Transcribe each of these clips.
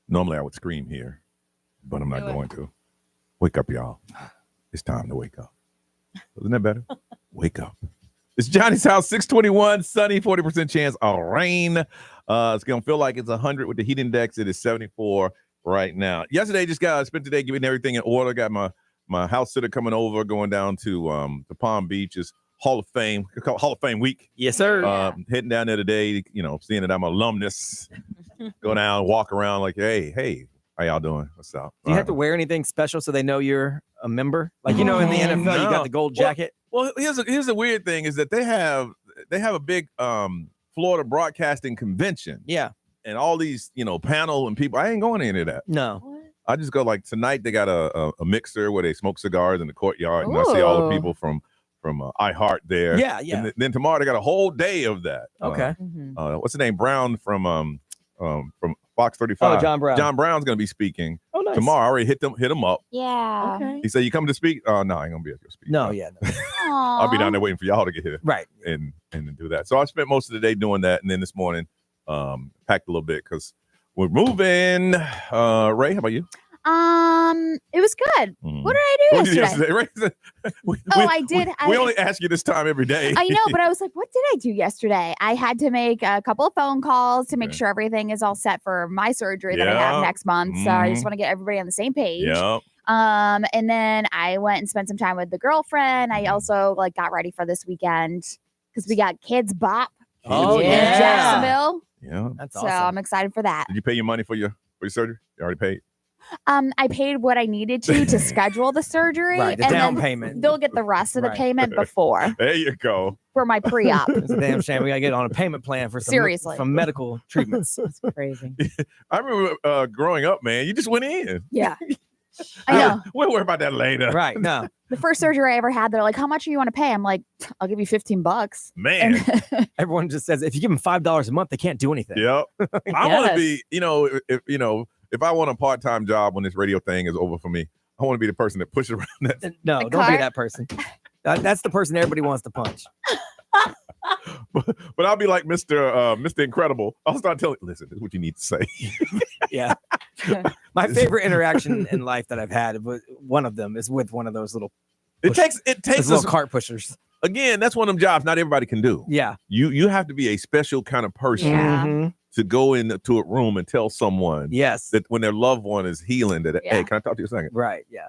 Normally I would scream here, but I'm not going to. Wake up, y'all. It's time to wake up. Isn't that better? Wake up. It's Johnny's house, 621, sunny, 40% chance of rain. It's going to feel like it's 100 with the heat index. It is 74 right now. Yesterday, just spent the day getting everything in order. Got my house sitter coming over, going down to the Palm Beach's Hall of Fame week. Yes, sir. Heading down there today, seeing that I'm an alumnus. Go down, walk around like, hey, how y'all doing? What's up? Do you have to wear anything special so they know you're a member? Like, in the NFL, you got the gold jacket. Well, here's the weird thing is that they have a big Florida broadcasting convention. Yeah. And all these, panel and people. I ain't going to any of that. No. What? I just go like tonight. They got a mixer where they smoke cigars in the courtyard, and I see all the people from iHeart there. Yeah. And then tomorrow they got a whole day of that. Okay. What's the name? Brown from Fox 35. Oh, John Brown. John Brown's going to be speaking nice. Tomorrow. I already hit him up. Yeah. Okay. He said, "You coming to speak?" No, I ain't gonna be able to speak. No, yeah. No. I'll be down there waiting for y'all to get here. Right. And do that. So I spent most of the day doing that, and then this morning, packed a little bit because we're moving. Ray, how about you? It was good. What did I do yesterday? Ray, I did. We only ask you this time every day. I know, but I was like, what did I do yesterday? I had to make a couple of phone calls to make sure everything is all set for my surgery that I have next month. So I just want to get everybody on the same page. Yeah. And then I went and spent some time with the girlfriend. I also got ready for this weekend because we got Kids Bop in Jacksonville. Yeah. That's so awesome. I'm excited for that. Did you pay your money for your surgery? You already paid? I paid what I needed to schedule the surgery. Right, the and down then payment. They'll get the rest of the Right. payment before There you go. for my pre-op. It's a damn shame. We got to get on a payment plan for some medical treatments. It's crazy. I remember growing up, man, you just went in. Yeah. I know. We'll worry about that later. Right. No. The first surgery I ever had, they're like, how much do you want to pay? I'm like, I'll give you $15. Man. Everyone just says if you give them $5 a month, they can't do anything. Yep. I want to be, if I want a part-time job when this radio thing is over for me, I want to be the person that pushes around that. No, don't be that person. That's the person everybody wants to punch. But I'll be like Mr. Incredible. I'll start telling, listen, this is what you need to say. Yeah. My favorite interaction in life that I've had, one of them is with one of those little It takes little cart pushers. Again, that's one of them jobs not everybody can do. Yeah. You have to be a special kind of person to go into a room and tell someone that when their loved one is healing that, hey, can I talk to you a second? Right. Yeah.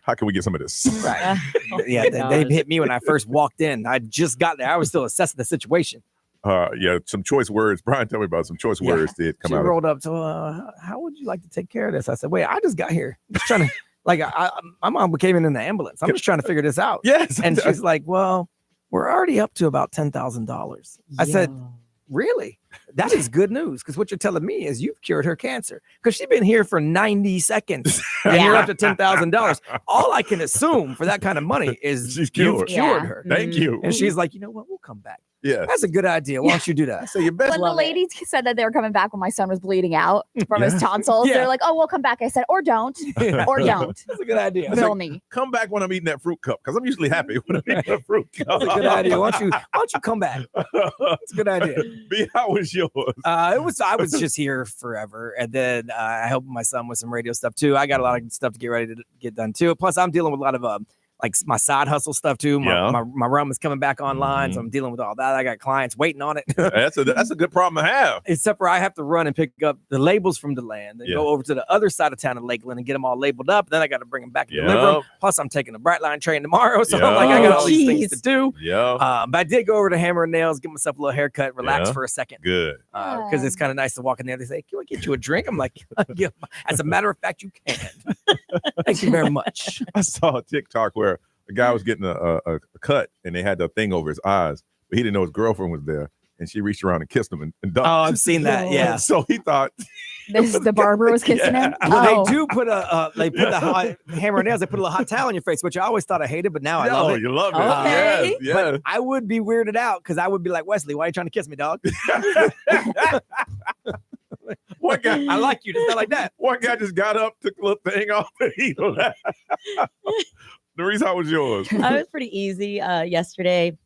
How can we get some of this? Right. Yeah. They hit me when I first walked in. I just got there. I was still assessing the situation. Some choice words. Brian, tell me about some choice words did come out. She rolled up to, how would you like to take care of this? I said, wait, I just got here. I'm just trying to, my mom came in the ambulance. I'm just trying to figure this out. Yes. And she's like, well, we're already up to about $10,000. I said, really? That is good news, because what you're telling me is you've cured her cancer, because she's been here for 90 seconds and you're up to $10,000. All I can assume for that kind of money is you've cured her. Thank you. And she's like, you know what? We'll come back. Yeah, that's a good idea. Why don't you do that? So your best. When the lady said that they were coming back when my son was bleeding out from his tonsils, they're like, "Oh, we'll come back." I said, "Or don't, or don't." That's a good idea. Bill me. Come back when I'm eating that fruit cup, because I'm usually happy when I'm eating a fruit cup. That's a good idea. Why don't you come back? That's a good idea. B, how was yours? I was just here forever, and then I helped my son with some radio stuff too. I got a lot of stuff to get ready to get done too. Plus, I'm dealing with a lot of like my side hustle stuff too. My rum is coming back online, so I'm dealing with all that. I got clients waiting on it. That's a good problem to have. Except for I have to run and pick up the labels from DeLand, then go over to the other side of town in Lakeland and get them all labeled up. Then I got to bring them back and deliver them. Plus, I'm taking the Brightline train tomorrow, so I'm like, I got all these things to do. Yeah. But I did go over to Hammer and Nails, give myself a little haircut, relax for a second. Good. Because it's kind of nice to walk in there. They say, "Can I get you a drink?" I'm like, yeah. As a matter of fact, you can. Thank you very much. I saw a TikTok where a guy was getting a cut, and they had the thing over his eyes, but he didn't know his girlfriend was there, and she reached around and kissed him and dumped. Oh, I've seen that. Yeah. So he thought the barber was kissing him. Well, they do put they put the hot Hammer and Nails. They put a little hot towel on your face, which I always thought I hated, but now I love it. You love it. Okay. Yes. But I would be weirded out because I would be like, Wesley, why are you trying to kiss me, dog? One guy, I like you, just not like that. One guy just got up, took a little thing off, and he laughed. Nerese, how was yours? I was pretty easy yesterday.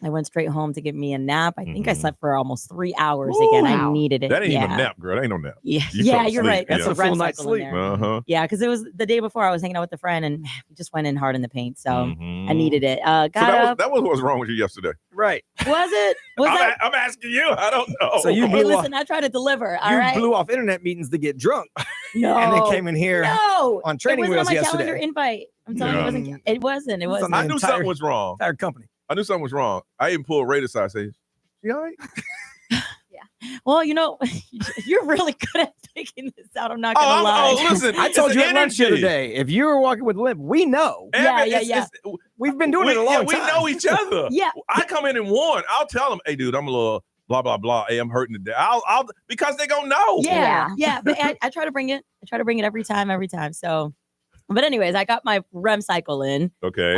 I went straight home to get me a nap. I think I Mhm. slept for almost 3 hours Ooh. again. I Wow. needed it. That ain't yeah. even a nap, girl. That ain't no nap. Yeah, You yeah, fell you're asleep. right. Yeah. That's That's a full night's cycle in sleep. there. Uh-huh. Yeah, because it was the day before I was hanging out with a friend and we just went in hard in the paint. So Mhm. I needed it. Got So up. that was what was wrong with you yesterday. Right. Was it? Was that? I'm asking you. I don't know. So you Hey, blew off. listen, I try to deliver. All You right. blew off internet meetings to get drunk, No. and then came in here No. on training it wasn't wheels on my yesterday. calendar invite. I'm telling you, Yeah. it wasn't. It wasn't. It It's on wasn't. I knew entire- something was wrong. Entire company. I knew something was wrong. I even pulled Ray aside and say, "She all right?" Well, you're really good at picking this out. I'm not gonna lie. Listen. I told it's you at lunch the other energy. day. If you were walking with limp, we know. Yeah, It's- yeah. it's- We've been doing it a long We time. know each other. Yeah. I come in and warn. I'll tell them, "Hey, dude, I'm a little blah blah blah. Hey, I'm hurting today." I'll because they gonna know. Yeah. But I try to bring it. I try to bring it every time. So, but anyways, I got my REM cycle in. Okay.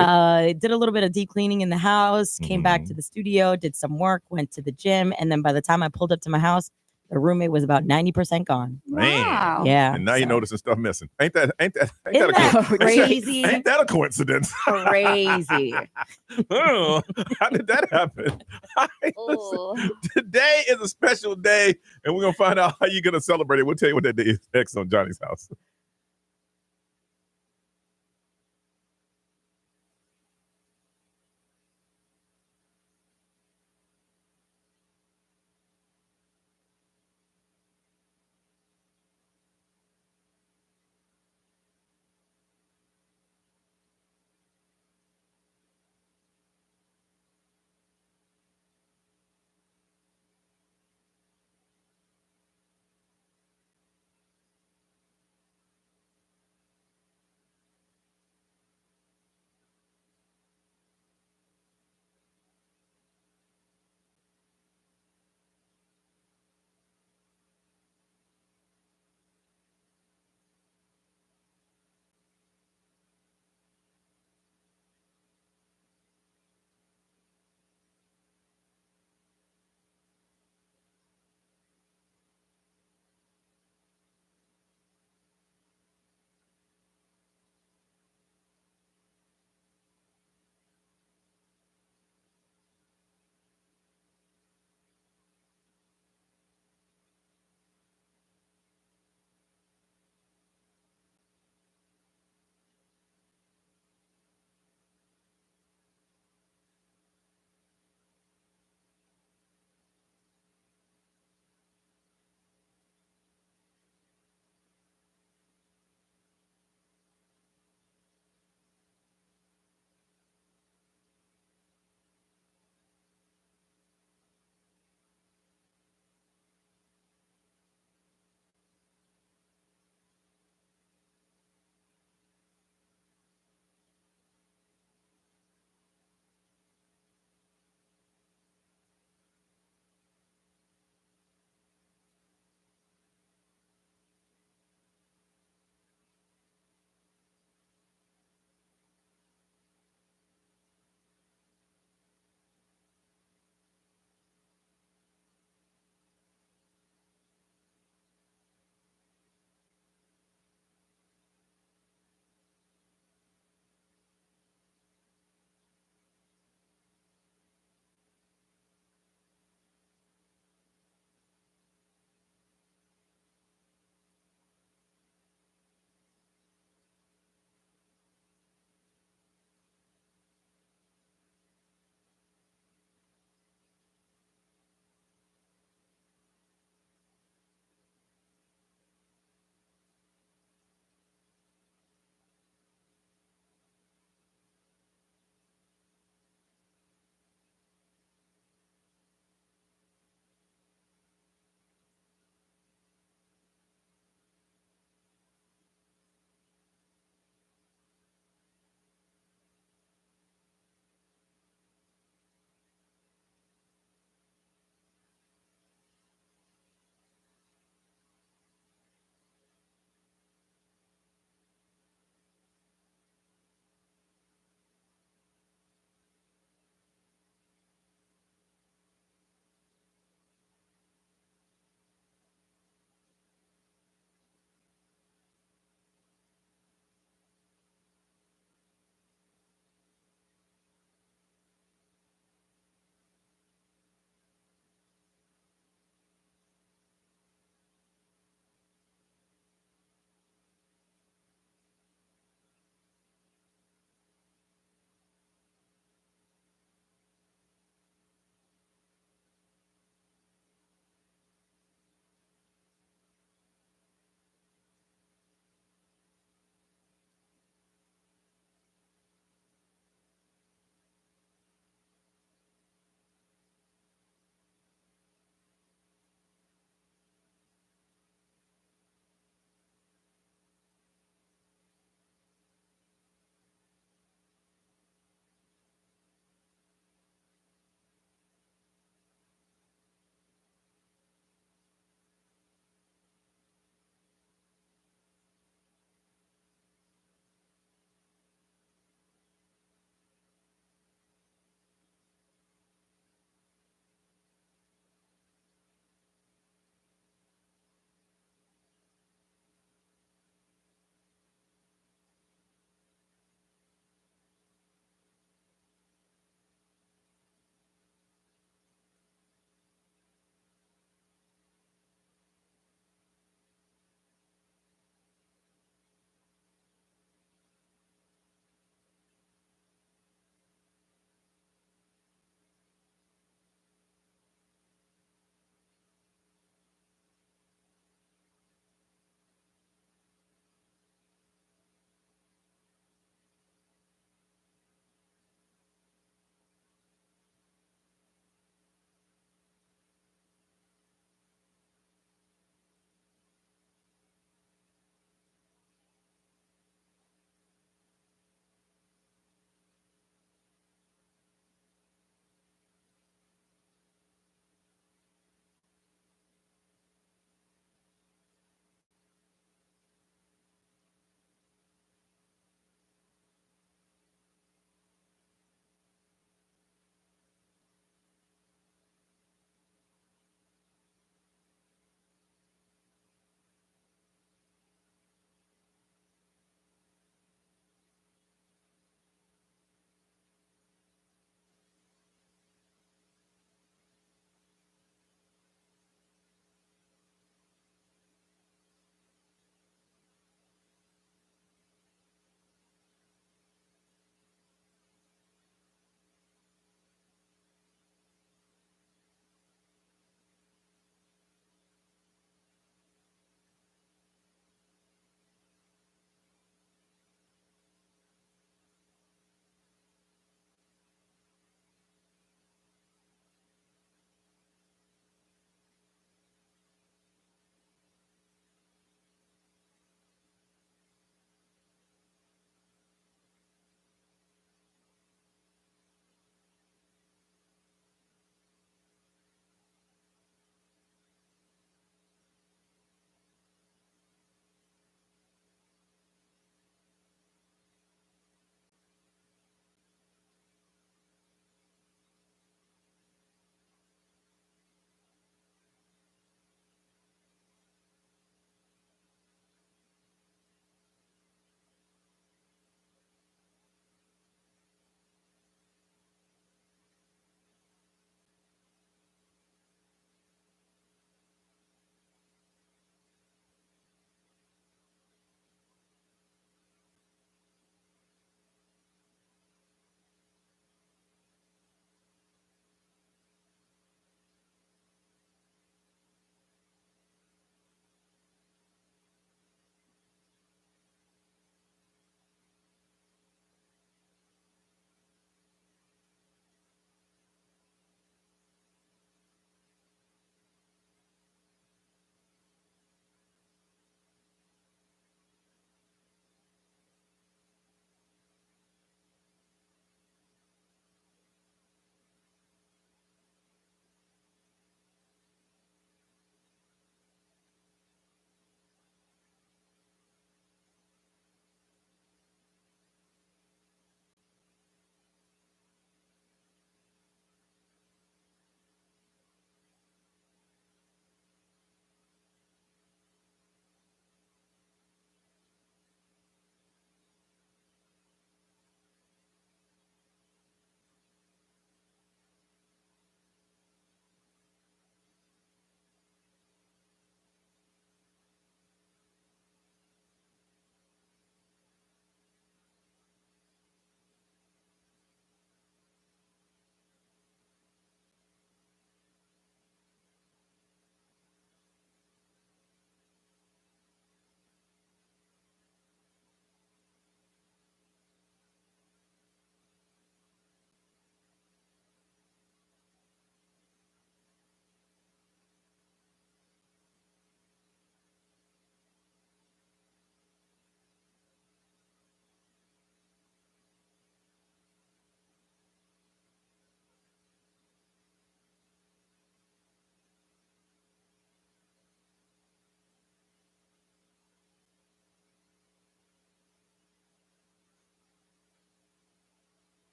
Did a little bit of deep cleaning in the house. Came back to the studio. Did some work. Went to the gym. And then by the time I pulled up to my house, the roommate was about 90% gone. Man. Wow. Yeah. And now you're so- noticing stuff missing. Ain't that Isn't a that crazy? Ain't that a coincidence? Crazy. Oh, how did that happen? Listen, Ooh. today is a special day, and we're gonna find out how you're gonna celebrate it. We'll tell you what that day is next on Johnny's House.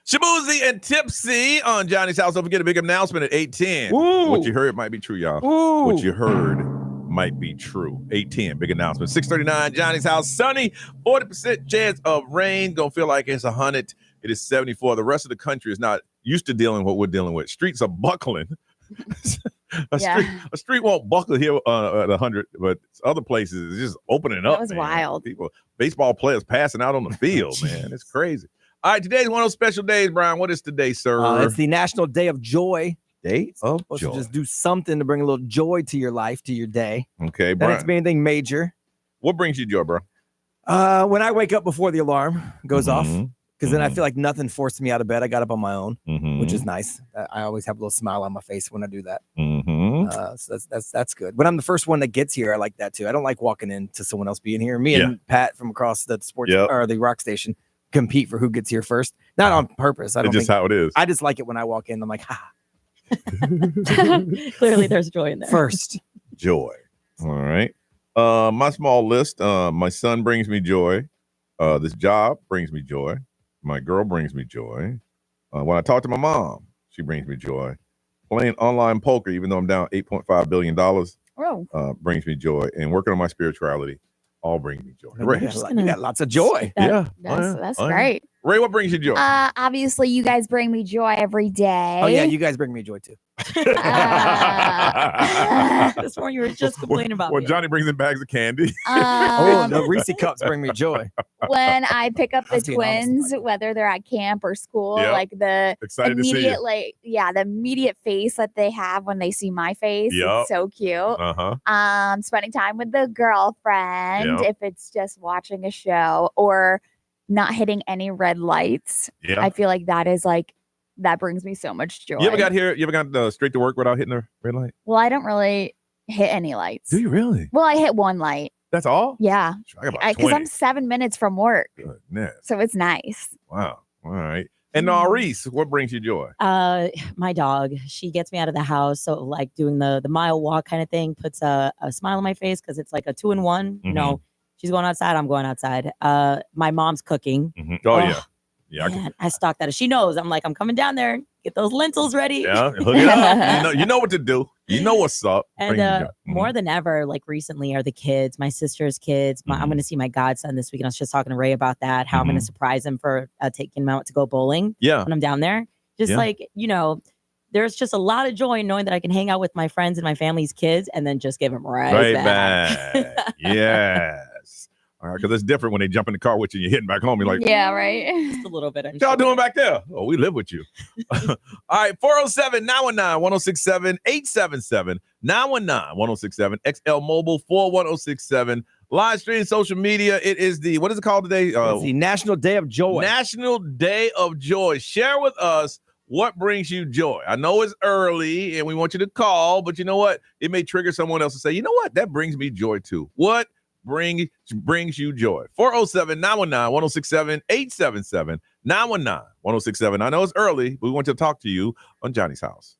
Shabuzi and Tipsy on Johnny's House. Don't forget a big announcement at 8:10. Ooh. What you heard might be true, y'all. Ooh. What you heard might be true. 8:10, big announcement. 6:39, Johnny's House. Sunny, 40% chance of rain. Gonna feel like it's 100. It is 74. The rest of the country is not used to dealing with what we're dealing with. Streets are buckling. A street won't buckle here at 100, but other places it's just opening up. That was wild. People, baseball players passing out on the field, man. It's crazy. All right, today's one of those special days, Brian. What is today, sir? It's the National Day of Joy. Day of Supposed Joy. to just do something to bring a little joy to your life, to your day. Okay, That Brian. doesn't mean anything major. What brings you joy, bro? When I wake up before the alarm goes off, Mhm. because then I feel like nothing forced me out of bed. I got up on my own, Mhm. which is nice. I always have a little smile on my face when I do that. Mhm. So that's good. When I'm the first one that gets here, I like that too. I don't like walking into someone else being here. Me and Pat from across the sports or the rock station compete for who gets here first. Not on purpose. I don't It's just think, how it is. I just like it when I walk in. I'm like, ha. Clearly, there's joy in there. First. Joy. All right. My small list. My son brings me joy. This job brings me joy. My girl brings me joy. When I talk to my mom, she brings me joy. Playing online poker, even though I'm down $8.5 billion, brings me joy. And working on my spirituality all brings me joy. Ray. You got lots of joy. That's great. Ray, what brings you joy? Obviously, you guys bring me joy every day. Oh, yeah, you guys bring me joy too. This morning you were just complaining about Well, me. Johnny brings in bags of candy. The Reese cups bring me joy. When I pick up the I was being honest twins, whether they're at camp or school, Yep. like the Excited to see immediate, you. the immediate face that they have when they see my face, Yep. it's so cute. Uh-huh. Spending time with the girlfriend, Yep. if it's just watching a show or not hitting any red lights. Yeah. I feel like that brings me so much joy. You ever got straight to work without hitting a red light? Well, I don't really hit any lights. Do you really? Well, I hit one light. That's all? Yeah. I got about Because 20. I'm 7 minutes from work. Goodness. So it's nice. Wow. All right. And Reese, what brings you joy? My dog, she gets me out of the house. So like doing the mile walk kind of thing puts a smile on my face because it's like a 2-in-1. You know, she's going outside, I'm going outside. My mom's cooking. Oh, yeah. Yeah. Man, I stock that. She knows. I'm like, I'm coming down there. Get those lentils ready. Yeah. Hook it up. You know what to do. You know what's up. And more than ever, like recently, are the kids, my sister's kids. I'm going to see my godson this week. And I was just talking to Ray about that, how I'm going to surprise him for taking him out to go bowling when I'm down there. Just like, there's just a lot of joy in knowing that I can hang out with my friends and my family's kids and then just give them right back. Yes. All right, because it's different when they jump in the car with you and you're hitting back home. You're like, yeah, right. Just a little bit. What y'all doing back there? Oh, we live with you. All right, 407-919-1067, 877-919-1067, XL Mobile 41067. Live stream, social media. It is what is it called today? It's the National Day of Joy. National Day of Joy. Share with us what brings you joy. I know it's early and we want you to call, but you know what? It may trigger someone else to say, you know what? That brings me joy too. What brings you joy? 407-919-1067, 877-919-1067. I know it's early, but we want to talk to you on Johnny's House.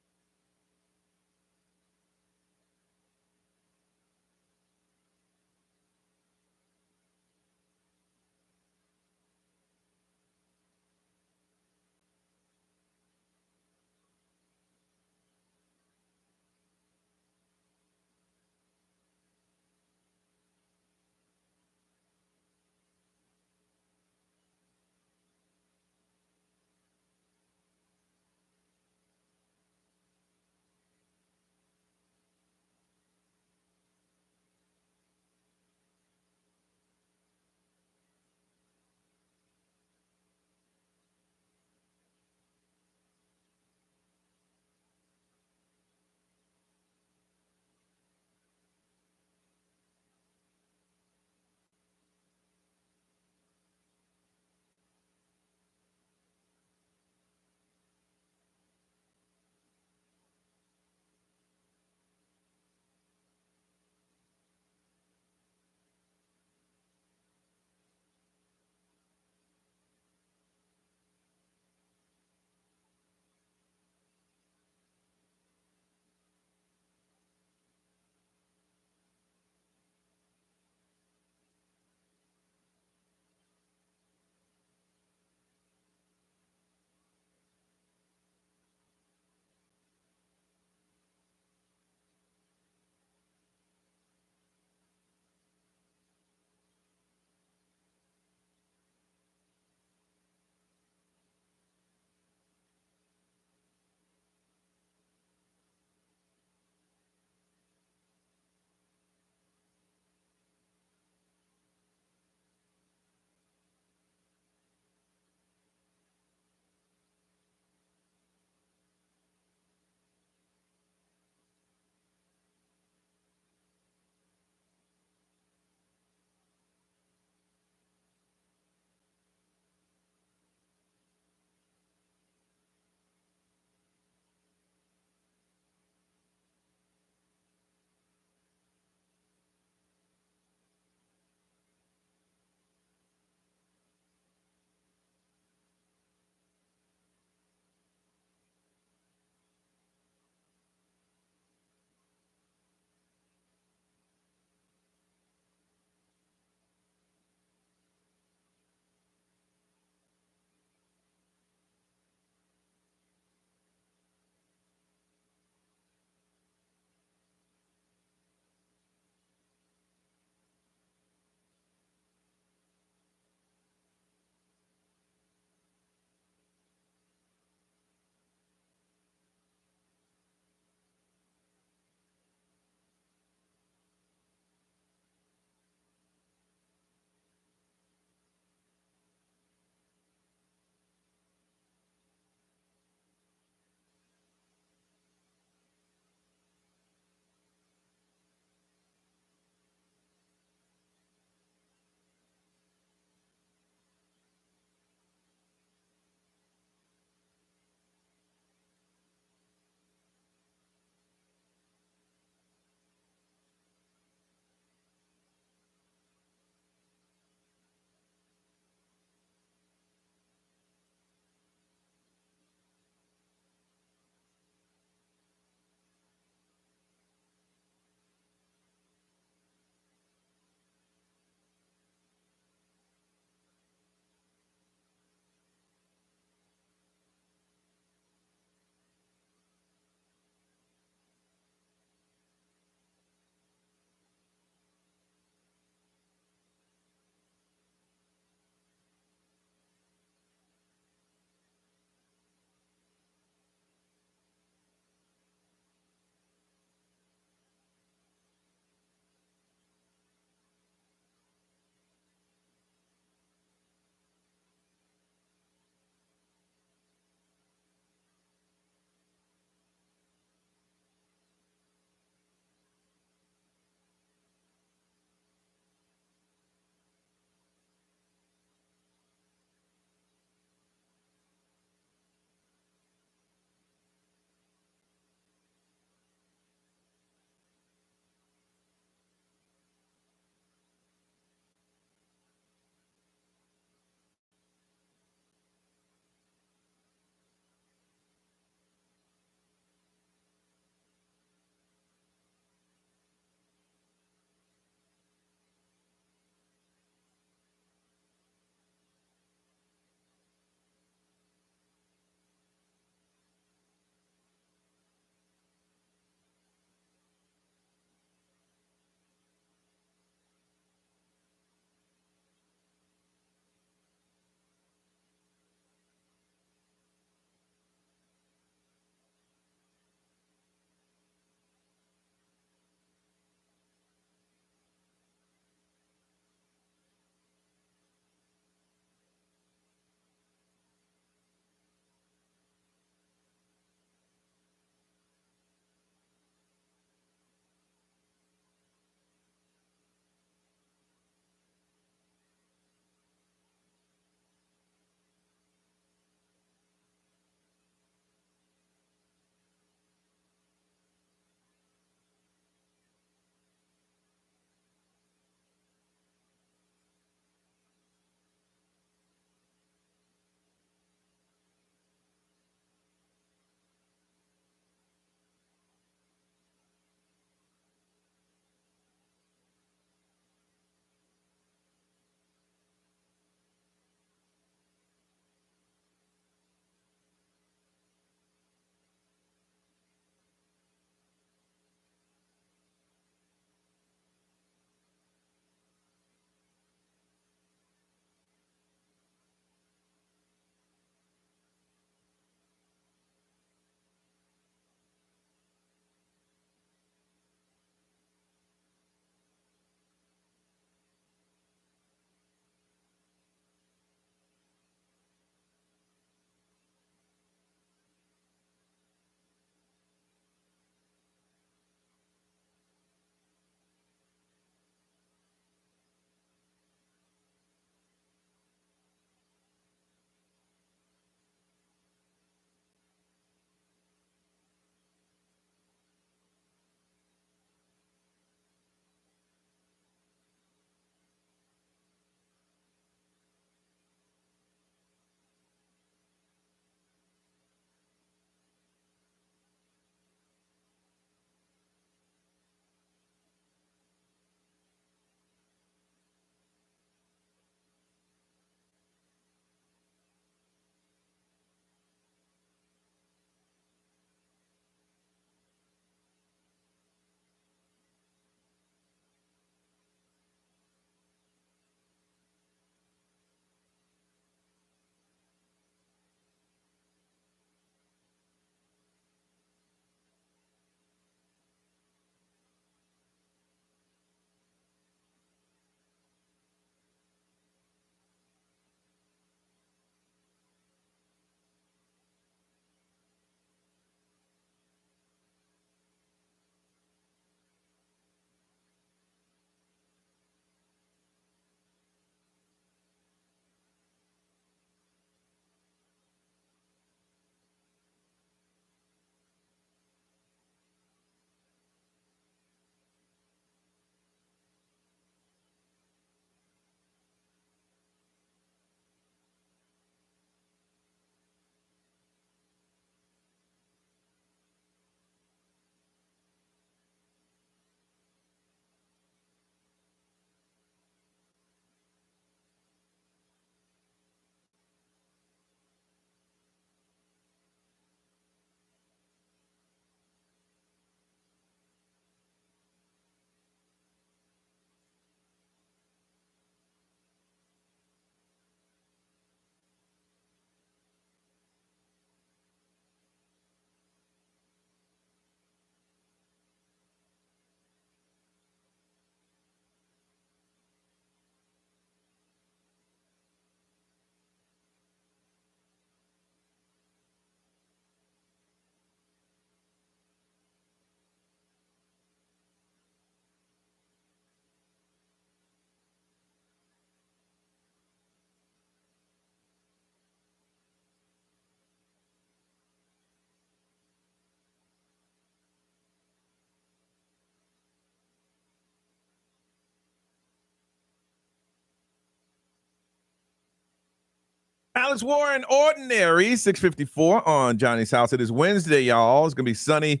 Alex Warren, Ordinary, 654 on Johnny's House. It is Wednesday, y'all. It's going to be sunny.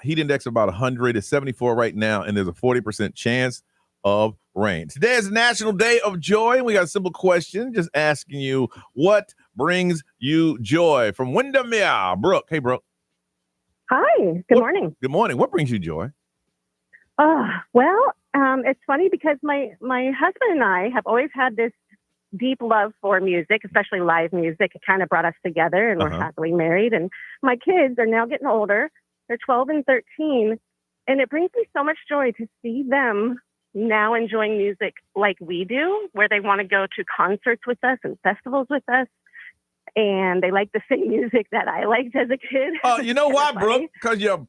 Heat index of about 100. It's 74 right now, and there's a 40% chance of rain. Today is National Day of Joy. We got a simple question just asking you, what brings you joy? From Windermere, Brooke. Hey, Brooke. Hi. Good morning. Good morning. What brings you joy? It's funny because my husband and I have always had this deep love for music, especially live music. It kind of brought us together, and we're happily married. And my kids are now getting older. They're 12 and 13. And it brings me so much joy to see them now enjoying music like we do, where they want to go to concerts with us and festivals with us. And they like the same music that I liked as a kid. Oh, you know why, Brooke? Because you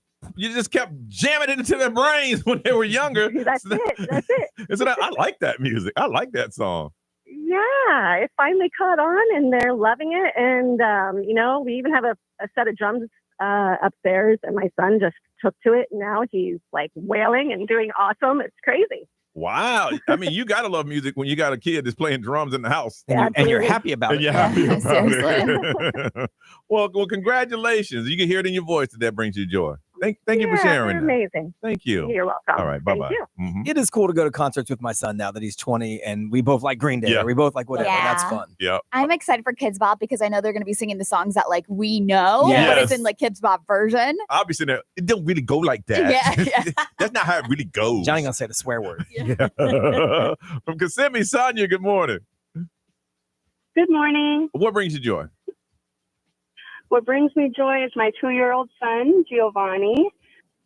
just kept jamming it into their brains when they were younger. That's it. So I like that music. I like that song. Yeah, it finally caught on, and they're loving it. And, we even have a set of drums upstairs, and my son just took to it. And now he's like wailing and doing awesome. It's crazy. Wow. I mean, you got to love music when you got a kid that's playing drums in the house. And you're happy about it. You're happy about it. Well, congratulations. You can hear it in your voice that brings you joy. Thank you for sharing. Amazing. Thank you. You're welcome. All right. Bye-bye. Mm-hmm. It is cool to go to concerts with my son now that he's 20, and we both like Green Day. Yeah. Or we both like whatever. Yeah. That's fun. Yeah. I'm excited for Kids Bop because I know they're going to be singing the songs that like we know, Yes. but it's in like Kids Bop version. I'll be sitting there. It don't really go like that. Yeah. That's not how it really goes. Johnny gonna say the swear word. Yeah. From Kissimmee, Sonia, good morning. Good morning. What brings you joy? What brings me joy is my 2-year-old son, Giovanni.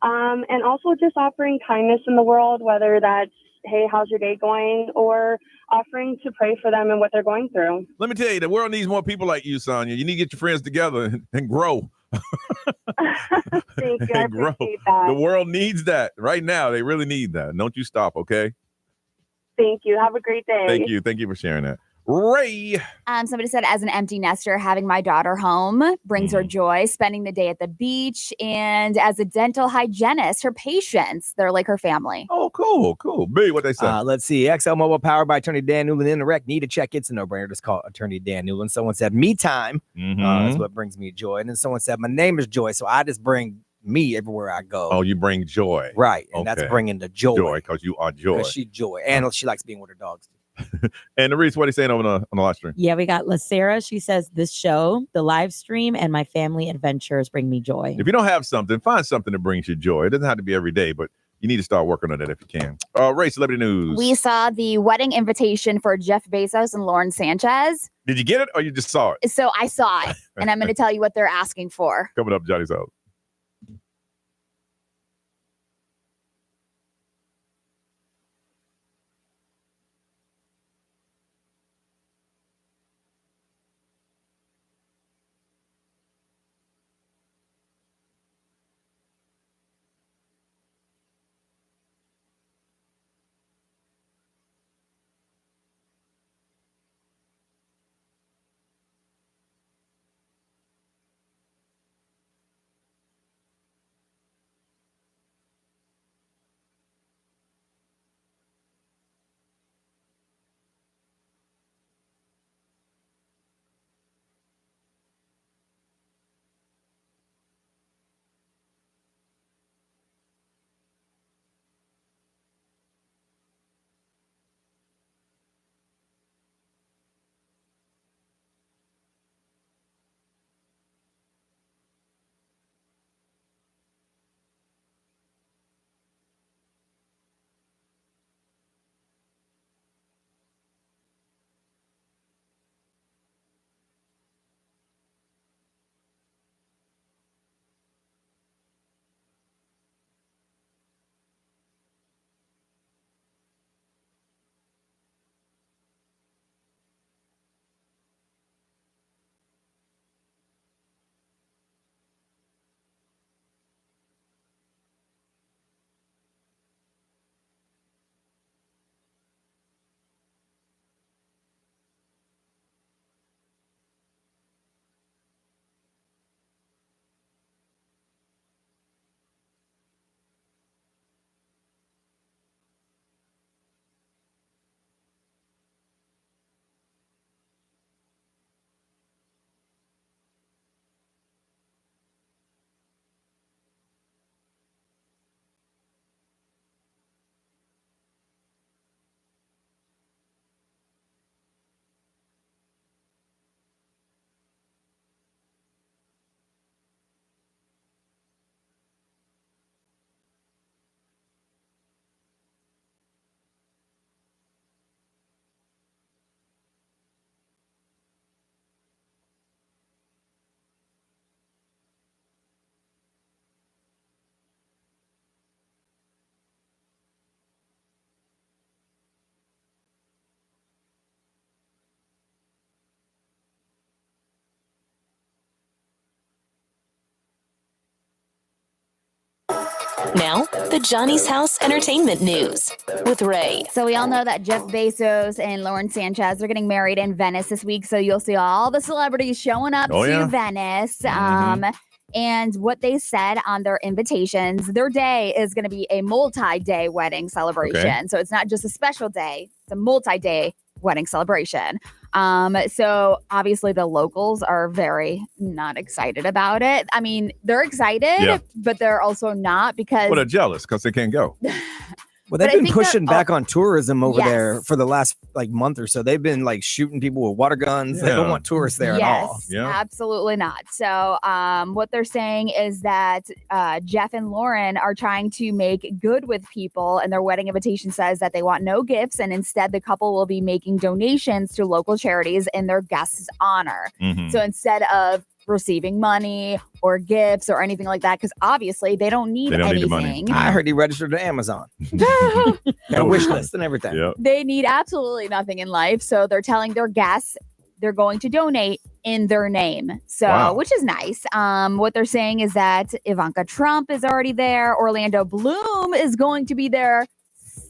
And also just offering kindness in the world, whether that's, hey, how's your day going? Or offering to pray for them and what they're going through. Let me tell you, the world needs more people like you, Sonia. You need to get your friends together and grow. Thank you. I And grow. appreciate that. The world needs that right now. They really need that. Don't you stop, okay? Thank you. Have a great day. Thank you. Thank you for sharing that. Ray. Somebody said, as an empty nester, having my daughter home brings her joy. Spending the day at the beach, and as a dental hygienist, her patients, they're like her family. Oh, cool. B, what they say? Let's see. XL Mobile, powered by Attorney Dan Newland. In the rec, need a check. It's a no-brainer. Just call Attorney Dan Newland. Someone said, me time. That's what brings me joy. And then someone said, my name is Joy, so I just bring me everywhere I go. Oh, you bring joy. Right. And that's bringing the joy. Joy, because you are joy. Because she joy. And she likes being with her dogs. And Reese, what are you saying on the live stream? Yeah, we got LaSarah. She says, this show, the live stream, and my family adventures bring me joy. If you don't have something, find something that brings you joy. It doesn't have to be every day, but you need to start working on it if you can. Ray, celebrity news. We saw the wedding invitation for Jeff Bezos and Lauren Sanchez. Did you get it or you just saw it? So I saw it, and I'm going to tell you what they're asking for. Coming up, Johnny's House. Now, the Johnny's House Entertainment News with Ray. So we all know that Jeff Bezos and Lauren Sanchez are getting married in Venice this week. So you'll see all the celebrities showing up to Venice. And what they said on their invitations, their day is going to be a multi-day wedding celebration. Okay. So it's not just a special day, it's a multi-day wedding celebration. So obviously the locals are very not excited about it. I mean, they're excited, but they're also not because... Well, they're jealous because they can't go. Well, they've been pushing back on tourism over there for the last month or so. They've been shooting people with water guns. They don't want tourists there at all. Yeah, absolutely not. So what they're saying is that Jeff and Lauren are trying to make good with people, and their wedding invitation says that they want no gifts, and instead the couple will be making donations to local charities in their guests' honor. So instead of receiving money or gifts or anything like that, because obviously they don't need anything. I heard he registered to Amazon. Got a wish list and everything. Yep. They need absolutely nothing in life. So they're telling their guests they're going to donate in their name. So, which is nice. What they're saying is that Ivanka Trump is already there. Orlando Bloom is going to be there.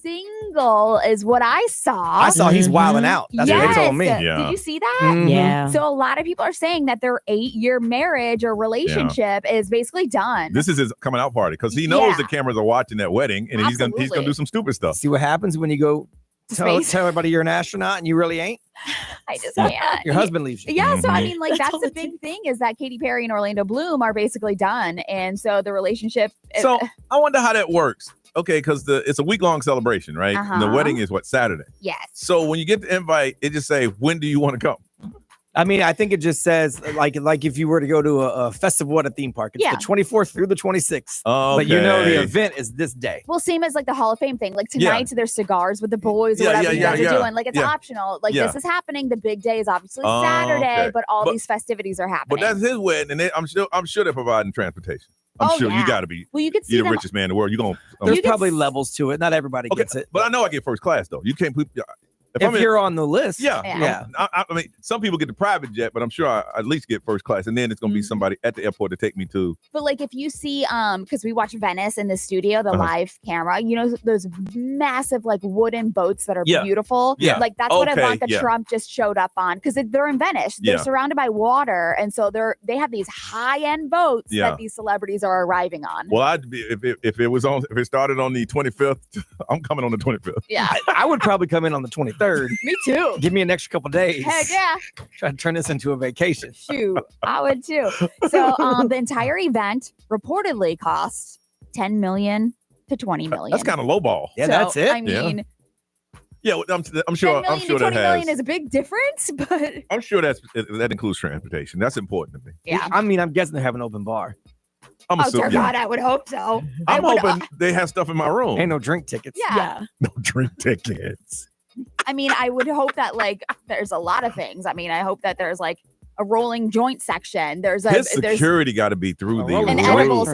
Single is what I saw. I saw he's wilding out. That's what they told me. Did you see that? Yeah. So a lot of people are saying that their 8-year marriage or relationship is basically done. This is his coming out party because he knows the cameras are watching that wedding, and he's gonna do some stupid stuff. See what happens when you go tell everybody you're an astronaut and you really ain't. I just can't. Your husband leaves you. Yeah, so I mean, that's the big thing is that Katy Perry and Orlando Bloom are basically done, and so the relationship. So I wonder how that works. Okay, because it's a week-long celebration, right? And the wedding is Saturday? Yes. So when you get the invite, it just say, when do you want to come? I mean, I think it just says, like if you were to go to a festival at a theme park, it's the 24th through the 26th. But the event is this day. Well, same as the Hall of Fame thing. Like tonight, there's cigars with the boys or whatever you guys are doing. Like, it's optional. Like, this is happening. The big day is obviously Saturday, but these festivities are happening. But that's his wedding, and I'm sure they're providing transportation. I'm sure you got to be. Well, you could see you're the richest man in the world. There's probably levels to it. Not everybody gets it. But I know I get first class though. You can't put. If you're on the list, I mean, some people get the private jet, but I'm sure I at least get first class, and then it's gonna be somebody at the airport to take me to. But if you see, because we watch Venice in the studio, the live camera, those massive wooden boats that are beautiful. Yeah, that's what Ivanka Trump just showed up on because they're in Venice. They're surrounded by water, and so they have these high-end boats that these celebrities are arriving on. Well, I'd be if it started on the 25th, I'm coming on the 25th. Yeah, I would probably come in on the 23rd. Me too. Give me an extra couple days. Heck yeah. Try to turn this into a vacation. Shoot, I would too. So the entire event reportedly cost $10 million to $20 million. That's kind of lowball. Yeah, that's it. I mean, I'm sure. I'm sure that $20 million is a big difference, but I'm sure that includes transportation. That's important to me. Yeah. I mean, I'm guessing they have an open bar. Dear God, I would hope so. I'm hoping they have stuff in my room. Ain't no drink tickets. Yeah. No drink tickets. I mean, I would hope that there's a lot of things. I mean, I hope that there's a rolling joint section. There's security got to be through the an edible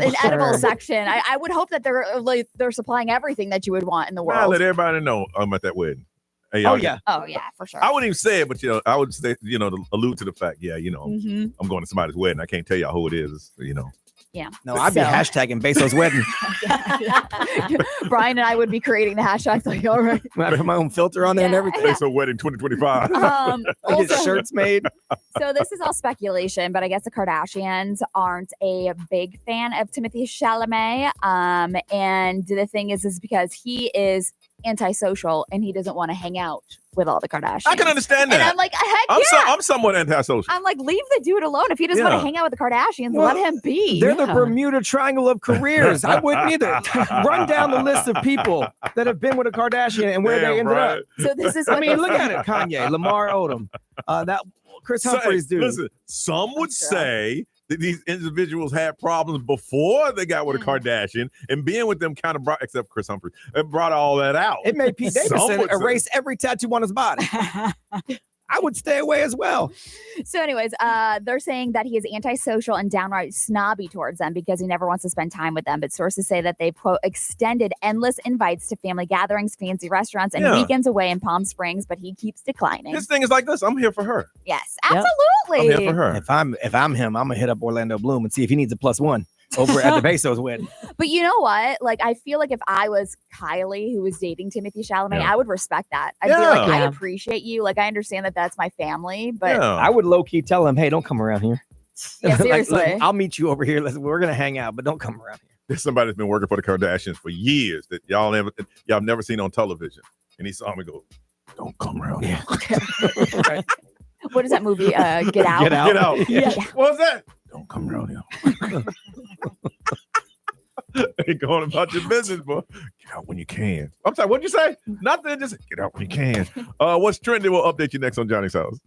section. I would hope that they're supplying everything that you would want in the world. I'll let everybody know I'm at that wedding. Hey, oh yeah, for sure. I wouldn't even say it, but I would say to allude to the fact. Yeah, I'm going to somebody's wedding. I can't tell y'all who it is. Yeah. No, I'd be hashtagging Bezos' wedding. Brian and I would be creating the hashtags. All right. I put my own filter on there and everything. Bezos wedding 2025. I get shirts made. So this is all speculation, but I guess the Kardashians aren't a big fan of Timothée Chalamet. And the thing is because he is antisocial and he doesn't want to hang out with all the Kardashians. I can understand that. And I'm like, heck I'm somewhat antisocial. I'm like, leave the dude alone. If he doesn't want to hang out with the Kardashians, let him be. They're the Bermuda Triangle of careers. I wouldn't either. Run down the list of people that have been with a Kardashian and where they ended up. So this is look at it. Kanye, Lamar Odom, that Chris Humphries dude. Listen, some would say that these individuals had problems before they got with a Kardashian, and being with them kind of brought, except Chris Humphries, it brought all that out. It made Pete Davidson erase every tattoo on his body. I would stay away as well. So anyways, they're saying that he is antisocial and downright snobby towards them because he never wants to spend time with them. But sources say that they've, quote, extended endless invites to family gatherings, fancy restaurants, and weekends away in Palm Springs, but he keeps declining. His thing is like this. I'm here for her. Yes, absolutely. I'm here for her. If I'm him, I'm going to hit up Orlando Bloom and see if he needs a +1. over at the Bezos wedding. But you know what? Like, I feel like if I was Kylie, who was dating Timothy Chalamet, I would respect that. I'd be like, I appreciate you. Like, I understand that that's my family, but I would low key tell him, hey, don't come around here. Yeah, seriously. Like, I'll meet you over here. We're gonna hang out, but don't come around here. There's somebody that's been working for the Kardashians for years that y'all never seen on television, and he saw me go, "Don't come around here." Right. What is that movie? Get Out. Get Out. Get Out. Yeah. What was that? Don't come around here. Ain't going about your business, boy. Get out when you can. I'm sorry, what'd you say? Nothing, just get out when you can. What's trending? We'll update you next on Johnny's House.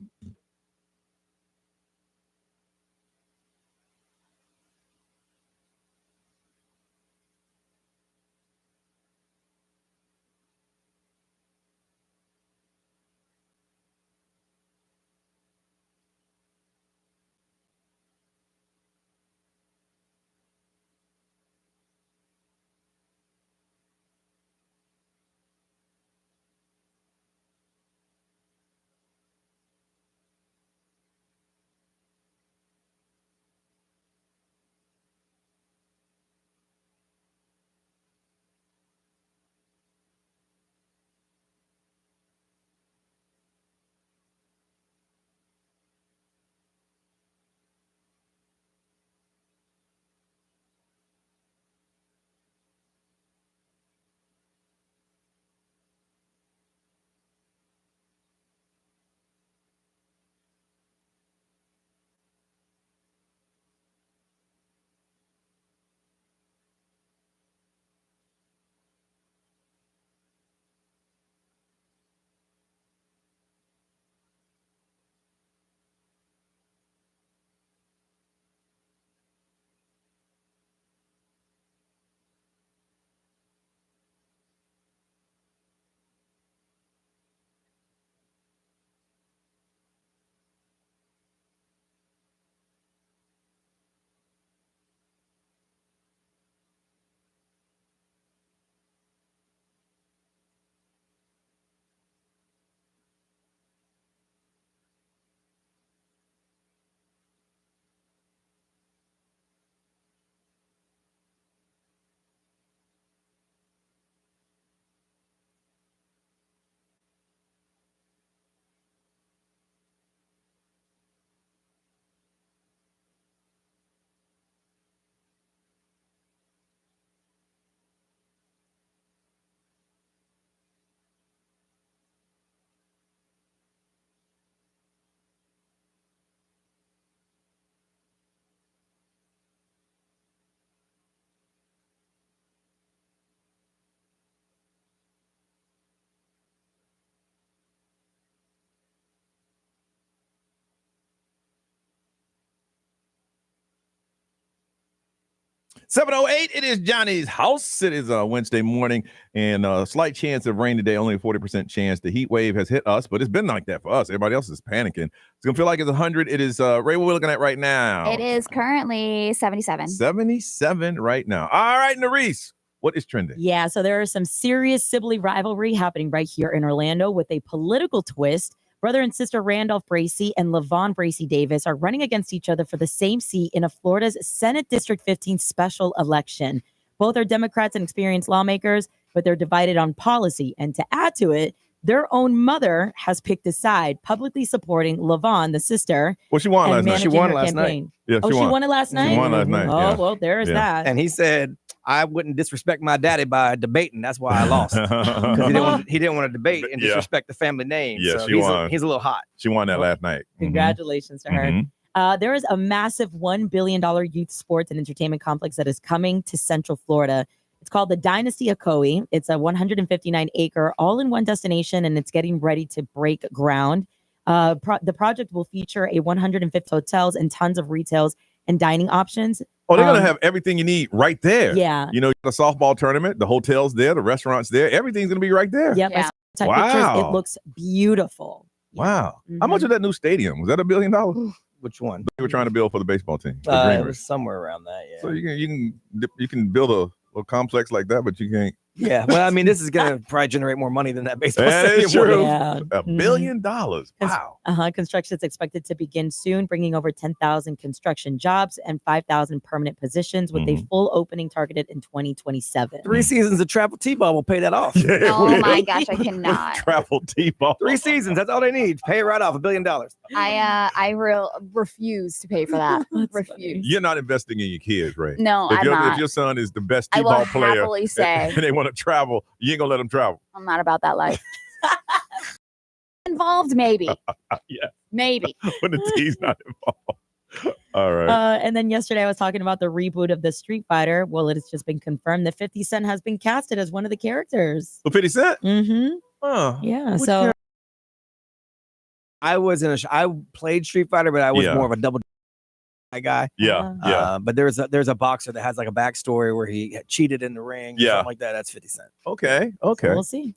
$7:08. It is Johnny's House. It is Wednesday morning, and a slight chance of rain today. Only a 40% chance. The heat wave has hit us, but it's been like that for us. Everybody else is panicking. It's gonna feel like it's 100. It is Ray. What we're looking at right now. It is currently 77. 77 right now. All right, Nerese, what is trending? Yeah, so there is some serious sibling rivalry happening right here in Orlando with a political twist. Brother and sister Randolph Bracey and LaVon Bracey Davis are running against each other for the same seat in a Florida's Senate District 15 special election. Both are Democrats and experienced lawmakers, but they're divided on policy. And to add to it, their own mother has picked a side, publicly supporting LaVon, the sister. Well, she won last night. She won last night. Yeah, she won it last night? She won last night. Oh, yeah. well, there's that. And he said, I wouldn't disrespect my daddy by debating. That's why I lost. Because he didn't want to debate and disrespect the family name. Yeah, so she won. He's a little hot. She won that last night. Congratulations to her. There is a massive $1 billion youth sports and entertainment complex that is coming to Central Florida. It's called the Dynasty of Kauai. It's a 159-acre all-in-one destination, and it's getting ready to break ground. The project will feature a 150 hotels and tons of retails and dining options. Oh, they're going to have everything you need right there. Yeah. You know, the softball tournament, the hotel's there, the restaurant's there. Everything's going to be right there. Yep. Yeah. I saw pictures. It looks beautiful. Wow. How much is that new stadium? Was that $1 billion? Which one? They were trying to build for the baseball team. It was somewhere around that, yeah. So you can build a little complex like that, but you can't. Yeah. Well, I mean, this is going to probably generate more money than that baseball That stadium. is true. Yeah. $1 billion. Wow. Construction is expected to begin soon, bringing over 10,000 construction jobs and 5,000 permanent positions, with a full opening targeted in 2027. 3 seasons of travel T-ball will pay that off. Yeah, Oh my gosh, I cannot. Travel T-ball. 3 seasons. That's all they need. Pay it right off. $1 billion. I refuse to pay for that. Refuse. You're not investing in your kids, Ray. No, if I'm not. If your son is the best I will T-ball player happily say. and they want to travel, you ain't going to let them travel. I'm not about that life. Involved, maybe. Yeah. Maybe. When the T's not involved. All right. And then yesterday I was talking about the reboot of the Street Fighter. Well, it has just been confirmed that 50 Cent has been casted as one of the characters. So 50 Cent? Mm-hmm. Oh. Yeah. Which So I was I played Street Fighter, but I was Yeah. more of a double guy. Yeah. Yeah. But there's a boxer that has like a backstory where he cheated in the ring, or something like that. That's 50 Cent. Okay. so we'll see.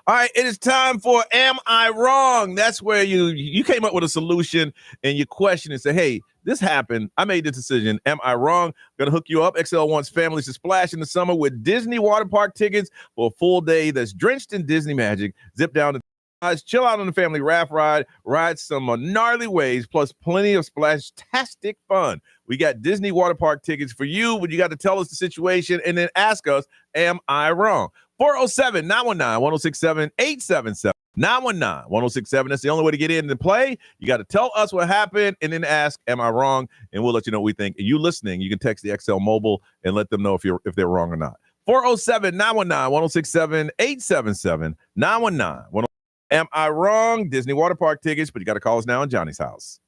All right, it is time for Am I Wrong? That's where you came up with a solution and you question and say, hey, this happened. I made this decision. Am I wrong? Gonna hook you up. XL wants families to splash in the summer with Disney water park tickets for a full day that's drenched in Disney magic. Zip down to chill out on the family raft ride, ride some gnarly waves, plus plenty of splash-tastic fun. We got Disney water park tickets for you, but you got to tell us the situation and then ask us, am I wrong? 407-919-1067-877. 919-1067. That's the only way to get in and play. You got to tell us what happened and then ask, am I wrong? And we'll let you know what we think. And you listening, you can text the XL Mobile and let them know if they're wrong or not. 407-919-1067-877. 919-1067. Am I wrong? Disney water park tickets, but you got to call us now in Johnny's house.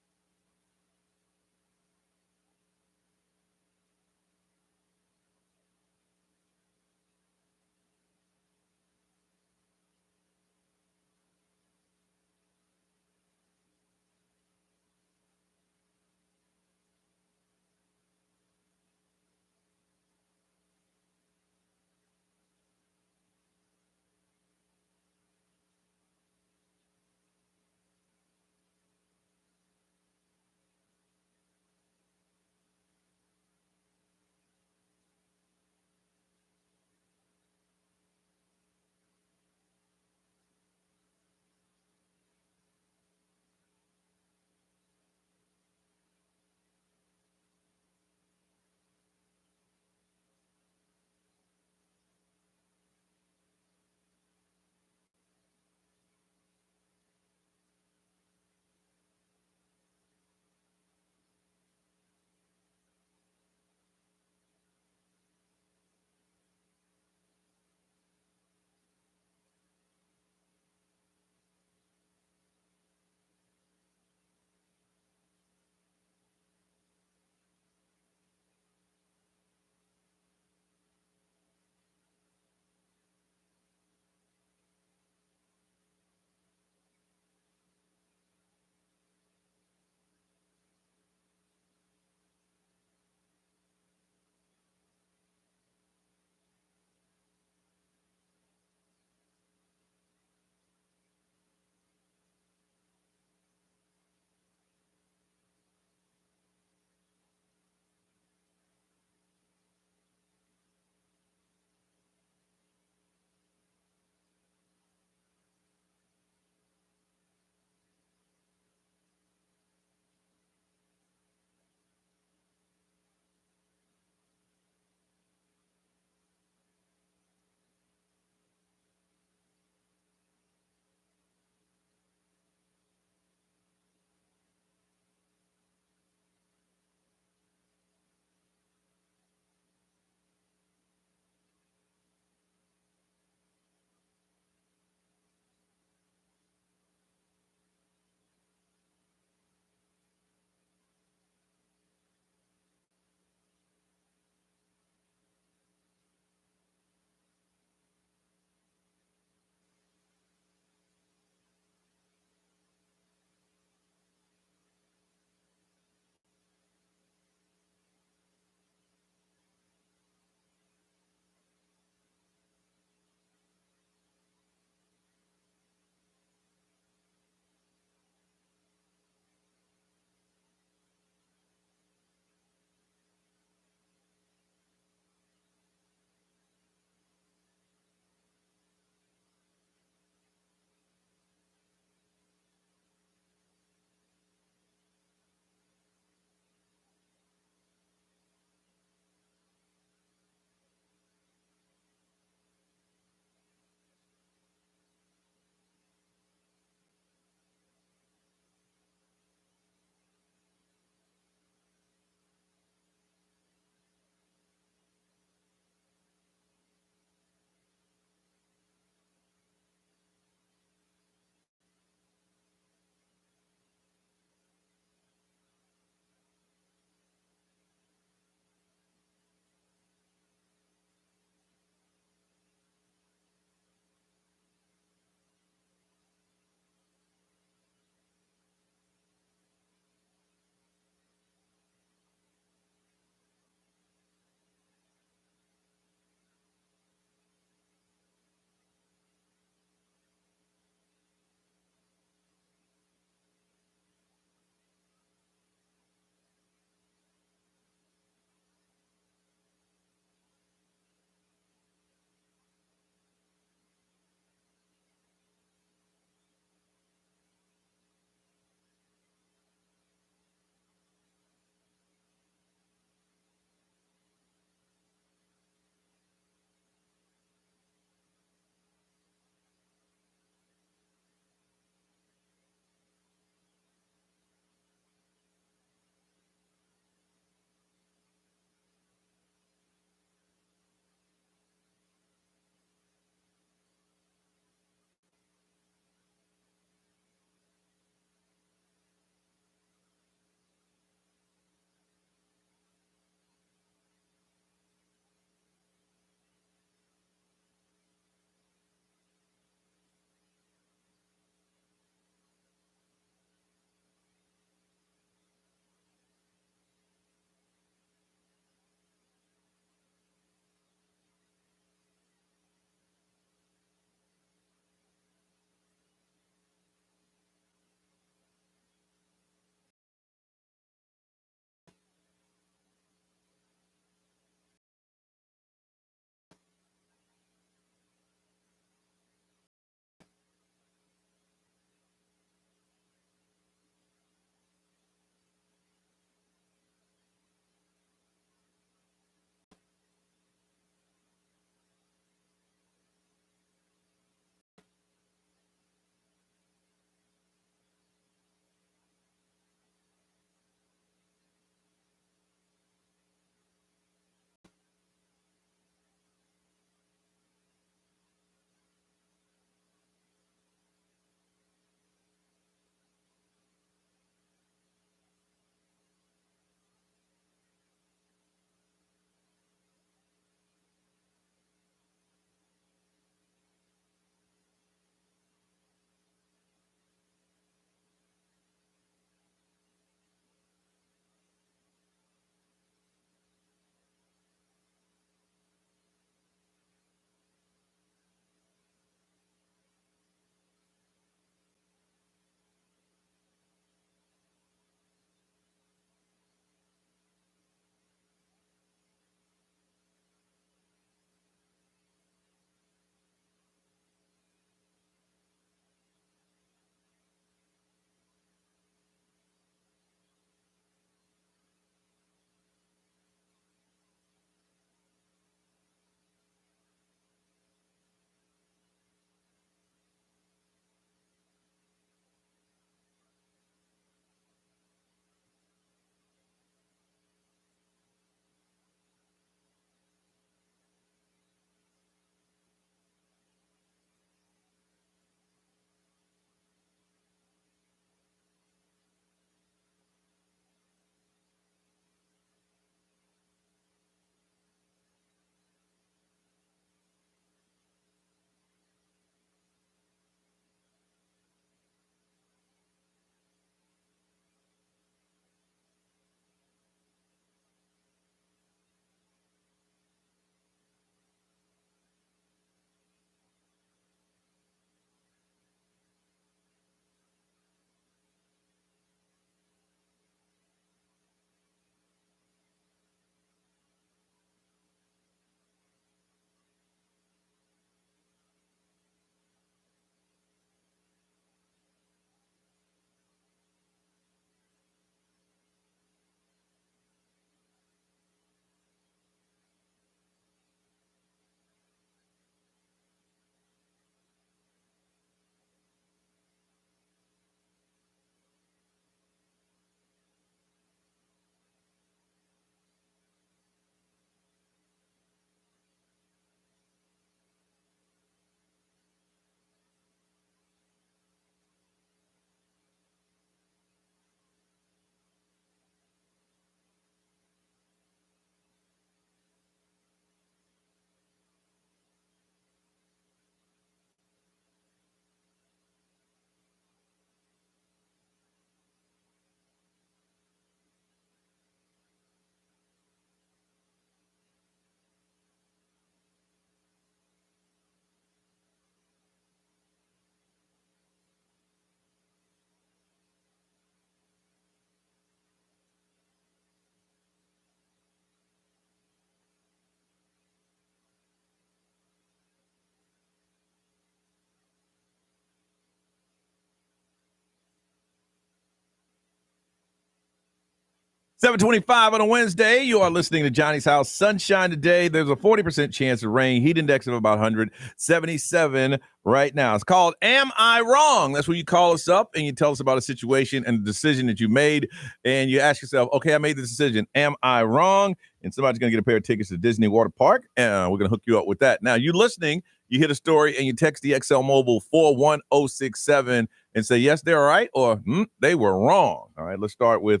7:25 on a Wednesday. You are listening to Johnny's House. Sunshine today. There's a 40% chance of rain. Heat index of about 177 right now. It's called Am I Wrong? That's where you call us up and you tell us about a situation and the decision that you made. And you ask yourself, okay, I made this decision. Am I wrong? And somebody's going to get a pair of tickets to Disney Water Park. And we're going to hook you up with that. Now, you listening, you hear the story and you text the XL Mobile 41067 and say, yes, they're right, or they were wrong. All right, let's start with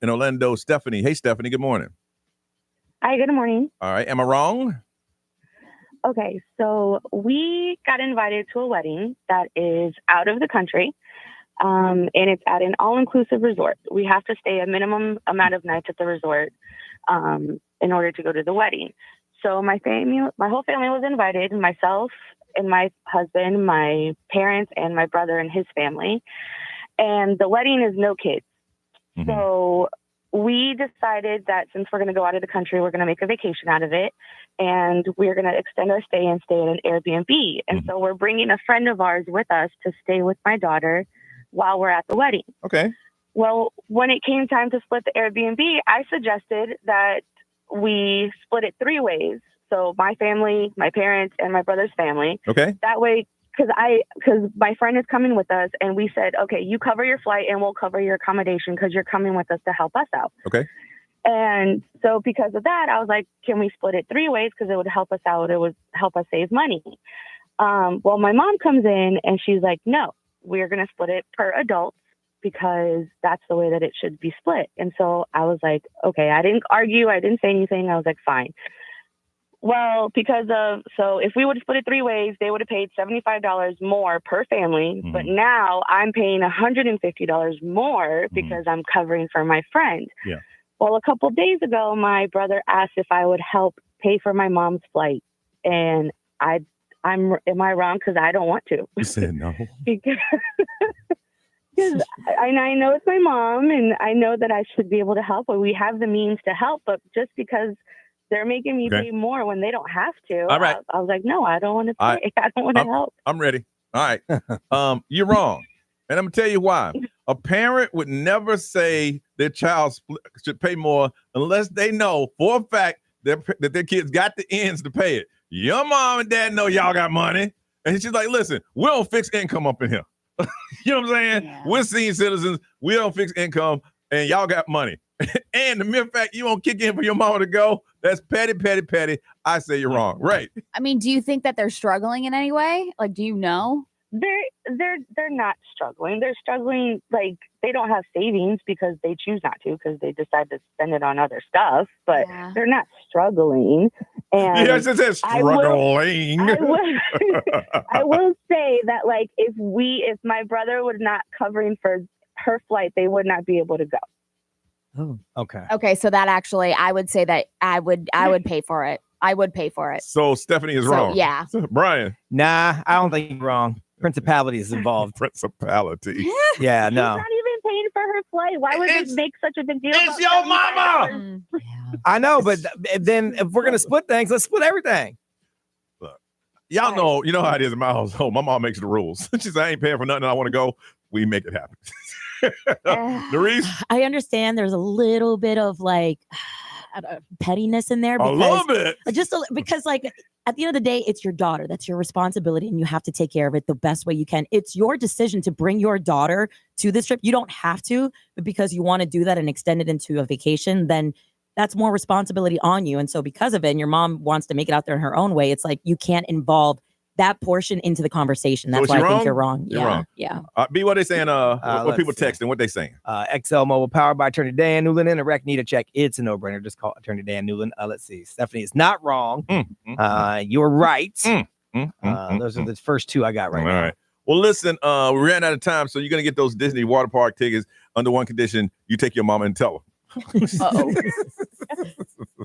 in Orlando, Stephanie. Hey, Stephanie, good morning. Hi, good morning. All right, am I wrong? Okay, so we got invited to a wedding that is out of the country, and it's at an all-inclusive resort. We have to stay a minimum amount of nights at the resort in order to go to the wedding. So my whole family was invited, myself and my husband, my parents, and my brother and his family. And the wedding is no kids. Mm-hmm. So we decided that since we're going to go out of the country, we're going to make a vacation out of it. And we're going to extend our stay and stay at an Airbnb. And so we're bringing a friend of ours with us to stay with my daughter while we're at the wedding. Okay. Well, when it came time to split the Airbnb, I suggested that we split it 3 ways. So my family, my parents, and my brother's family. Okay. That way, because my friend is coming with us, and we said, okay, you cover your flight and we'll cover your accommodation because you're coming with us to help us out. Okay. And so because of that, I was like, can we split it 3 ways? Because it would help us out. It would help us save money. Well, my mom comes in and she's like, no, we're going to split it per adult because that's the way that it should be split. And so I was like, okay, I didn't argue. I didn't say anything. I was like, fine. Well, so if we would have split it 3 ways, they would have paid $75 more per family. Mm-hmm. But now I'm paying $150 more because I'm covering for my friend. Yeah. Well, a couple of days ago, my brother asked if I would help pay for my mom's flight. And am I wrong? Because I don't want to. You said no. Because I know it's my mom and I know that I should be able to help, but we have the means to help. But just because they're making me pay more when they don't have to. All right. I was like, no, I don't want to pay. I don't want to help. I'm ready. All right. You're wrong. And I'm going to tell you why. A parent would never say their child should pay more unless they know for a fact that their kids got the ends to pay it. Your mom and dad know y'all got money. And she's like, listen, we don't fix income up in here. You know what I'm saying? Yeah. We're senior citizens. We don't fix income and y'all got money. And the mere fact you won't kick in for your mama to go, that's petty, petty, petty. I say you're wrong. Right. I mean, do you think that they're struggling in any way? Like, do you know? They're not struggling. They're struggling, like, they don't have savings because they choose not to because they decide to spend it on other stuff, but they're not struggling. And yes, it says struggling. I will say that, like, if my brother was not covering for her flight, they would not be able to go. Oh, okay. Okay, so that actually, I would say that I would pay for it. I would pay for it. So Stephanie is wrong. Yeah. Brian. Nah, I don't think you're wrong. Principality is involved. Principality. Yeah, no. She's not even paying for her flight. Why would it make such a big deal? It's your mama. I know, but then if we're gonna split things, let's split everything. Look, y'all know, you know how it is in my household. My mom makes the rules. She says, I ain't paying for nothing. I want to go. We make it happen. Nerese? I understand there's a little bit of like pettiness in there. A little bit. Because like at the end of the day, it's your daughter. That's your responsibility and you have to take care of it the best way you can. It's your decision to bring your daughter to this trip. You don't have to, but because you want to do that and extend it into a vacation, then that's more responsibility on you. And so because of it, and your mom wants to make it out there in her own way, it's like you can't involve that portion into the conversation. That's why I think you're wrong. You're wrong. Yeah. B, what they saying? What people texting? What they saying? XL Mobile powered by Attorney Dan Newland and a rec need a check. It's a no-brainer. Just call Attorney Dan Newland. Let's see. Stephanie is not wrong. You're right. Those are the first two I got right now. All right. Well, listen, we ran out of time, so you're gonna get those Disney water park tickets under one condition: you take your mama and tell her. Uh-oh.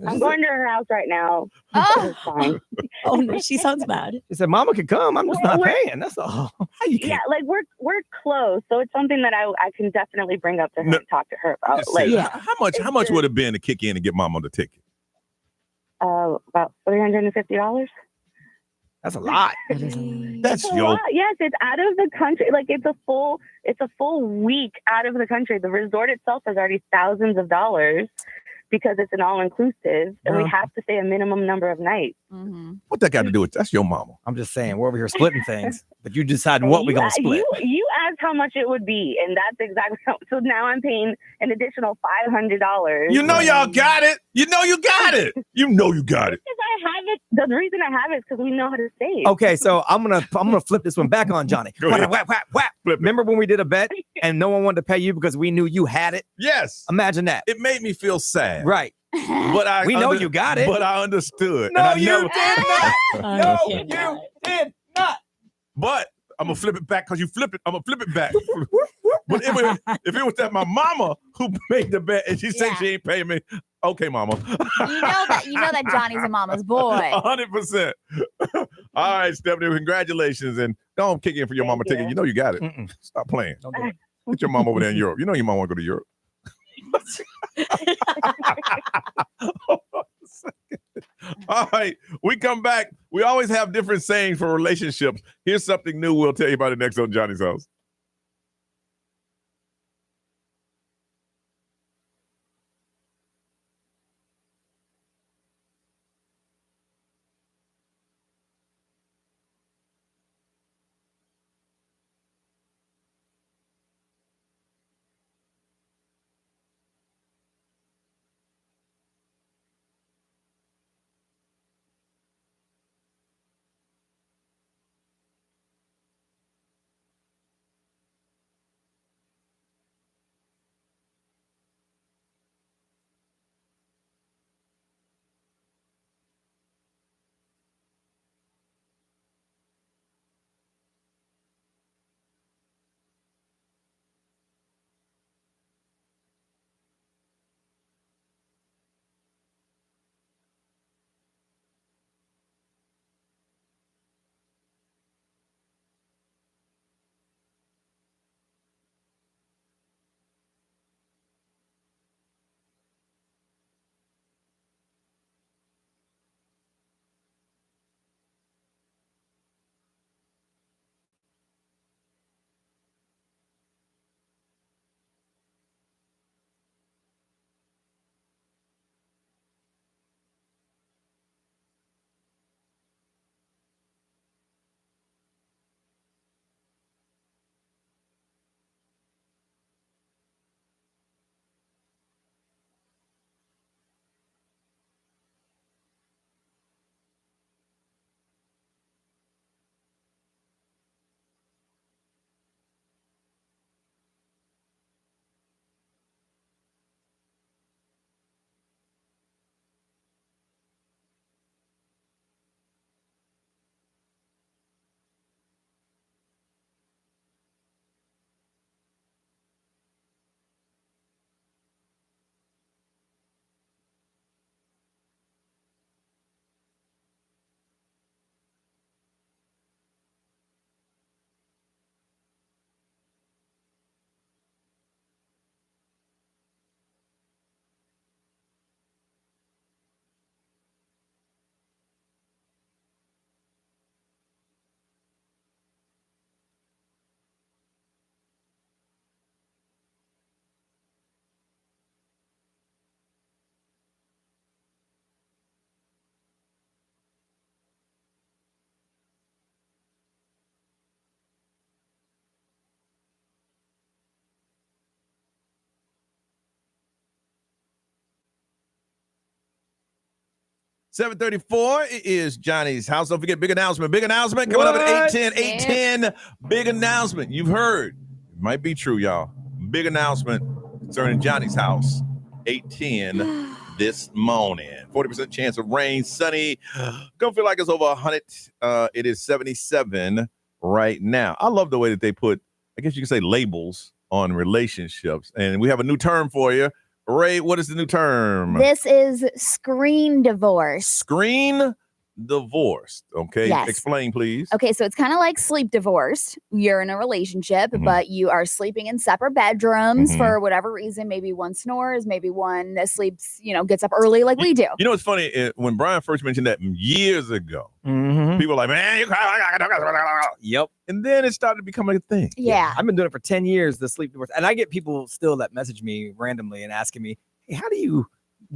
I'm going to her house right now. Oh, fine. Oh no, she sounds bad. She said, "Mama could come. I'm just not paying." That's all. Yeah, like we're close, so it's something that I can definitely bring up to her and talk to her about. Like, how much would it have been to kick in and get mama on the ticket? About $350. That's a lot. That's It's a your. lot. Yes, it's out of the country. Like it's a full week out of the country. The resort itself is already thousands of dollars because it's an all-inclusive, and we have to stay a minimum number of nights. Mm-hmm. What that got to do with that's your mama? I'm just saying, we're over here splitting things, but you deciding what we're gonna split. You asked how much it would be, and that's exactly so now I'm paying an additional $500. You know y'all got it. You know you got it. You know you got it. Because I have it. The reason I have it is because we know how to save. Okay, so I'm gonna flip this one back on Johnny. Go ahead. Whap, whap, whap. Remember when we did a bet and no one wanted to pay you because we knew you had it? Yes. Imagine that. It made me feel sad. Right. But we know you got it. But I understood. No, and I you never, did not. No, you did not. But I'm gonna flip it back because you flip it. I'm gonna flip it back. But if it was that my mama who made the bet and she said she ain't paying me, okay, mama. You know that Johnny's a mama's boy. 100%. All right, Stephanie, congratulations, and don't kick in for your mama ticket. You know you got it. Stop playing. Don't do it. Get your mom over there in Europe. You know your mom want to go to Europe. All right, we come back. We always have different sayings for relationships. Here's something new we'll tell you about it next on Johnny's House. $7:34. It is Johnny's House. Don't forget, big announcement. Big announcement coming up at 8:10. 8:10. Big announcement. You've heard. It might be true, y'all. Big announcement concerning Johnny's House. 8:10 this morning. 40% chance of rain. Sunny. Gonna feel like it's over 100. It is 77 right now. I love the way that they put, I guess you could say, labels on relationships. And we have a new term for you. Ray, what is the new term? This is screen divorce. Screen divorced. Okay. Yes. Explain, please. Okay, so it's kind of like sleep divorced. You're in a relationship, but you are sleeping in separate bedrooms for whatever reason. Maybe one snores, maybe one sleeps, gets up early like we do. You know, it's funny. When Brian first mentioned that years ago, people were like, man, you Yep. And then it started becoming a thing. Yeah. I've been doing it for 10 years, the sleep divorce. And I get people still that message me randomly and asking me, hey, how do you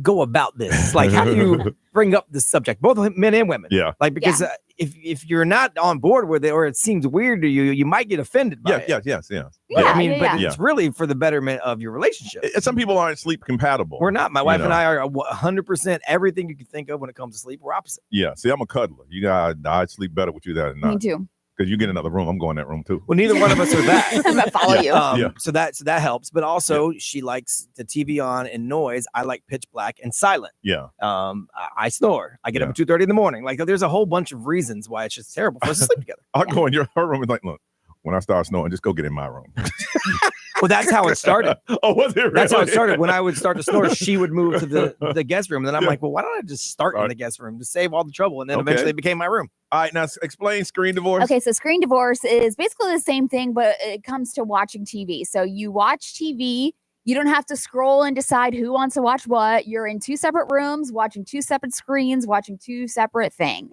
go about this? Like, how do you bring up this subject, both men and women? Yeah. Like, because if you're not on board with it or it seems weird to you, you might get offended by it. Yes. Yeah, I mean, but it's really for the betterment of your relationship. Some people aren't sleep compatible. We're not. My wife and I are 100% everything you can think of when it comes to sleep. We're opposite. Yeah. See, I'm a cuddler. I sleep better with you than not. Me too. Because you get another room, I'm going in that room too. Well, neither one of us are that. I'm gonna follow you. So that helps. But also, she likes the TV on and noise. I like pitch black and silent. Yeah. I snore. I get up at 2:30 in the morning. Like, there's a whole bunch of reasons why it's just terrible for us to sleep together. I'll go in her room and like, look, when I start snoring, just go get in my room. Well, that's how it started. Oh, was it really? That's how it started. When I would start to snore, she would move to the guest room. And then I'm like, well, why don't I just start in the guest room to save all the trouble? And then eventually it became my room. All right, now explain screen divorce. Okay, so screen divorce is basically the same thing, but it comes to watching TV. So you watch TV. You don't have to scroll and decide who wants to watch what. You're in two separate rooms, watching two separate screens, watching two separate things.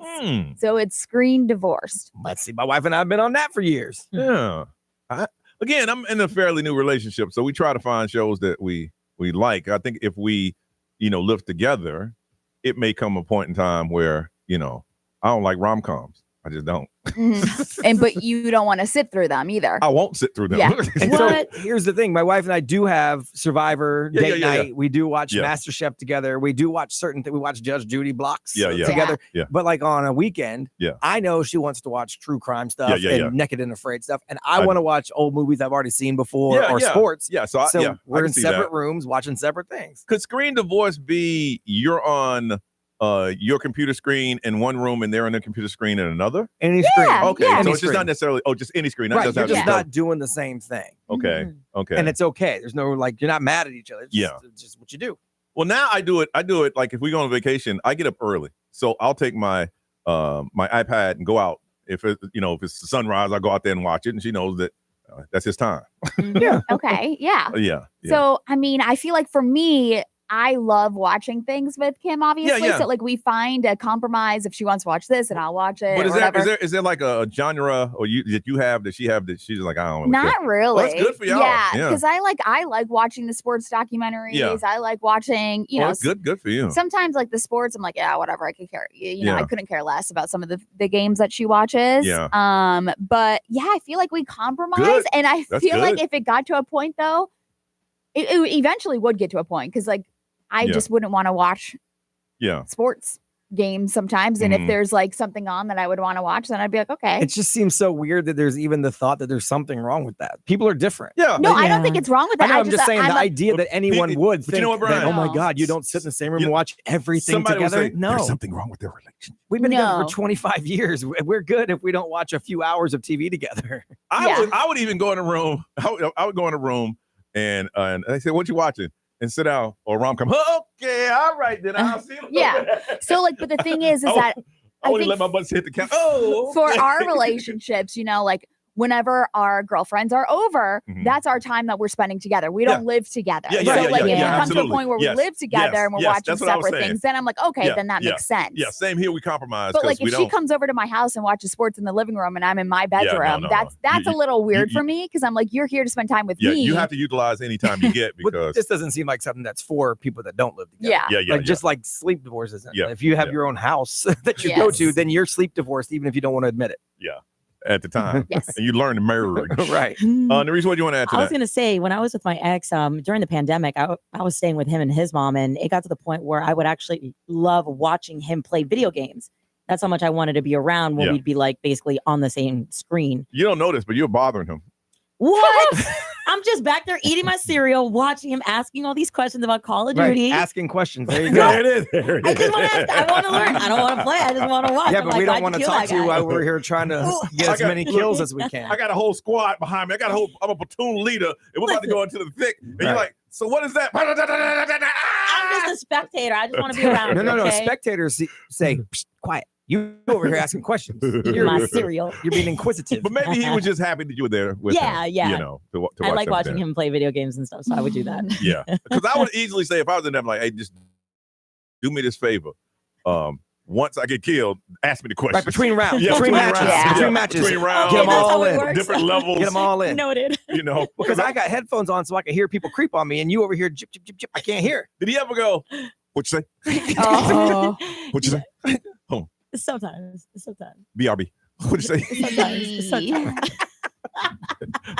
So it's screen divorced. Let's see. My wife and I have been on that for years. Yeah. Again, I'm in a fairly new relationship, so we try to find shows that we like. I think if we, live together, it may come a point in time where, I don't like rom-coms. I just don't. But you don't want to sit through them either. I won't sit through them. Yeah. And so here's the thing. My wife and I do have Survivor date night. Yeah. We do watch MasterChef together. We do watch certain things. We watch Judge Judy blocks together. Yeah. But like on a weekend, I know she wants to watch true crime stuff and Naked and Afraid stuff. And I want to watch old movies I've already seen before or sports. Yeah. So we're in separate rooms watching separate things. Could screen divorce be you're on your computer screen in one room and they're on their computer screen in another? Any screen. Okay. Yeah. So it's just not necessarily, just any screen. That right. You're just not doing the same thing. Okay. Okay. And it's okay. There's no, you're not mad at each other. It's just what you do. Well, now I do it like if we go on vacation, I get up early. So I'll take my my iPad and go out. If it's the sunrise, I'll go out there and watch it. And she knows that that's his time. Yeah. Okay. Yeah. Yeah. So, I mean, I feel like for me, I love watching things with Kim, obviously. So like we find a compromise if she wants to watch this and I'll watch it. But is there like a genre or that you have that she have that she's like, I don't know. Not really. Well, that's good for y'all. Yeah. Because I like watching the sports documentaries. Yeah. I like watching, it's good for you. Sometimes like the sports, I'm like, yeah, whatever. I could care. I couldn't care less about some of the games that she watches. Yeah. But yeah, I feel like we compromise. And I feel like if it got to a point though, it eventually would get to a point because like I just wouldn't want to watch sports games sometimes. And if there's like something on that I would want to watch, then I'd be like, okay. It just seems so weird that there's even the thought that there's something wrong with that. People are different. Yeah. No, I don't think it's wrong with that. I'm just saying the idea that anyone would think Brian? that, oh my God, you don't sit in the same room and watch everything together. No. There's something wrong with their relationship. We've been together for 25 years. We're good if we don't watch a few hours of TV together. I would even go in a room. I would go in a room and they say, what you watching? And sit down or rom-com. Okay, all right, then I'll see you. Yeah. So like, but the thing is that I wouldn't let my butts hit the couch. For our relationships, like whenever our girlfriends are over, that's our time that we're spending together. We don't live together. So like if it comes to a point where we live together and we're watching separate things, then I'm like, okay, then that makes sense. Yeah, same here. We compromise. But like if she comes over to my house and watches sports in the living room and I'm in my bedroom, that's a little weird for me because I'm like, you're here to spend time with me. You have to utilize any time you get because this doesn't seem like something that's for people that don't live together. Yeah. Just like sleep divorce isn't. If you have your own house that you go to, then you're sleep divorced even if you don't want to admit it. Yeah. At the time. Yes. And you learn to marriage. Right. Nerese, what do you want to add to that? I was going to say, when I was with my ex, during the pandemic, I was staying with him and his mom, and it got to the point where I would actually love watching him play video games. That's how much I wanted to be around when we'd be like basically on the same screen. You don't notice, but you're bothering him. What? I'm just back there eating my cereal, watching him asking all these questions about Call of Duty. Asking questions. There you go. There it is. I just want to ask. I want to learn. I don't want to play. I just want to watch. Yeah, but we don't want to talk to you while we're here trying to get as many kills as we can. I got a whole squad behind me. I'm a platoon leader, and we're about to go into the thick. And you're like, so what is that? I'm just a spectator. I just want to be around. No. Spectators say, quiet. You over here asking questions. My cereal. You're being inquisitive. But maybe he was just happy that you were there with him. Yeah. You know, to I watch like them watching dance. him play video games and stuff, so I would do that. Yeah, because I would easily say if I was in there, I'm like, hey, just do me this favor. Once I get killed, ask me the question. Right, between rounds. Yeah, between matches. Yeah. Between matches. Between rounds. Get them that's all how it in. works. Different levels. Get them all in. Noted. You know, Because I got headphones on so I can hear people creep on me, and you over here, jip, jip, jip, jip. I can't hear. did he ever go? What you say? Oh. What you say? Sometimes. BRB. What you say? Sometimes.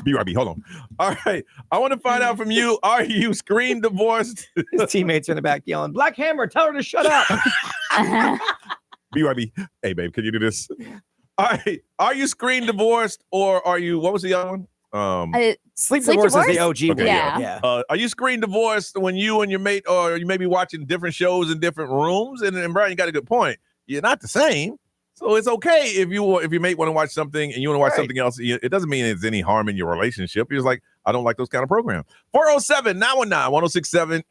BRB. Hold on. All right. I want to find out from you. Are you screen divorced? His teammates are in the back yelling, Black Hammer, tell her to shut up. BRB. Hey, babe, can you do this? All right. Are you screen divorced or are you, what was the other one? Sleep Sleep divorce is the divorce? OG Okay, one. yeah. Yeah. Are you screen divorced when you and your mate, or you may be watching different shows in different rooms? And Brian, you got a good point. You're not the same. So it's okay if your mate want to watch something and you want to watch something else. It doesn't mean there's any harm in your relationship. You're just like, I don't like those kind of programs. 407-919-1067,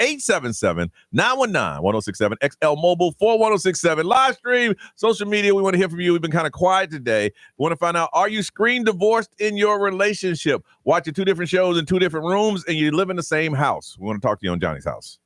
877-919-1067, XL Mobile 41067, live stream, social media. We want to hear from you. We've been kind of quiet today. We want to find out, are you screen divorced in your relationship? Watching two different shows in two different rooms and you live in the same house. We want to talk to you on Johnny's House.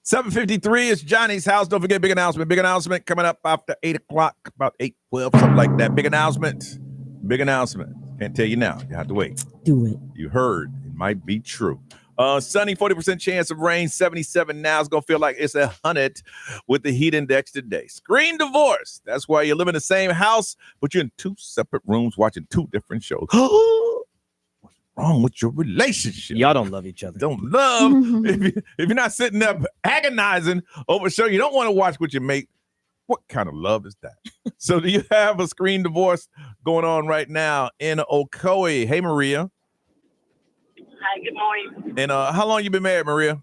7:53 is Johnny's house. Don't forget, big announcement. Big announcement coming up after 8 o'clock, about 8:12, something like that. Big announcement. Big announcement. Can't tell you now. You have to wait. Do it. You heard. It might be true. Sunny, 40% chance of rain, 77 now. It's going to feel like it's 100 with the heat index today. Screen divorce. That's why you live in the same house, but you're in two separate rooms watching two different shows. What's wrong with your relationship? Y'all don't love each other. Don't love. if you're not sitting up agonizing over a show you don't want to watch with your mate, what kind of love is that? So do you have a screen divorce going on right now in Ocoee? Hey, Maria. Hi, good morning. And how long you been married, Maria?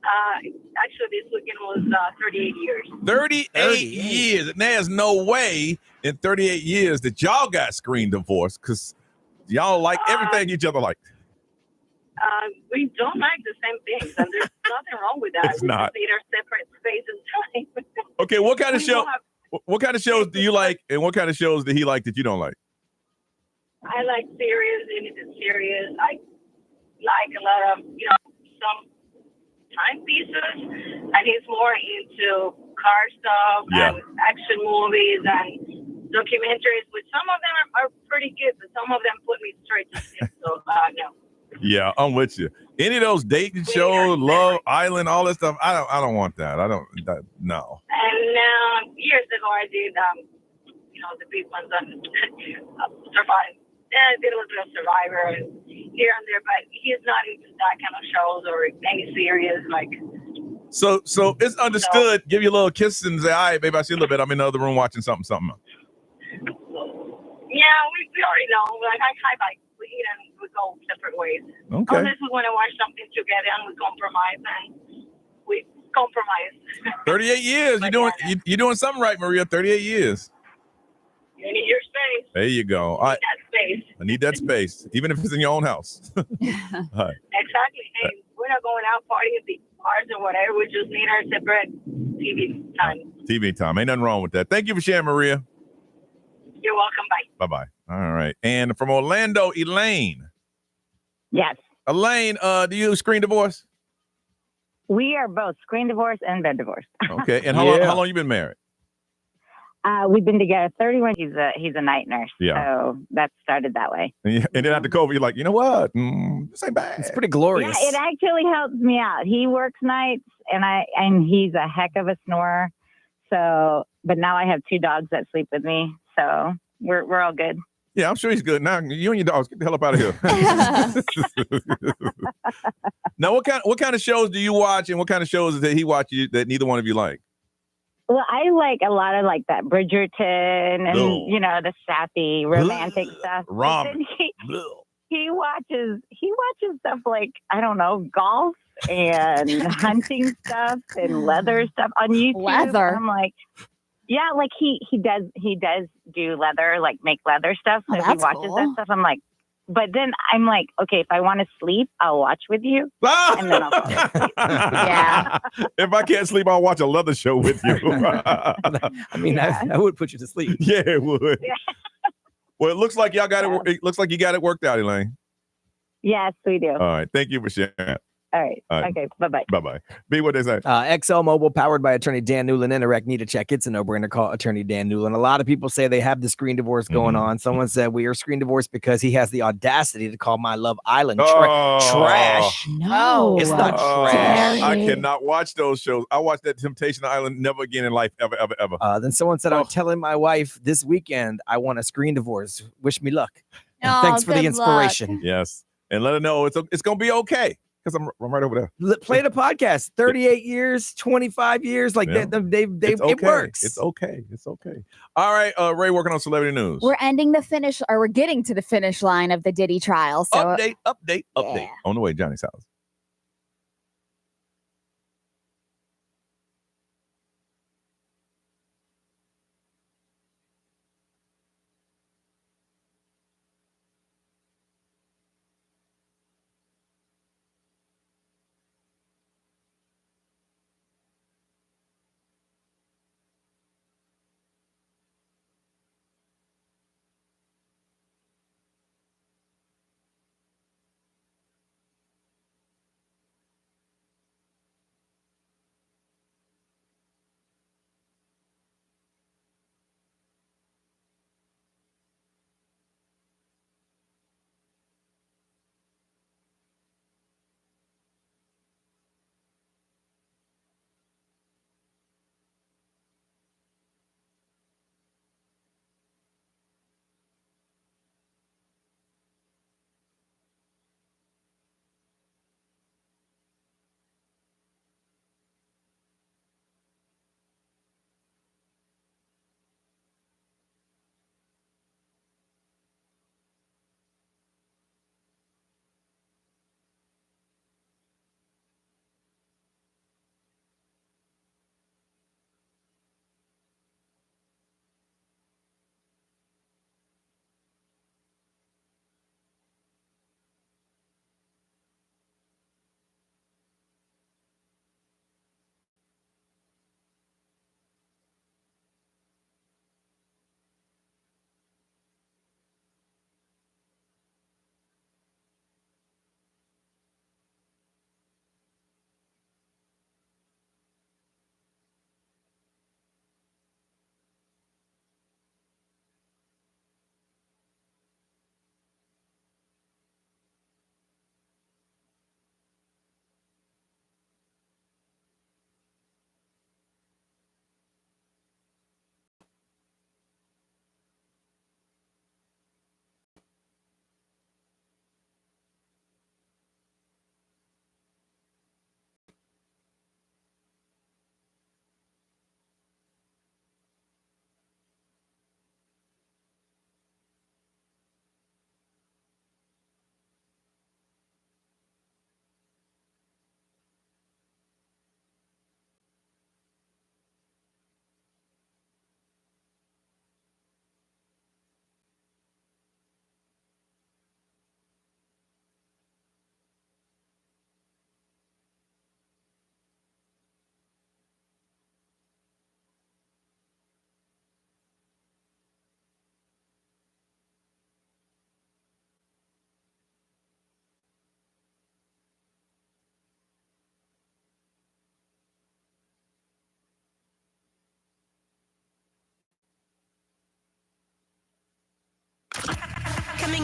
Actually, this weekend was 38 years. 38 years. And there's no way in 38 years that y'all got screen divorce because y'all like everything each other like. We don't like the same things, and there's nothing wrong with that. It's not. We need our separate space and time. Okay, what kind of show? What kind of shows do you like, and what kind of shows do he like that you don't like? I like serious, anything serious. I like a lot of, some timepieces, and he's more into car stuff and action movies and documentaries, which some of them are pretty good, but some of them put me straight to sleep. So, no. Yeah, I'm with you. Any of those dating shows, Love Island, all that stuff, I don't want that. No. And years ago, I did, the big ones on Survive. And did a little bit of Survivor and here and there, but he's not into that kind of shows or any series like. So it's understood. Give you a little kiss and say, "All right, baby, I see a little bit. I'm in the other room watching something." Yeah, we already know. Like I we go separate ways. Okay. Unless we want to watch something together and we compromise, and we compromise. 38 years. You're doing something right, Maria. 38 years. You need your space. There you go. All right. That space. I need that space, even if it's in your own house. All right. Exactly. Hey, we're not going out partying at the bars or whatever. We just need our separate TV time. TV time. Ain't nothing wrong with that. Thank you for sharing, Maria. You're welcome. Bye. Bye-bye. All right. And from Orlando, Elaine. Yes. Elaine, do you screen divorce? We are both screen divorce and bed divorce. Okay. And how long you been married? We've been together 31. He's a night nurse. Yeah. So that started that way. And then after COVID, you're like, you know what? This ain't bad. It's pretty glorious. Yeah, it actually helps me out. He works nights and he's a heck of a snorer. So, but now I have 2 dogs that sleep with me. So we're all good. Yeah, I'm sure he's good. Now you and your dogs, get the hell up out of here. Now, what kind of shows do you watch, and what kind of shows that he watches that neither one of you like? Well, I like a lot of like that Bridgerton and the sappy romantic stuff. He watches stuff like, I don't know, golf and hunting stuff and leather stuff on YouTube. Leather. I'm like, yeah, like he does do leather, like make leather stuff. So he watches that stuff. I'm like, but then I'm like, okay, if I want to sleep, I'll watch with you. And then I'll fall asleep. Yeah. If I can't sleep, I'll watch a leather show with you. I mean, I would put you to sleep. Yeah, it would. Yeah. Well, it looks like y'all got it. It looks like you got it worked out, Elaine. Yes, we do. All right. Thank you for sharing. All right. Okay. Bye-bye. Bye-bye. B, what they say? XL Mobile, powered by attorney Dan Newland. Interact, need a check. It's a no-brainer. Call attorney Dan Newland. A lot of people say they have the screen divorce going on. Someone said we are screen divorced because he has the audacity to call My Love Island trash. No. It's not trash. I cannot watch those shows. I watched that Temptation Island never again in life, ever, ever, ever. Then someone said, I'm telling my wife this weekend I want a screen divorce. Wish me luck. And Oh, thanks for the good inspiration. Yes. And let her know it's going to be okay. Because I'm right over there. Play the podcast. 38 years, 25 years. Like it works. It's okay. It's okay. All right. Ray, working on celebrity news. We're getting to the finish line of the Diddy trial. So Update. On the way, Johnny's house.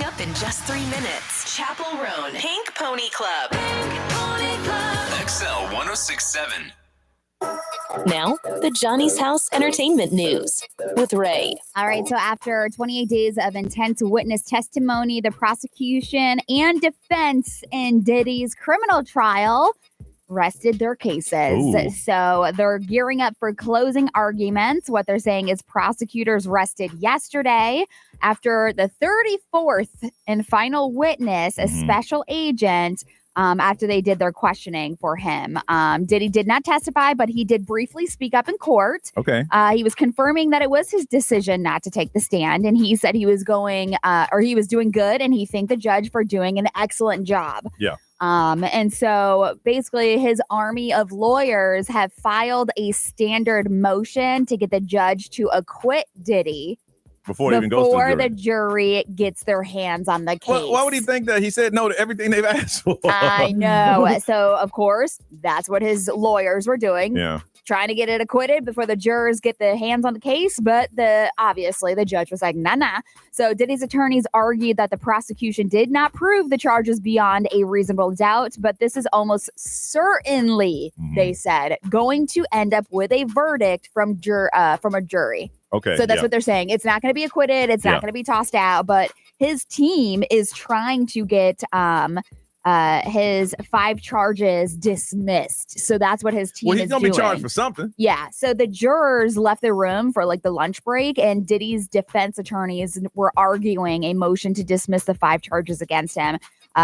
up in just 3 minutes. Chapel Roan, Pink Pony Club. Pink Pony Club. XL 1067. Now, the Johnny's House Entertainment News with Ray. All right, so after 28 days of intense witness testimony, the prosecution and defense in Diddy's criminal trial rested their cases. Ooh. So they're gearing up for closing arguments. What they're saying is prosecutors rested yesterday after the 34th and final witness, a special agent, after they did their questioning for him. Diddy did not testify, but he did briefly speak up in court. Okay. He was confirming that it was his decision not to take the stand. And he said he was he was doing good, and he thanked the judge for doing an excellent job. Yeah. And so basically his army of lawyers have filed a standard motion to get the judge to acquit Diddy Before it even goes to the jury gets their hands on the case. Why would he think that? He said no to everything they've asked for. I know. So, of course, that's what his lawyers were doing. Yeah. Trying to get it acquitted before the jurors get the hands on the case. But obviously the judge was like, nah. So Diddy's attorneys argued that the prosecution did not prove the charges beyond a reasonable doubt. But this is almost certainly, they said, going to end up with a verdict from a jury. Okay. So that's what they're saying. It's not going to be acquitted. It's not going to be tossed out. But his team is trying to get his 5 charges dismissed. So that's what his team is doing. Well, he's going to be charged for something. Yeah. So the jurors left the room for like the lunch break, and Diddy's defense attorneys were arguing a motion to dismiss the 5 charges against him.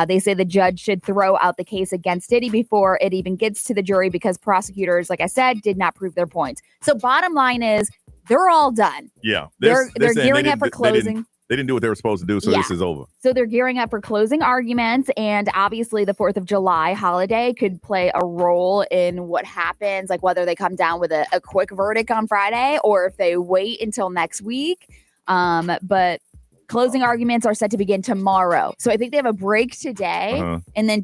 They say the judge should throw out the case against Diddy before it even gets to the jury because prosecutors, like I said, did not prove their point. So bottom line is they're all done. Yeah. They're gearing up for closing. They didn't do what they were supposed to do, so this is over. So they're gearing up for closing arguments, and obviously the 4th of July holiday could play a role in what happens, like whether they come down with a quick verdict on Friday or if they wait until next week. But closing arguments are set to begin tomorrow. So I think they have a break today, and then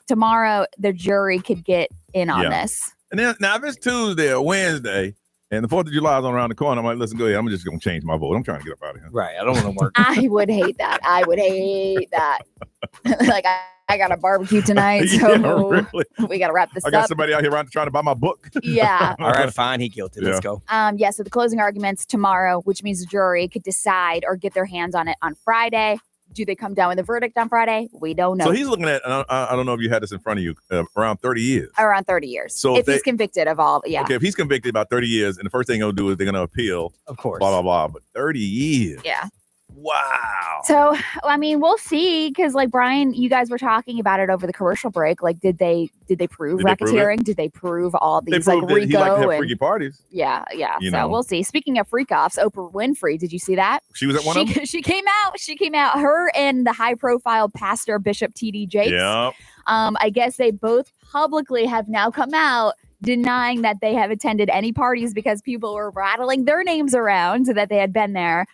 tomorrow the jury could get in on this. And then now if it's Tuesday or Wednesday, and the 4th of July is around the corner, I'm like, listen, go ahead. I'm just going to change my vote. I'm trying to get up out of here. Right. I don't want to work. I would hate that. Like, I got a barbecue tonight, so really? We got to wrap this up. I got somebody out here trying to buy my book. Yeah. All right, fine. He guilty. Let's go. So the closing arguments tomorrow, which means the jury could decide or get their hands on it on Friday. Do they come down with a verdict on Friday? We don't know. So he's looking at, I don't know if you had this in front of you, around 30 years. Around 30 years. So if he's convicted of all, Okay, if he's convicted about 30 years, and the first thing they'll do is they're going to appeal. Of course. Blah, blah, blah. But 30 years. Yeah. Wow. So, I mean, we'll see. Because like, Brian, you guys were talking about it over the commercial break. Like, did they prove racketeering? Did they prove all these like Rico? He liked to have freaky parties. Yeah. So we'll see. Speaking of freak offs, Oprah Winfrey, did you see that? She was at one of them? She came out. Her and the high profile pastor, Bishop T.D. Jakes. Yeah. I guess they both publicly have now come out denying that they have attended any parties because people were rattling their names around that they had been there.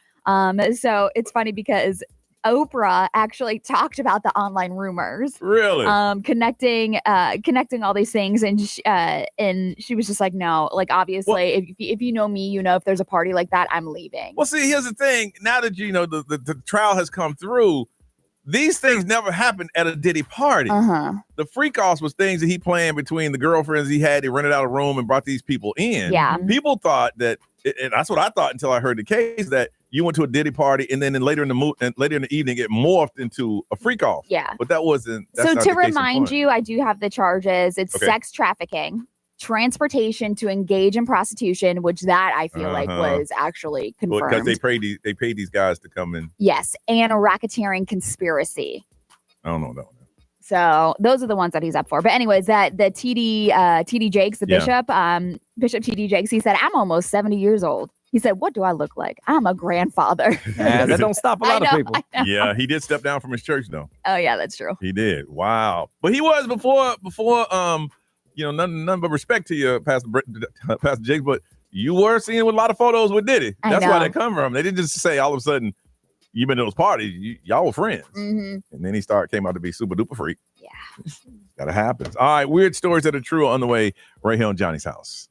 So it's funny because Oprah actually talked about the online rumors. Really? Connecting all these things, and she was just like, no, like obviously, if you know me, you know if there's a party like that, I'm leaving. Well, see, here's the thing. Now that you know the trial has come through, these things never happened at a Diddy party. The freak-offs was things that he planned between the girlfriends he had. They rented out a room and brought these people in. Yeah. People thought that, and that's what I thought until I heard the case, that you went to a Diddy party and then later in the evening it morphed into a freak-off. Yeah. But that wasn't. So to remind you, I do have the charges. It's sex trafficking, transportation to engage in prostitution, which that I feel like was actually confirmed. Because they paid these guys to come in. Yes, and a racketeering conspiracy. I don't know that one. So those are the ones that he's up for. But anyways, that the TD Jakes, the bishop, Bishop TD Jakes, he said, I'm almost 70 years old. He said, what do I look like? I'm a grandfather. Yeah, that don't stop a lot of people. Yeah, he did step down from his church though. Oh yeah, that's true. He did. Wow. But he was before none but respect to you, Pastor Jakes, but you were seen with a lot of photos with Diddy. That's why they come from. They didn't just say all of a sudden, you've been to those parties, y'all were friends. And then he came out to be super duper freak. Yeah. That happens. All right, weird stories that are true on the way right here on Johnny's House.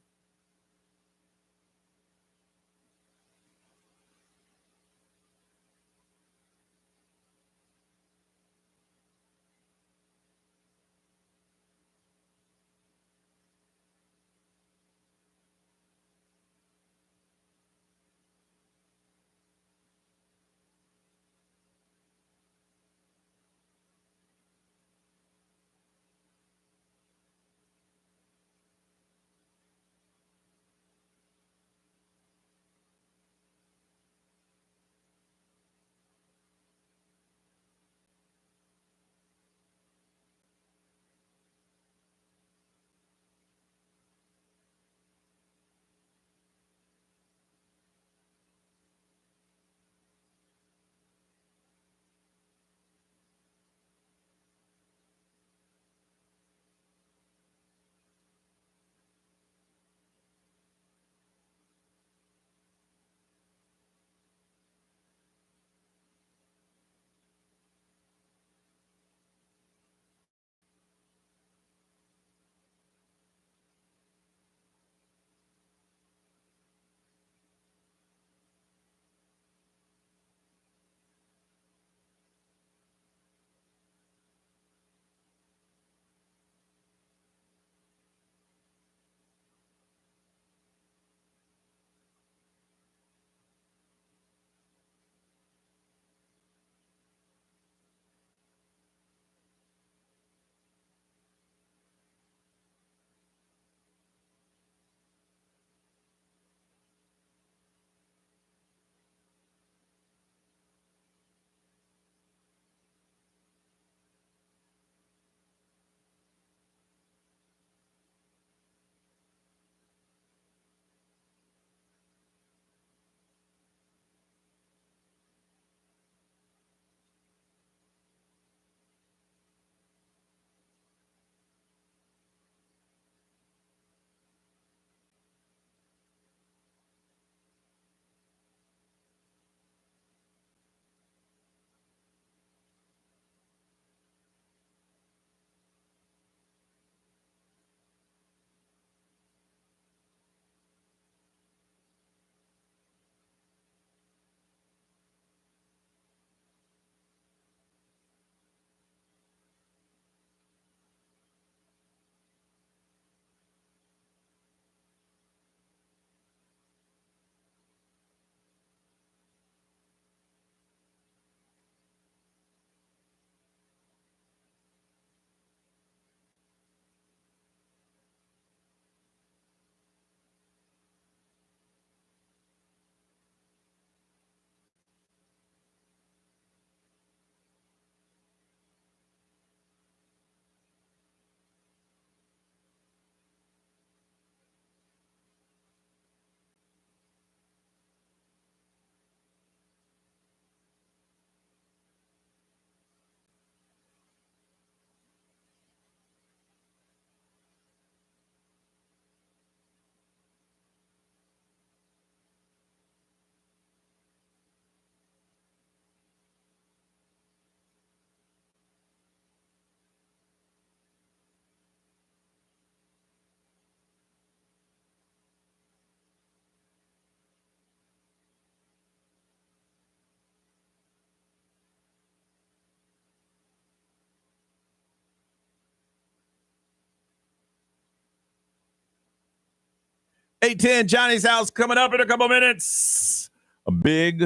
8:10, Johnny's house coming up in a couple minutes. A big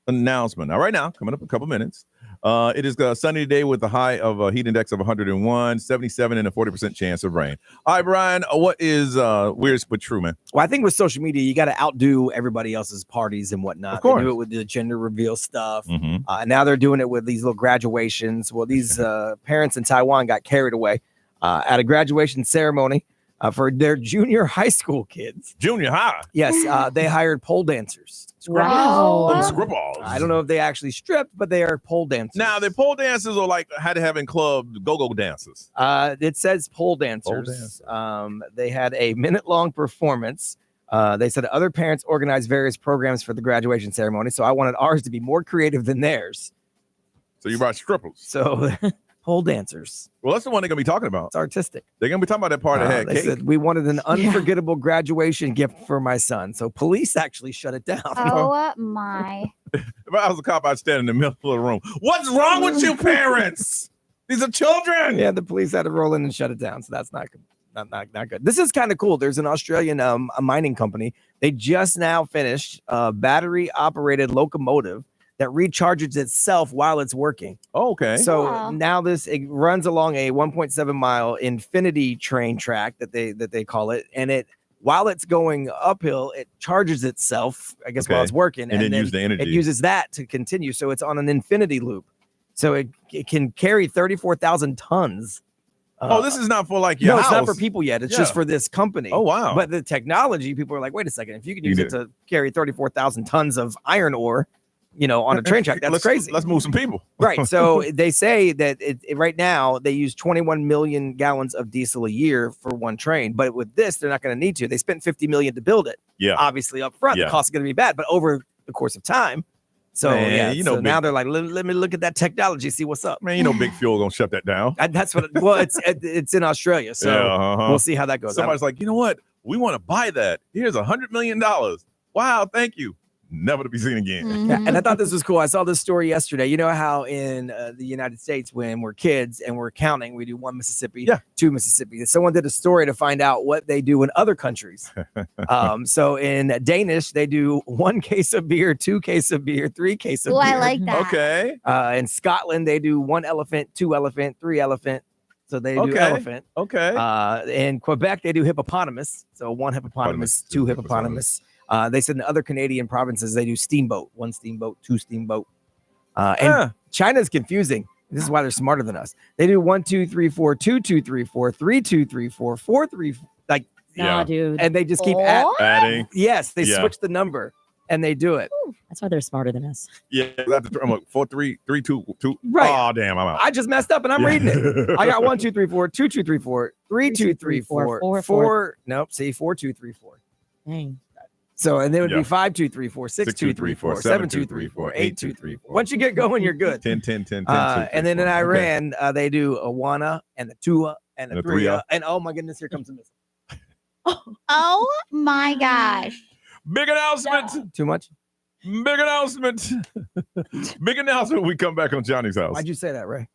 announcement. Now, right now, coming up in a couple minutes. It is sunny today with a high of a heat index of 101, 77, and a 40% chance of rain. All right, Brian, what is weird but true, man? Well, I think with social media, you got to outdo everybody else's parties and whatnot. Of course. They do it with the gender reveal stuff. Mm-hmm. And now they're doing it with these little graduations. Well, these parents in Taiwan got carried away at a graduation ceremony for their junior high school kids. Junior high? Yes, they hired pole dancers. Wow. Scribbles. I don't know if they actually stripped, but they are pole dancers. Now, the pole dancers are like had to have in club go-go dancers. It says pole dancers. They had a minute-long performance. They said other parents organized various programs for the graduation ceremony, so I wanted ours to be more creative than theirs. So you brought strippers. So pole dancers. Well, that's the one they're going to be talking about. It's artistic. They're going to be talking about that part that had They cake. said, we wanted an unforgettable graduation gift for my son. So police actually shut it down. Oh, my. If I was a cop, I'd stand in the middle of the room. What's wrong with you parents? These are children. Yeah, the police had to roll in and shut it down. So that's not good. Not good. This is kind of cool. There's an Australian a mining company. They just now finished a battery-operated locomotive that recharges itself while it's working. Oh, okay. So now it runs along a 1.7 mile infinity train track that they call it, and while it's going uphill, it charges itself, I guess, while it's working, and then use the energy. It uses that to continue. So it's on an infinity loop. So it can carry 34,000 tons. This is not for like your house. It's not for people yet. It's just for this company. Oh, wow. But the technology, people are like, wait a second, if you can use it to carry 34,000 tons of iron ore, on a train track, that's crazy. Let's move some people. Right. So they say that right now they use 21 million gallons of diesel a year for one train. But with this, they're not going to need to. They spent $50 million to build it. Yeah. Obviously up front, the cost is going to be bad, but over the course of time. So now they're like, let me look at that technology, see what's up. Man, Big Fuel gonna shut that down. That's what. Well, it's in Australia, so we'll see how that goes. Somebody's like, you know what? We want to buy that. Here's $100 million. Wow, thank you. Never to be seen again. Yeah, and I thought this was cool. I saw this story yesterday. You know how in the United States, when we're kids and we're counting, we do 1 Mississippi, 2 Mississippi. Someone did a story to find out what they do in other countries. So in Danish, they do 1 case of beer, 2 case of beer, 3 case of beer. I like that. Okay. In Scotland, they do 1 elephant, 2 elephant, 3 elephant. So they do elephant. Okay. In Quebec, they do hippopotamus. So 1 hippopotamus, 2 hippopotamus. They said in other Canadian provinces, they do steamboat, 1 steamboat, 2 steamboat. And China's confusing. This is why they're smarter than us. They do 1, 2, 3, 4, 2, 2, 3, 4, 3, 2, 3, 4, 4, 3, like, nah, dude. And they just keep adding. Yes, they switch the number and they do it. That's why they're smarter than us. Yeah, I'm like 4, 3, 3, 2, 2. Right. Oh, damn, I'm out. I just messed up and I'm reading it. I got 1, 2, 3, 4, 2, 2, 3, 4, 3, 2, 3, 4, 4. Nope. See, 4, 2, 3, 4. Dang. So, and then it would be 5, 2, 3, 4, 6, 2, 3, 4, 7, 2, 3, 4, 8, 2, 3, 4. Once you get going, you're good. 10, 10, 10, 10. And then in Iran, they do a 1 and a 2 and a 3. And oh my goodness, here comes the missile. Oh my gosh. Big announcement. Too much? Big announcement. Big announcement. We come back on Johnny's house. Why'd you say that, Ray?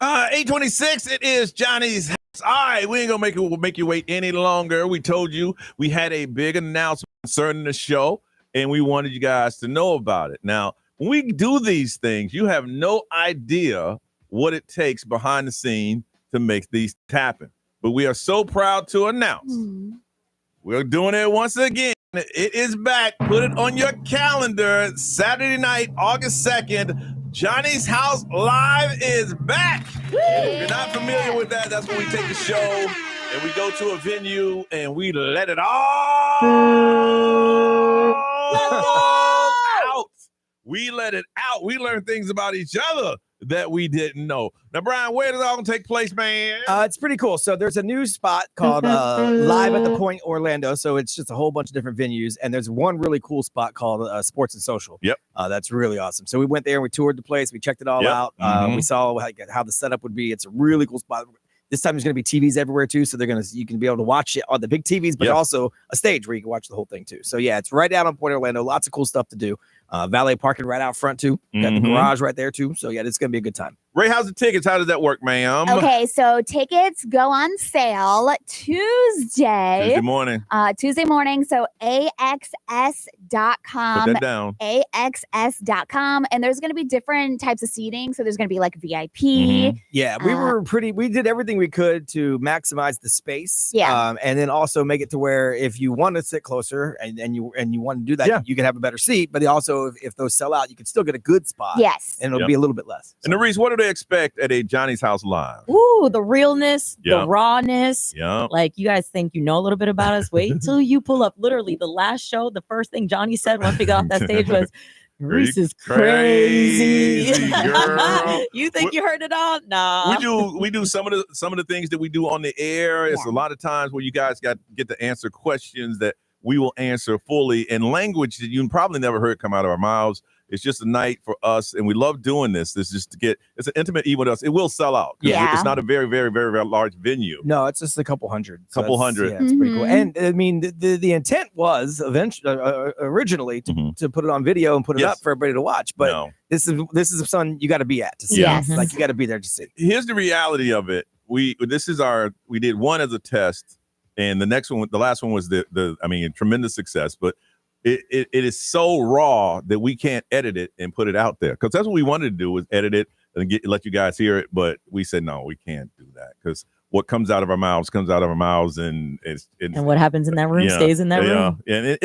8:26. It is Johnny's house. All right, we ain't gonna make you wait any longer. We told you we had a big announcement concerning the show, and we wanted you guys to know about it. Now, when we do these things, you have no idea what it takes behind the scene to make these happen. But we are so proud to announce we're doing it once again. It is back. Put it on your calendar. Saturday night, August 2nd. Johnny's House Live is back. If you're not familiar with that, that's when we take the show and we go to a venue and we let it all out. We let it out. We learn things about each other that we didn't know. Now, Brian, where does it all take place, man? It's pretty cool. So there's a new spot called Live at the Point Orlando. So it's just a whole bunch of different venues. And there's one really cool spot called Sports and Social. Yep. That's really awesome. So we went there and we toured the place. We checked it all out. We saw how the setup would be. It's a really cool spot. This time there's going to be TVs everywhere too. So you can be able to watch it on the big TVs, but also a stage where you can watch the whole thing too. So yeah, it's right down on Point Orlando. Lots of cool stuff to do. Valet parking right out front too. Got the garage right there too. So yeah, it's going to be a good time. Ray, how's the tickets? How does that work, ma'am? Okay, so tickets go on sale Tuesday morning. Tuesday morning. So AXS.com. Put that down. AXS.com. And there's going to be different types of seating. So there's going to be like VIP. Yeah, we did everything we could to maximize the space. Yeah. And then also make it to where if you want to sit closer and you want to do that, you can have a better seat. But also if those sell out, you can still get a good spot. Yes. And it'll be a little bit less. And Reese, what do they expect at a Johnny's House Live? Ooh, the realness, Yeah. the rawness. Yeah. Like, you guys think you know a little bit about us. Wait until you pull up. Literally, the last show, the first thing Johnny said once we got off that stage was, Reese is crazy. Girl. You think you heard it all? Nah. We do some of the things that we do on the air. It's a lot of times where you guys get to answer questions that we will answer fully in language that you probably never heard come out of our mouths. It's just a night for us, and we love doing this. It's just it's an intimate evening with us. It will sell out. Yeah. It's not a very, very, very, very large venue. No, it's just a couple hundred. So hundred. Yeah, it's pretty cool. And I mean, the intent was eventually, originally to put it on video and put it up for everybody to watch. But this is something you got to be at to see. Yes. Like you got to be there to see. Here's the reality of it. We did one as a test, and the last one was tremendous success, but it is so raw that we can't edit it and put it out there, because that's what we wanted to do, was edit it and let you guys hear it. But we said, no, we can't do that, because what comes out of our mouths comes out of our mouths, and what happens in that room stays in that room. And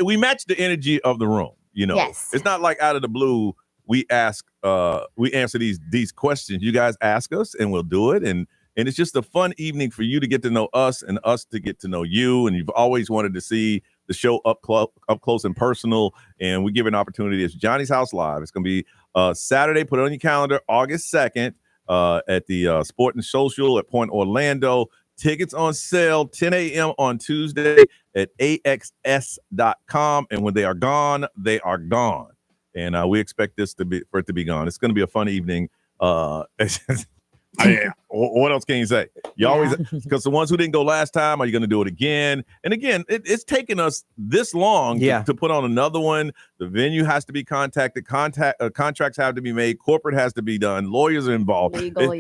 we match the energy of the room. Yes. It's not like out of the blue we answer these questions. You guys ask us and we'll do it, and it's just a fun evening for you to get to know us and us to get to know you. And you've always wanted to see the show up close and personal, and we give an opportunity. It's Johnny's House Live. It's going to be Saturday. Put it on your calendar, August 2nd, at the Sport and Social at Point Orlando. Tickets on sale 10 a.m. on Tuesday at AXS.com. And when they are gone, they are gone. And we expect for it to be gone. It's going to be a fun evening. What else can you say? You always, because the ones who didn't go last time, are you going to do it again? And again, it's taken us this long to put on another one. The venue has to be contacted. Contracts have to be made. Corporate has to be done. Lawyers are involved. Legal,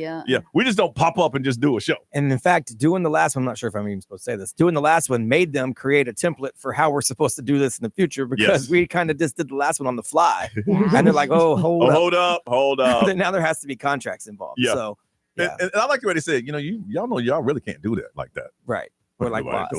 We just don't pop up and just do a show. And in fact, doing the last one, I'm not sure if I'm even supposed to say this, doing the last one made them create a template for how we're supposed to do this in the future, because we kind of just did the last one on the fly. And they're like, hold up. Now there has to be contracts involved. Yeah. So, and I like the way they said, y'all know y'all really can't do that like that. Right. We're like, what?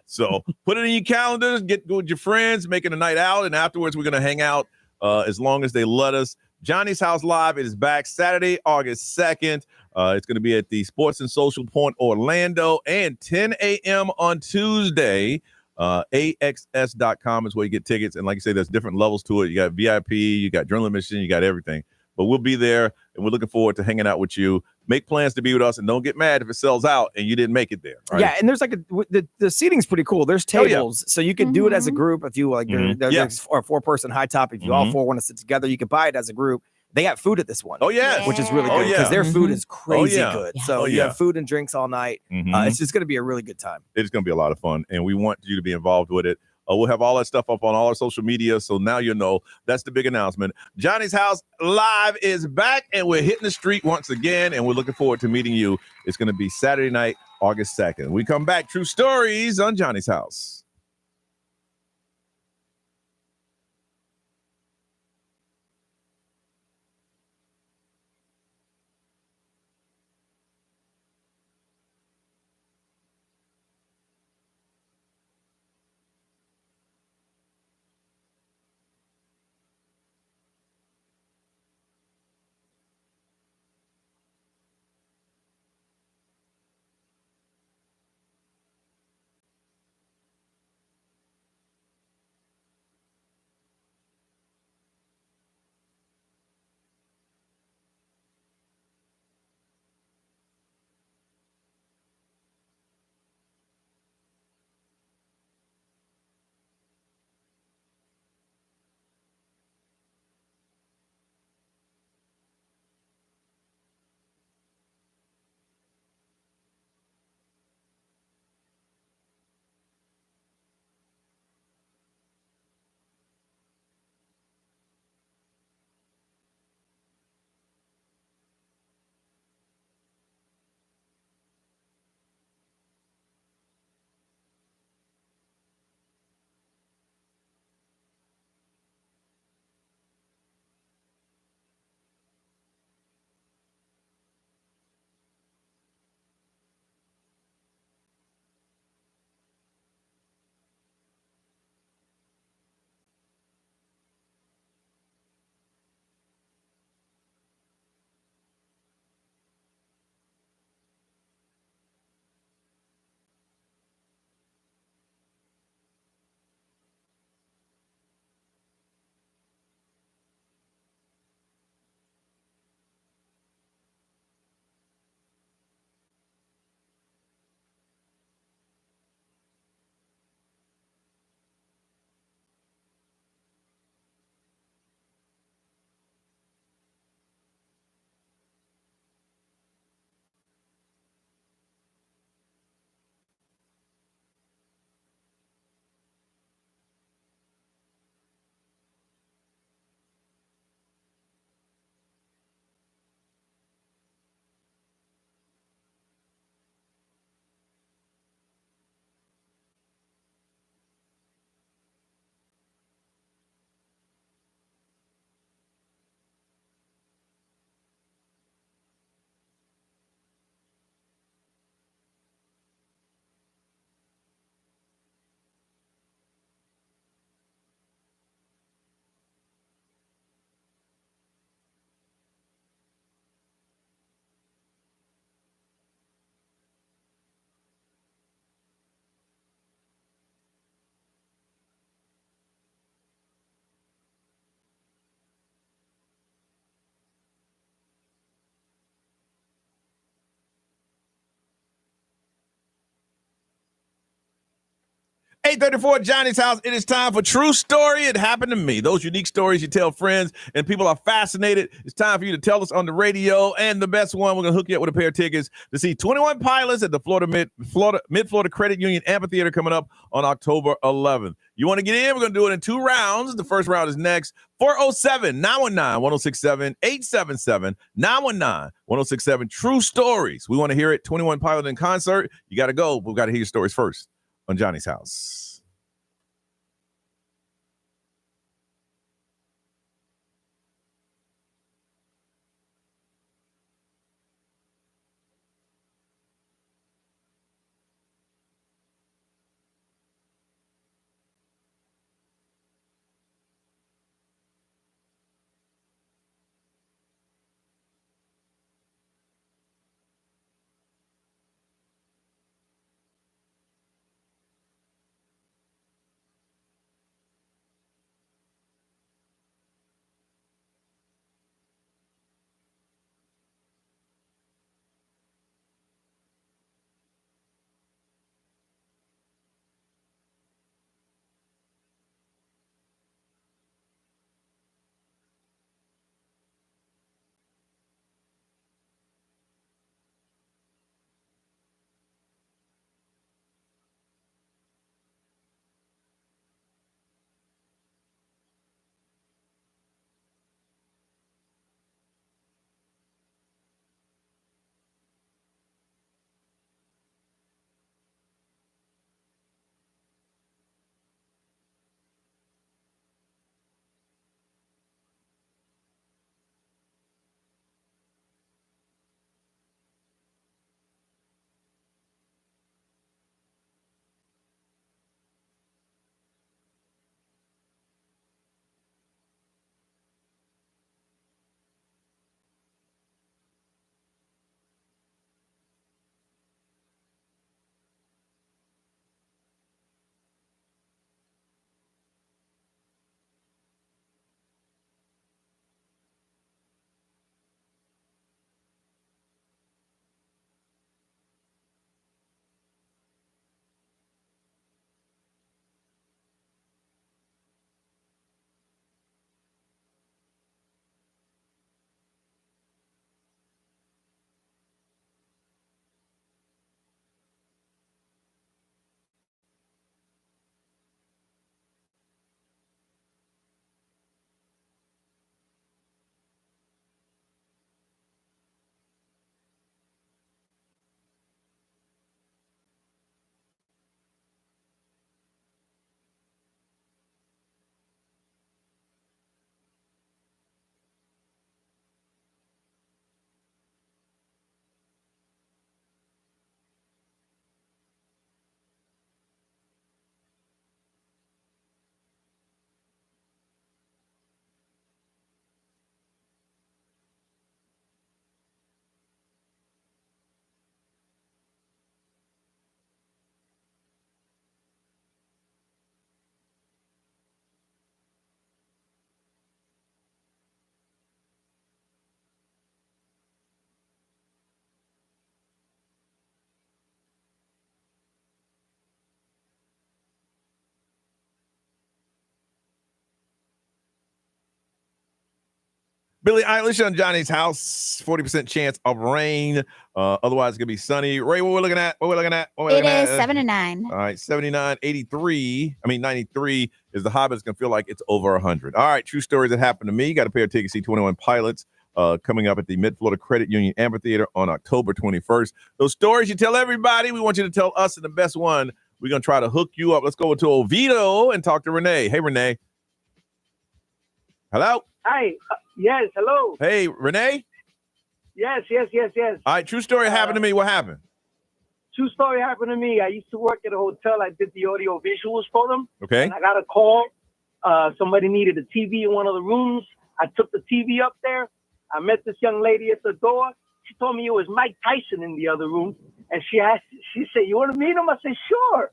So put it in your calendars, go with your friends, make it a night out. And afterwards, we're going to hang out as long as they let us. Johnny's House Live is back Saturday, August 2nd. It's going to be at the Sports and Social Point Orlando, and 10 a.m. on Tuesday. AXS.com is where you get tickets. And like you say, there's different levels to it. You got VIP, you got adrenaline machine, you got everything. But we'll be there, and we're looking forward to hanging out with you. Make plans to be with us, and don't get mad if it sells out and you didn't make it there. Right? Yeah, and there's like the seating's pretty cool. There's tables, so you can do it as a group if you like. There's a 4-person high top. If you all four want to sit together, you can buy it as a group. They got food at this one. Oh yeah, which is really good because their food is crazy good. So you have food and drinks all night. It's just going to be a really good time. It's going to be a lot of fun, and we want you to be involved with it. We'll have all that stuff up on all our social media. So now you know that's the big announcement. Johnny's House Live is back, and we're hitting the street once again, and we're looking forward to meeting you. It's going to be Saturday night, August 2nd. We come back, True Stories on Johnny's House. $8:34, Johnny's House. It is time for True Story. It happened to me. Those unique stories you tell friends and people are fascinated. It's time for you to tell us on the radio. And the best one, we're going to hook you up with a pair of tickets to see 21 Pilots at the Mid-Florida Credit Union Amphitheater coming up on October 11th. You want to get in? We're going to do it in 2 rounds. The first round is next. 407-919-1067, 877-919-1067. True Stories. We want to hear it. 21 Pilots in concert. You got to go. We've got to hear your stories first on Johnny's House. Billie Eilish on Johnny's house. 40% chance of rain. Otherwise, it's going to be sunny. Ray, what we're looking at? It is 7 to 9. All right, 79, 83. 93 is the high, but it's going to feel like it's over 100. All right, true stories that happened to me. You got a pair of tickets, C21 Pilots, coming up at the Mid-Florida Credit Union Amphitheater on October 21st. Those stories you tell everybody, we want you to tell us, and the best one, we're going to try to hook you up. Let's go to Oviedo and talk to Renee. Hey, Renee. Hello? Hi. Yes, hello. Hey, Renee? Yes. All right, true story happened to me. What happened? True story happened to me. I used to work at a hotel. I did the audio visuals for them. Okay. And I got a call. Somebody needed a TV in one of the rooms. I took the TV up there. I met this young lady at the door. She told me it was Mike Tyson in the other room. And she said, you want to meet him? I said, sure.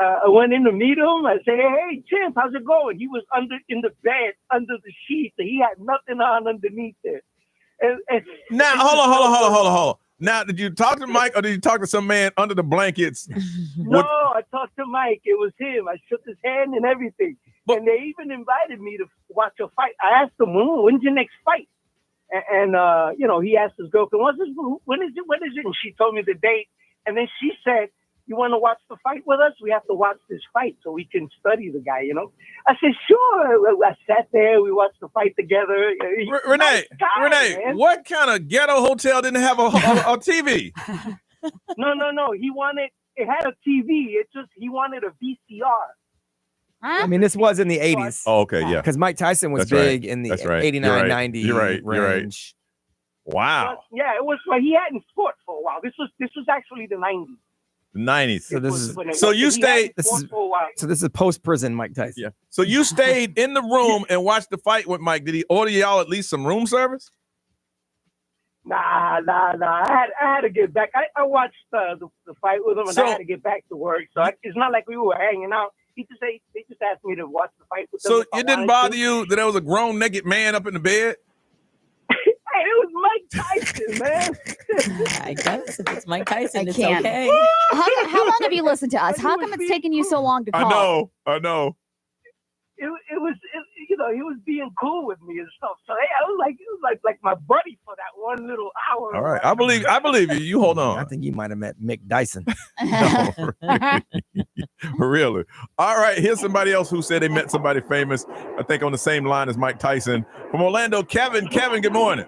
I went in to meet him. I said, hey, Chimp, how's it going? He was in the bed, under the sheets. And he had nothing on underneath there. Now, hold on. Now, did you talk to Mike or did you talk to some man under the blankets? No, I talked to Mike. It was him. I shook his hand and everything. And they even invited me to watch a fight. I asked him, when's your next fight? And he asked his girlfriend, when is it? And she told me the date. And then she said, you want to watch the fight with us? We have to watch this fight so we can study the guy, I said, sure. I sat there. We watched the fight together. Renee, man. What kind of ghetto hotel didn't have a TV? No. It had a TV. He wanted a VCR. I mean, this was in the 80s. Oh, okay, yeah. Because Mike Tyson was big in the 89, 90 range. You're right. Wow. But, yeah, it was like he hadn't fought for a while. This was actually the 90s. The 90s. So this is so you stayed. So this is post prison Mike Tyson. Yeah. So you stayed in the room and watched the fight with Mike. Did he order y'all at least some room service? Nah. I had to get back. I watched the fight with him, and I had to get back to work. So it's not like we were hanging out. They just asked me to watch the fight with them. So it didn't bother you that there was a grown naked man up in the bed? Hey, it was Mike Tyson, man. I guess if it's Mike Tyson, it's can't. okay. How long have you listened to us? How come it's taking you so long to call? I know. It was he was being cool with me and stuff. So it was like my buddy for that one little hour. All right, I believe you. You hold on. I think you might have met Mick Dyson. No, really. All right, here's somebody else who said they met somebody famous. I think on the same line as Mike Tyson from Orlando. Kevin, good morning.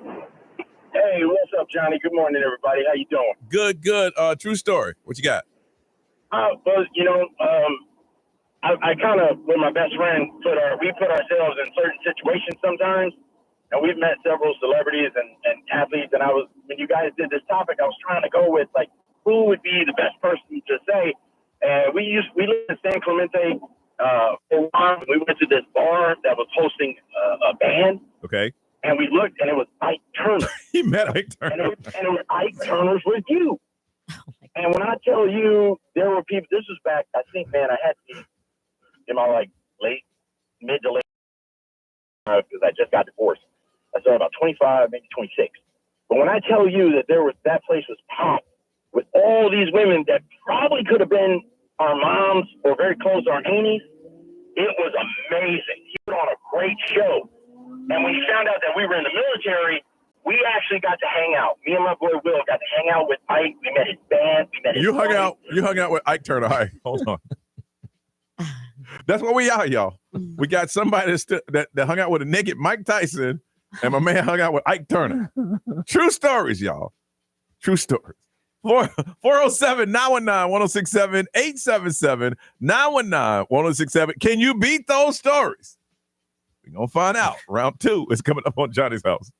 Hey, what's up, Johnny? Good morning, everybody. How you doing? Good. True story. What you got? I kind of, with my best friend, we put ourselves in certain situations sometimes, and we've met several celebrities and athletes. And when you guys did this topic, I was trying to go with like who would be the best person to say. And we lived in San Clemente. For a while. We went to this bar that was hosting a band. Okay. And we looked, and it was Ike Turner. He met Ike Turner. And it was Ike Turner's review. And when I tell you, there were people. This was back. I think, man, I had to be in my mid to late, because I just got divorced. I was about 25, maybe 26. But when I tell you that place was packed with all these women that probably could have been our moms or very close to our aunties, it was amazing. He put on a great show. And when he found out that we were in the military, we actually got to hang out. Me and my boy Will got to hang out with Ike. We met his band. You hung out with Ike Turner. All right, hold on. That's what we are, y'all. We got somebody that hung out with a naked Mike Tyson, and my man hung out with Ike Turner. True stories, y'all. True stories. 407-919-1067, 877-919-1067. Can you beat those stories? We're going to find out. Round 2 is coming up on Johnny's House.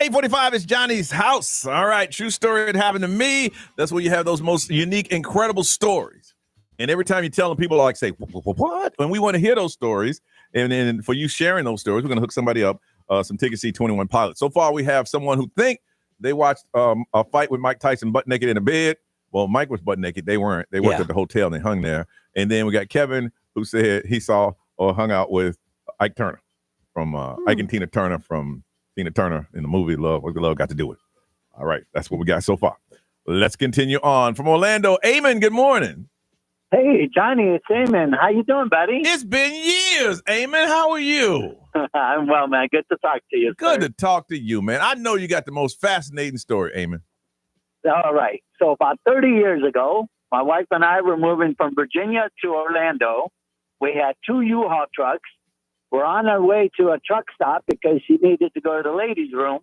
8:45 is Johnny's house. All right, true story that happened to me. That's where you have those most unique, incredible stories. And every time you tell them, people are like, say, what? And we want to hear those stories. And then for you sharing those stories, we're going to hook somebody up, some tickets to see 21 Pilots. So far, we have someone who think they watched a fight with Mike Tyson butt naked in a bed. Well, Mike was butt naked. They weren't. They worked at the hotel and they hung there. And then we got Kevin, who said he saw or hung out with Ike Turner from Ike and Tina Turner from Tina Turner in the movie Love. What Love got to do with? All right, that's what we got so far. Let's continue on. From Orlando, Eamon, good morning. Hey, Johnny, it's Eamon. How you doing, buddy? It's been years, Eamon. How are you? I'm well, man. Good to talk to you. Good to talk to you, man. I know you got the most fascinating story, Eamon. All right. So about 30 years ago, my wife and I were moving from Virginia to Orlando. We had 2 U-Haul trucks. We're on our way to a truck stop because she needed to go to the ladies' room.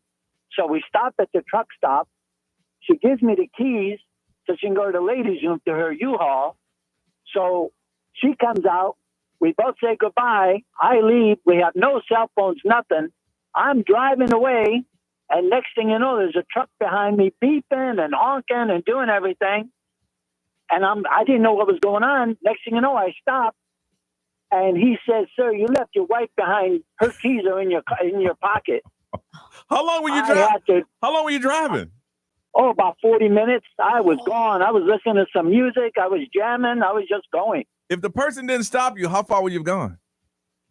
So we stopped at the truck stop. She gives me the keys so she can go to the ladies' room to her U-Haul. So she comes out. We both say goodbye. I leave. We have no cell phones, nothing. I'm driving away. And next thing you know, there's a truck behind me beeping and honking and doing everything. And I didn't know what was going on. Next thing you know, I stop. And he says, "Sir, you left your wife behind. Her keys are in your pocket." How long were you driving? How long were you driving? Oh, about 40 minutes. I was gone. I was listening to some music. I was jamming. I was just going. If the person didn't stop you, how far would you have gone?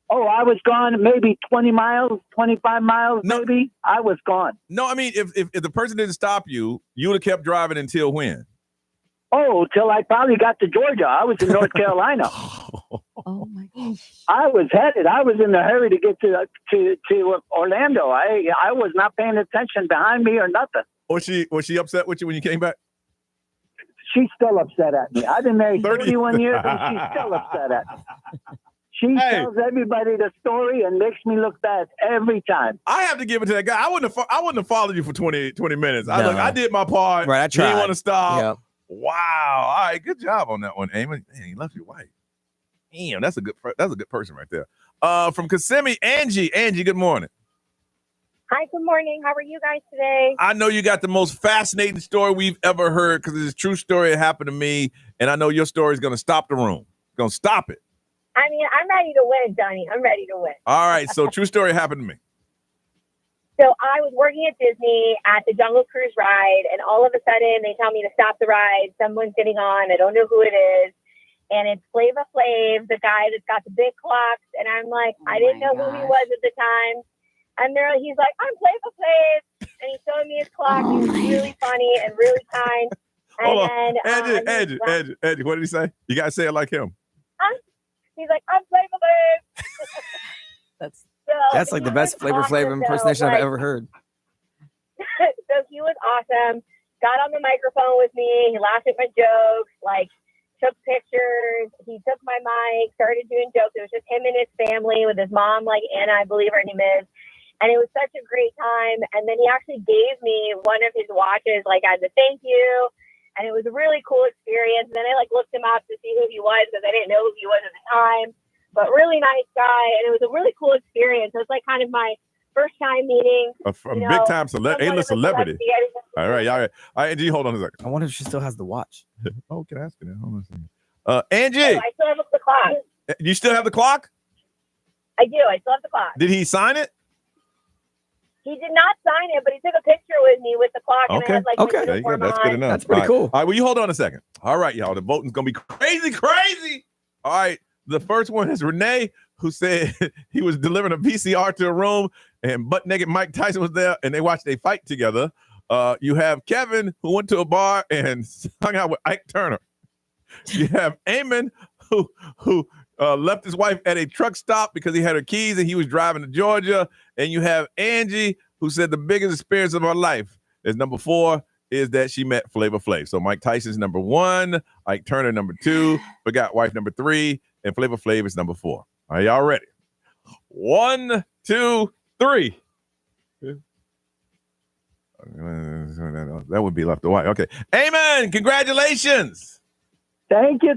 Oh, I was gone maybe 20 miles, 25 miles, maybe. I was gone. No, I mean, if the person didn't stop you, you would have kept driving until when? Oh, till I probably got to Georgia. I was in North Carolina. Oh my gosh! I was headed. I was in a hurry to get to Orlando. I was not paying attention behind me or nothing. Was she upset with you when you came back? She's still upset at me. I've been married 31 years and she's still upset at me. She tells everybody the story and makes me look bad every time. I have to give it to that guy. I wouldn't have followed you for 20 minutes. I did my part. Right, I tried. He didn't want to stop. Yep. Wow. All right, good job on that one, Eamon. Man, you left your wife. Damn, that's a good person right there. From Kissimmee, Angie, good morning. Hi, good morning. How are you guys today? I know you got the most fascinating story we've ever heard because it's a true story. It happened to me, and I know your story is going to stop the room. It's going to stop it. I mean, I'm ready to win, Johnny. I'm ready to win. All right, so true story happened to me. So I was working at Disney at the Jungle Cruise ride, and all of a sudden they tell me to stop the ride. Someone's getting on. I don't know who it is. And it's Flava Flav, the guy that's got the big clocks. And I'm like, I didn't know who he was at the time. And he's like, "I'm Flava Flav." And he's showing me his clock. He was really funny and really kind. Hold on. Angie, what did he say? You got to say it like him. He's like, "I'm Flava Flav." That's like the best Flavor Flav impersonation I've ever heard. So he was awesome. Got on the microphone with me. He laughed at my jokes, took pictures. He took my mic, started doing jokes. It was just him and his family with his mom, Anna, I believe her name is. And it was such a great time. And then he actually gave me one of his watches, as a thank you. And it was a really cool experience. And then I looked him up to see who he was because I didn't know who he was at the time. But really nice guy. And it was a really cool experience. It was kind of my first time meeting. A big time A-list celebrity. All right. Angie, hold on a second. I wonder if she still has the watch. Oh, can I ask her that? Hold on a second. Angie. Oh, I still have the clock. You still have the clock? I do. I still have the clock. Did he sign it? He did not sign it, but he took a picture with me with the clock. Okay. And I had, There you go. That's good enough. That's pretty cool. All right, well, you hold on a second. All right, y'all. The voting's going to be crazy. All right. The first one is Renee, who said he was delivering a VCR to a room and butt naked Mike Tyson was there and they watched a fight together. You have Kevin, who went to a bar and hung out with Ike Turner. You have Eamon, who left his wife at a truck stop because he had her keys and he was driving to Georgia. And you have Angie, who said the biggest experience of her life is number 4 is that she met Flava Flav. So Mike Tyson's number 1, Ike Turner number 2, forgot wife number 3, and Flava Flav is number 4. Are y'all ready? 1, 2, 3. That would be left to white. Okay. Amen. Congratulations. Thank you.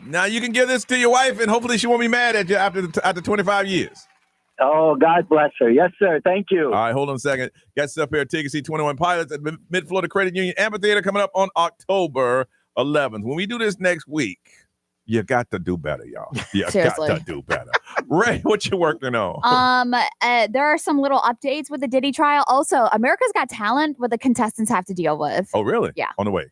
Now you can give this to your wife, and hopefully she won't be mad at you after 25 years. Oh, God bless her. Yes, sir. Thank you. All right, hold on a second. Got stuff here at TKC 21 Pilots at Mid-Florida Credit Union Amphitheater coming up on October 11th. When we do this next week, you got to do better, y'all. You Seriously. got to do better. Ray, what you working on? There are some little updates with the Diddy trial. Also, America's Got Talent, what the contestants have to deal with. Oh, really? Yeah. On the way.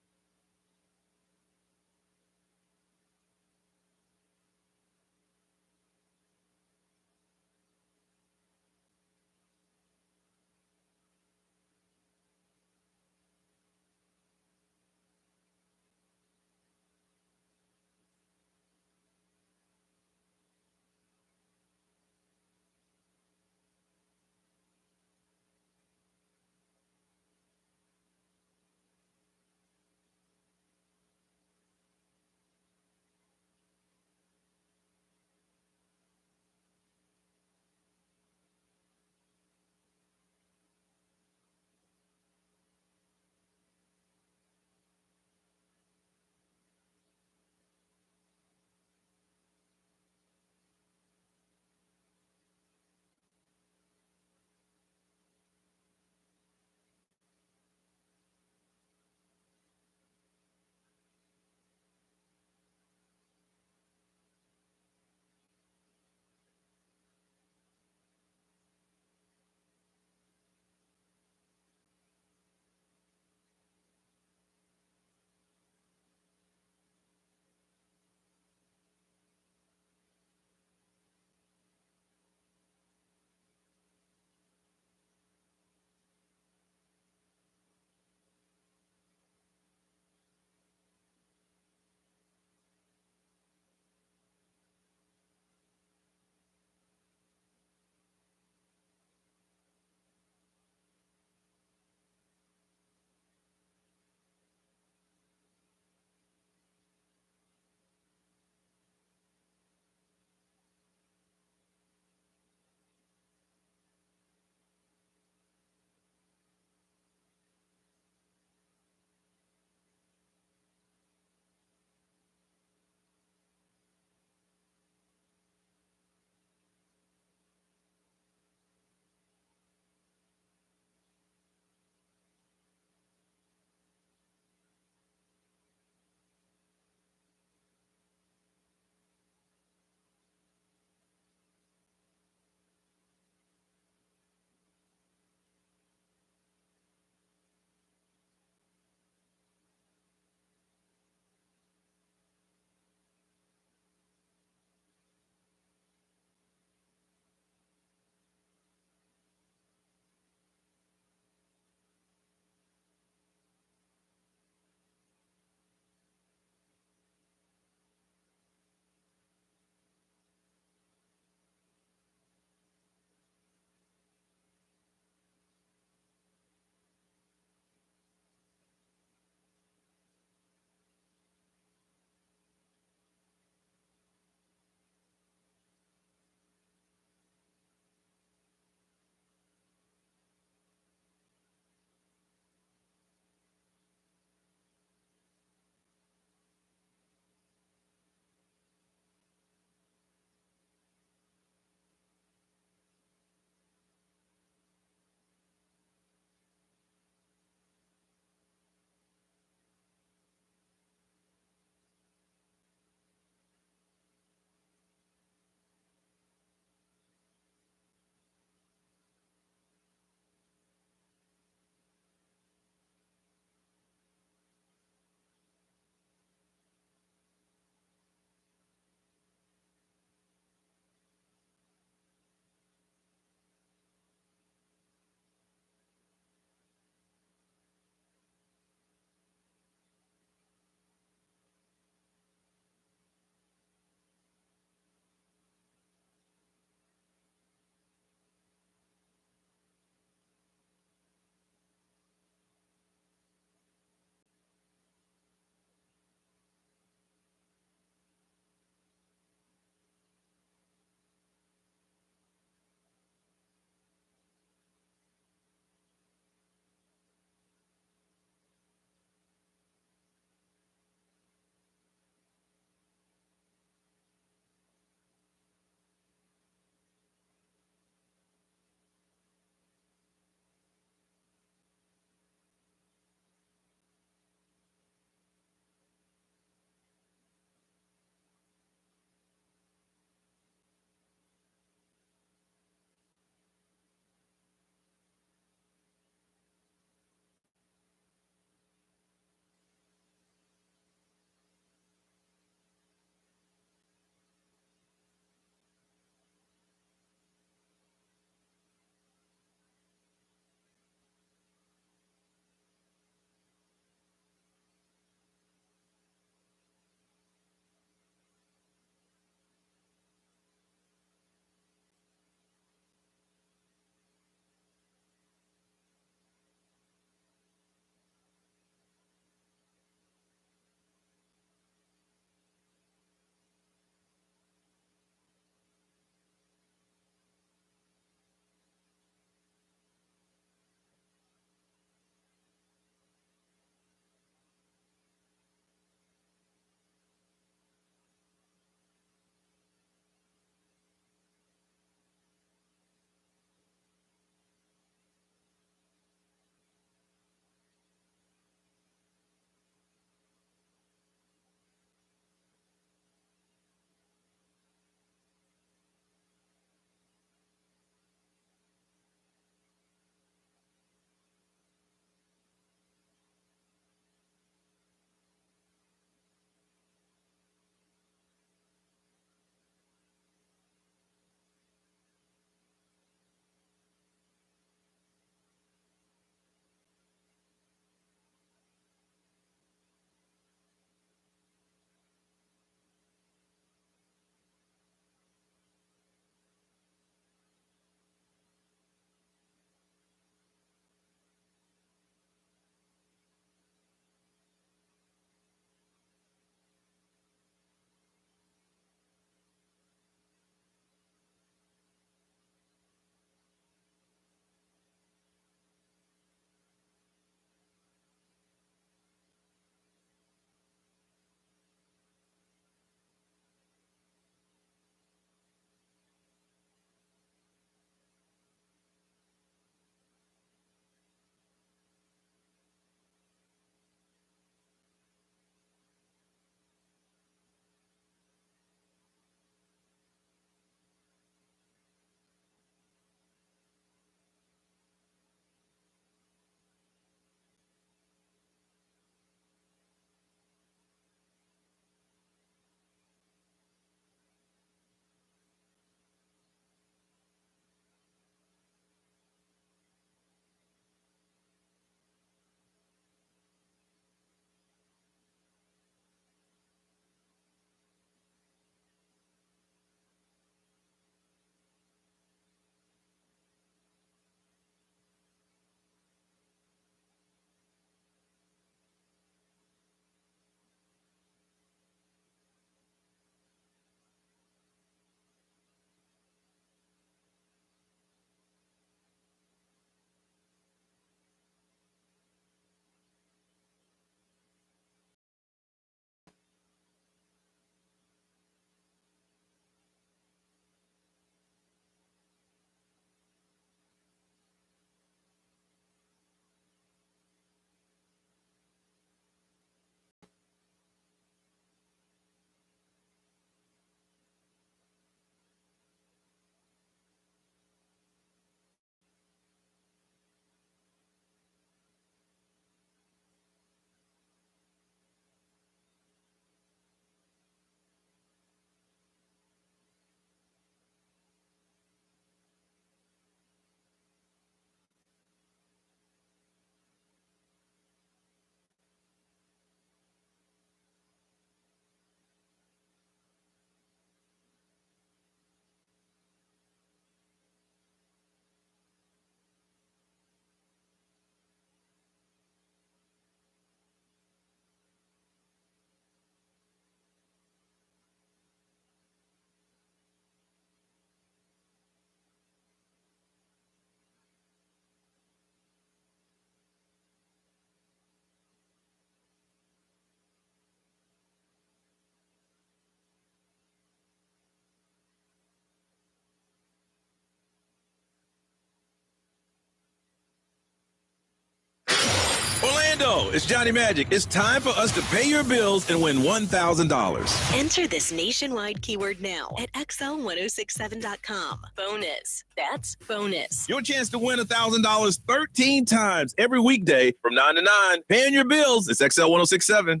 Orlando, it's Johnny Magic. It's time for us to pay your bills and win $1,000. Enter this nationwide keyword now at XL1067.com. Bonus. That's bonus. Your chance to win $1,000 13 times every weekday from 9 to 9. Paying your bills. It's XL 1067.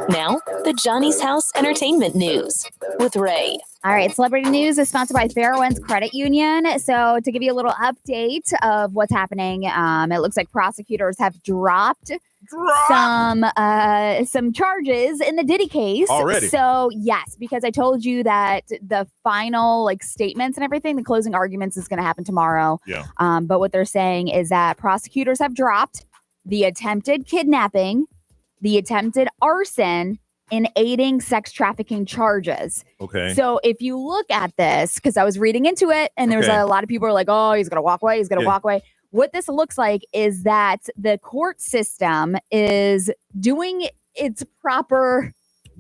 Now, the Johnny's House Entertainment News with Ray. All right, celebrity news is sponsored by Fairwinds Credit Union. So to give you a little update of what's happening, it looks like prosecutors have dropped some charges in the Diddy case already. So yes, because I told you that the final statements and everything, the closing arguments is going to happen tomorrow. Yeah. But what they're saying is that prosecutors have dropped the attempted kidnapping, the attempted arson, in aiding sex trafficking charges. Okay. So if you look at this, because I was reading into it, and there's a lot of people are like, oh, he's going to walk away. He's going to walk away. What this looks like is that the court system is doing its proper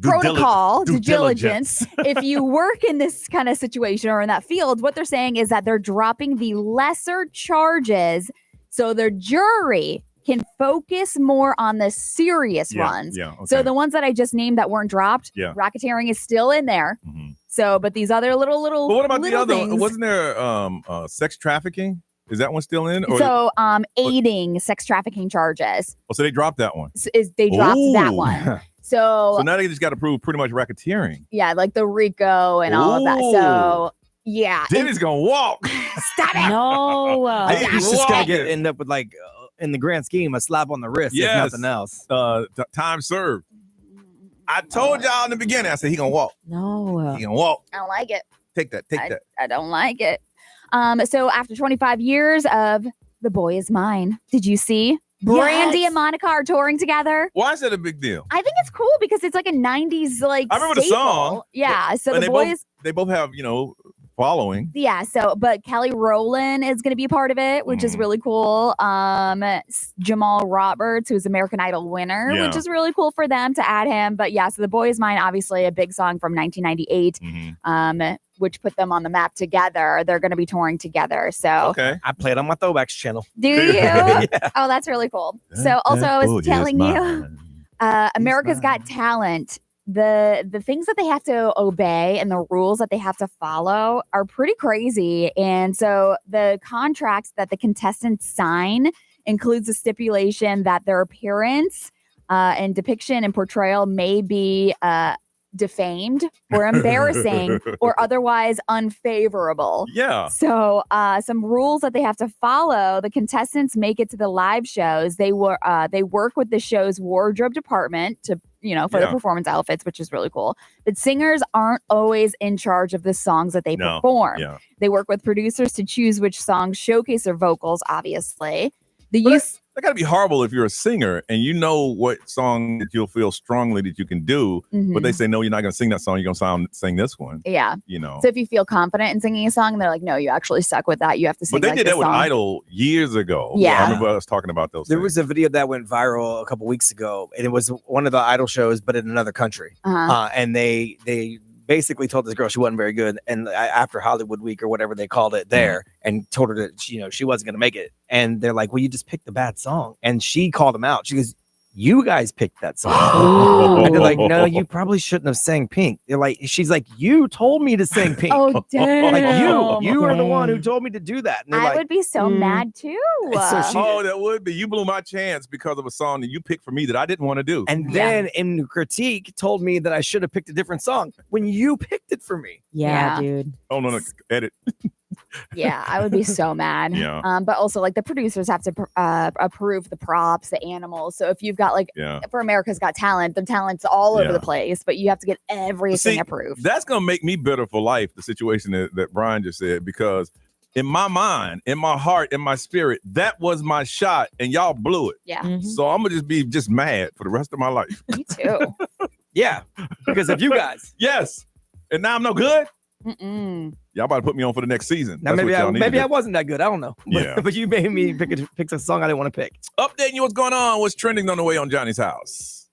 protocol, due diligence. If you work in this kind of situation or in that field, what they're saying is that they're dropping the lesser charges so the jury can focus more on the serious ones. Yeah, okay. So the ones that I just named that weren't dropped, racketeering is still in there. Mm-hmm. So, but these other little But what about the other? things, Wasn't there sex trafficking? Is that one still in? Or, so aiding sex trafficking charges. oh, so they dropped that one. They dropped that one. So now they just got to prove pretty much racketeering. Yeah, like the RICO and all of that. So yeah, Diddy's gonna walk. Stop it. No, I think he's just gonna end up with in the grand scheme, a slap on the wrist, if nothing else. Time served. I told y'all in the beginning. I said he gonna walk. No, he gonna walk. I don't like it. Take that. I don't like it. So after 25 years of The Boy Is Mine, did you see Brandy and Monica are touring together? Why is that a big deal? I think it's cool because it's like a 90s I remember the song. Yeah. So and the boys. they both have following. Yeah, but Kelly Rowland is going to be a part of it, which is really cool. Jamal Roberts, who's American Idol winner, which is really cool for them to add him. But yeah, so The Boy Is Mine, obviously a big song from 1998, which put them on the map together. They're going to be touring together. So I played on my Throwbacks channel. Do you? Oh, that's really cool. So also I was telling you, America's Got Talent. The things that they have to obey and the rules that they have to follow are pretty crazy. And so the contracts that the contestants sign includes a stipulation that their appearance and depiction and portrayal may be defamed or embarrassing or otherwise unfavorable. Yeah. So some rules that they have to follow. The contestants make it to the live shows. They work with the show's wardrobe department to for the performance outfits, which is really cool. But singers aren't always in charge of the songs that they perform. Yeah. They work with producers to choose which songs showcase their vocals, obviously. That gotta be horrible if you're a singer and you know what song that you'll feel strongly that you can do, but they say, no, you're not gonna sing that song, you're gonna sing this one. Yeah. So if you feel confident in singing a song, they're like, no, you actually suck with that. You have to sing. But they did that with song. Idol years ago. Yeah. I remember us talking about those. There was a video that went viral a couple weeks ago, and it was one of the Idol shows, but in another country. And they basically told this girl she wasn't very good, and after Hollywood Week or whatever they called it there, and told her that she wasn't going to make it. And they're like, well, you just picked the bad song. And she called them out. She goes, you guys picked that song. And they're like, no, you probably shouldn't have sang Pink. They're like, she's like, you told me to sing Pink. Oh, damn. Like you are the one who told me to do that. And I would be so mad too. That would be. You blew my chance because of a song that you picked for me that I didn't want to do. And then in critique told me that I should have picked a different song when you picked it for me. Yeah. Dude. Oh, no, edit. Yeah, I would be so mad. Yeah. But also the producers have to approve the props, the animals. So if you've got for America's Got Talent, the talent's all over the place, but you have to get everything approved. That's going to make me bitter for life, the situation that Brian just said, because in my mind, in my heart, in my spirit, that was my shot and y'all blew it. Yeah. So I'm going to be mad for the rest of my life. Me too. Yeah, because of you guys. Yes. And now I'm no good? Mm-mm. Y'all about to put me on for the next season. Now maybe I wasn't that good. I don't know. Yeah. But you made me pick a song I didn't want to pick. Updating you what's going on, what's trending on the way on Johnny's House.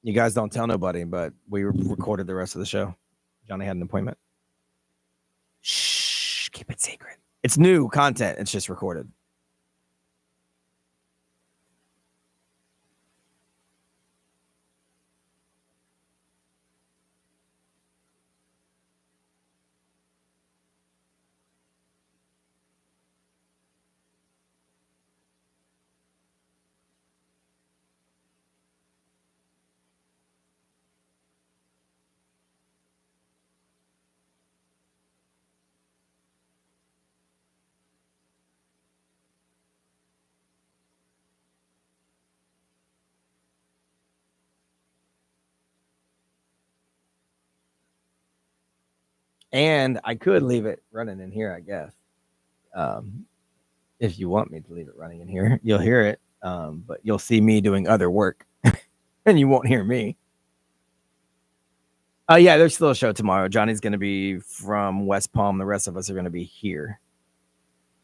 You guys don't tell nobody, but we recorded the rest of the show. Johnny had an appointment. Shh, keep it secret. It's new content. It's just recorded. And I could leave it running in here, I guess. If you want me to leave it running in here, you'll hear it. But you'll see me doing other work and you won't hear me. Yeah, there's still a show tomorrow. Johnny's going to be from West Palm. The rest of us are going to be here.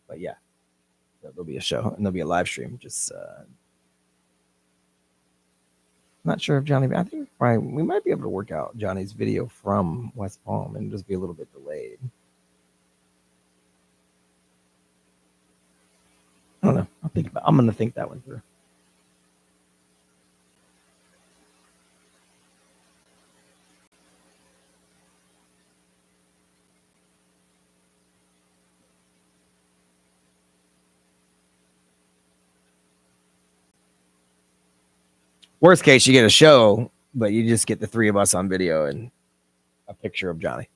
But yeah, there'll be a show and there'll be a live stream. Just not sure if Johnny, I think we might be able to work out Johnny's video from West Palm and just be a little bit delayed. I don't know. I'm going to think that one through. Worst case, you get a show, but you just get the three of us on video and a picture of Johnny.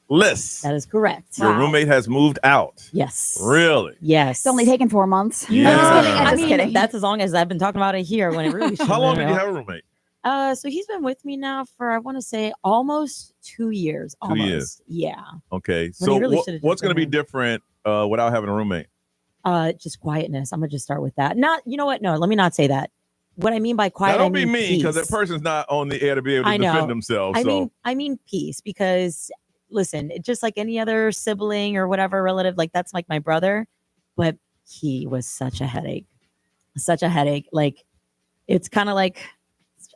That is correct. Your roommate has moved out. Yes. Really? Yes. It's only taken 4 months. Yeah. I'm just kidding. I'm I just mean, kidding. that's as long as I've been talking about it here when it really should. How long did you have a roommate? So he's been with me now for, I want to say, almost 2 years. 2 years. Yeah. Okay. When he So really should've what's just going to be been different without having a roommate? Just quietness. I'm gonna just start with that. Not, you know what? No, let me not say that. What I mean by quiet, Now, don't I mean be mean because that peace. person's not on the air to be able to I know. defend themselves. I mean peace, because listen, just like any other sibling or whatever relative, like that's like my brother, but he was such a headache. Like it's kind of like,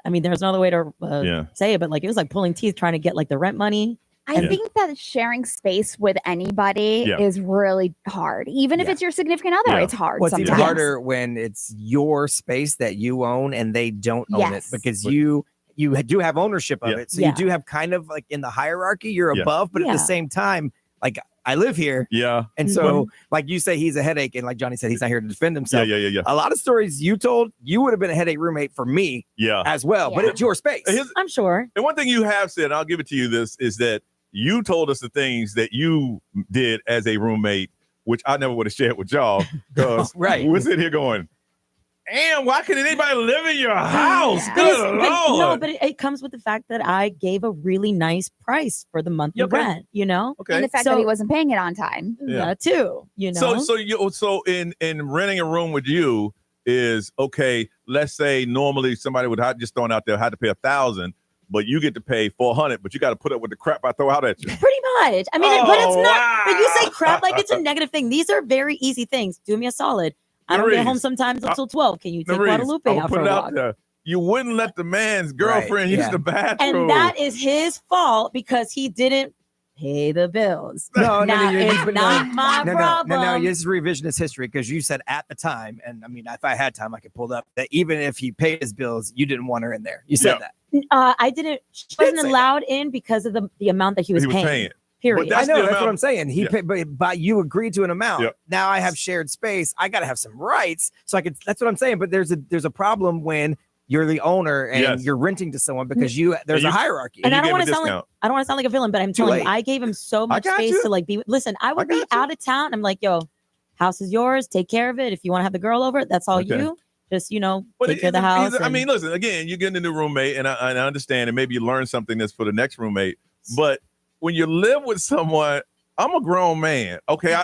I mean, there's another way to say it, but like it was like pulling teeth trying to get like the rent money. I think that sharing space with anybody is really hard. Even if it's your significant other, it's hard. What's sometimes. even harder when it's your space that you own and they don't own it, because you do have ownership of it. So you do have kind of like in the hierarchy, you're above, but at the same time, like I live here. Yeah. And so like you say, he's a headache. And like Johnny said, he's not here to defend himself. Yeah. A lot of stories you told, you would have been a headache roommate for me as well, but it's your space. I'm sure. And one thing you have said, and I'll give it to you, this is that you told us the things that you did as a roommate, which I never would have shared with y'all. Because we're sitting here going, damn, why couldn't anybody live in your house? Good Lord. No, but it comes with the fact that I gave a really nice price for the monthly rent, you know? And the fact that he wasn't paying it on time. That too, you know? So in renting a room with you is, okay, let's say normally somebody would have just thrown out there had to pay $1,000. But you get to pay $400, but you got to put up with the crap I throw out at you. Pretty much. I mean, but it's not. But you say crap like it's a negative thing. These are very easy things. Do me a solid. I don't get home sometimes until 12. Can you take Guadalupe out for a walk? You wouldn't let the man's girlfriend use the bathroom, and that is his fault because he didn't pay the bills. No, it's not my problem. No, this is revisionist history, because you said at the time, and I mean, if I had time, I could pull it up, that even if he paid his bills, you didn't want her in there. You said that. I didn't. She wasn't allowed in because of the amount that he was paying. Period. I know that's what I'm saying. He paid, but you agreed to an amount. Now I have shared space. I got to have some rights, so I could. That's what I'm saying. But there's a problem when you're the owner and you're renting to someone, because there's a hierarchy. And I don't want to sound like a villain, but I'm telling you, I gave him so much space to like be. Listen, I would be out of town. I'm like, yo, house is yours. Take care of it. If you want to have the girl over, that's all you. Just, take care of the house. I mean, listen, again, you're getting a new roommate, and I understand, and maybe you learn something that's for the next roommate. But when you live with someone, I'm a grown man. Okay,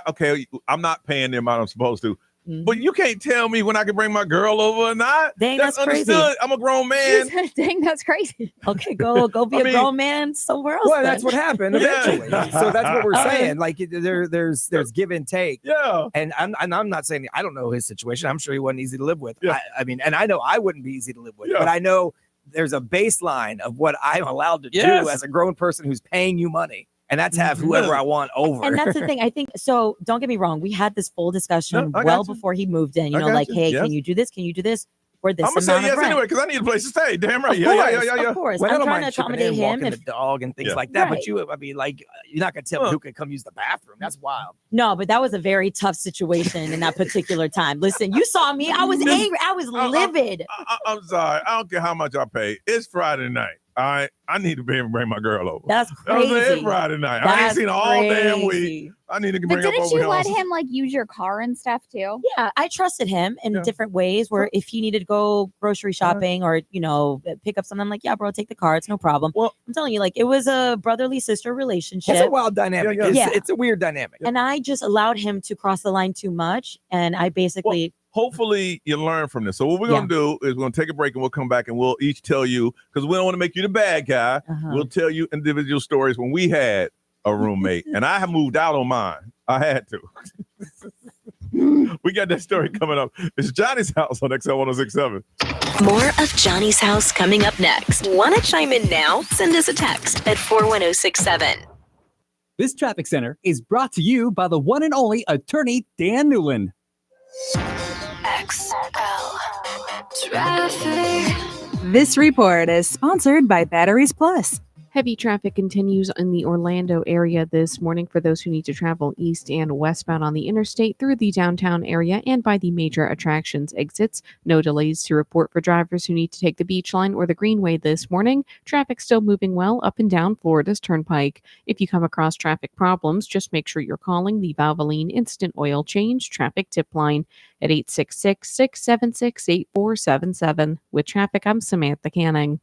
I'm not paying the amount I'm supposed to. But you can't tell me when I can bring my girl over or not. Dang, that's crazy. Understood. I'm a grown man. Dang, that's crazy. Okay, go be a grown man somewhere else. Well, then. that's what happened eventually. So that's what we're saying. Like there's give and take. Yeah. And I'm not saying, I don't know his situation. I'm sure he wasn't easy to live with. I mean, and I know I wouldn't be easy to live with. But I know there's a baseline of what I'm allowed to do as a grown person who's paying you money. And that's have whoever I want over. And that's the thing. I think so. Don't get me wrong. We had this full discussion before he moved in. Hey, can you do this? Can you do this? For this I'm gonna say yes anyway, because I need a place to stay. Damn right. Of course. I'm trying to accommodate him. The dog and things like that. But you're not gonna tell me who can come use the bathroom. That's wild. No, but that was a very tough situation in that particular time. Listen, you saw me. I was angry. I was livid. I'm sorry. I don't care how much I pay. It's Friday night. All right, I need to be able to bring my girl over. That's crazy. It's Friday night. I ain't seen her all damn week. I need to bring her over. But didn't you let him use your car and stuff too? Yeah, I trusted him in different ways. Where if he needed to go grocery shopping or pick up something, I'm like, yeah, bro, take the car. It's no problem. Well, I'm telling you, it was a brotherly sister relationship. It's a wild dynamic. It's a weird dynamic. And I just allowed him to cross the line too much, and I basically. Hopefully you learn from this. So what we're going to do is we're going to take a break and we'll come back and we'll each tell you, because we don't want to make you the bad guy. We'll tell you individual stories when we had a roommate. And I have moved out on mine. I had to. We got that story coming up. It's Johnny's House on XL 1067. More of Johnny's House coming up next. Want to chime in now? Send us a text at 41067. This traffic center is brought to you by the one and only attorney Dan Newland. XL Traffic. This report is sponsored by Batteries Plus. Heavy traffic continues in the Orlando area this morning for those who need to travel east and westbound on the interstate through the downtown area and by the major attractions exits. No delays to report for drivers who need to take the Beach Line or the Greenway this morning. Traffic still moving well up and down Florida's Turnpike. If you come across traffic problems, just make sure you're calling the Valvoline Instant Oil Change Traffic Tip Line at 866-676-8477. With traffic, I'm Samantha Canning.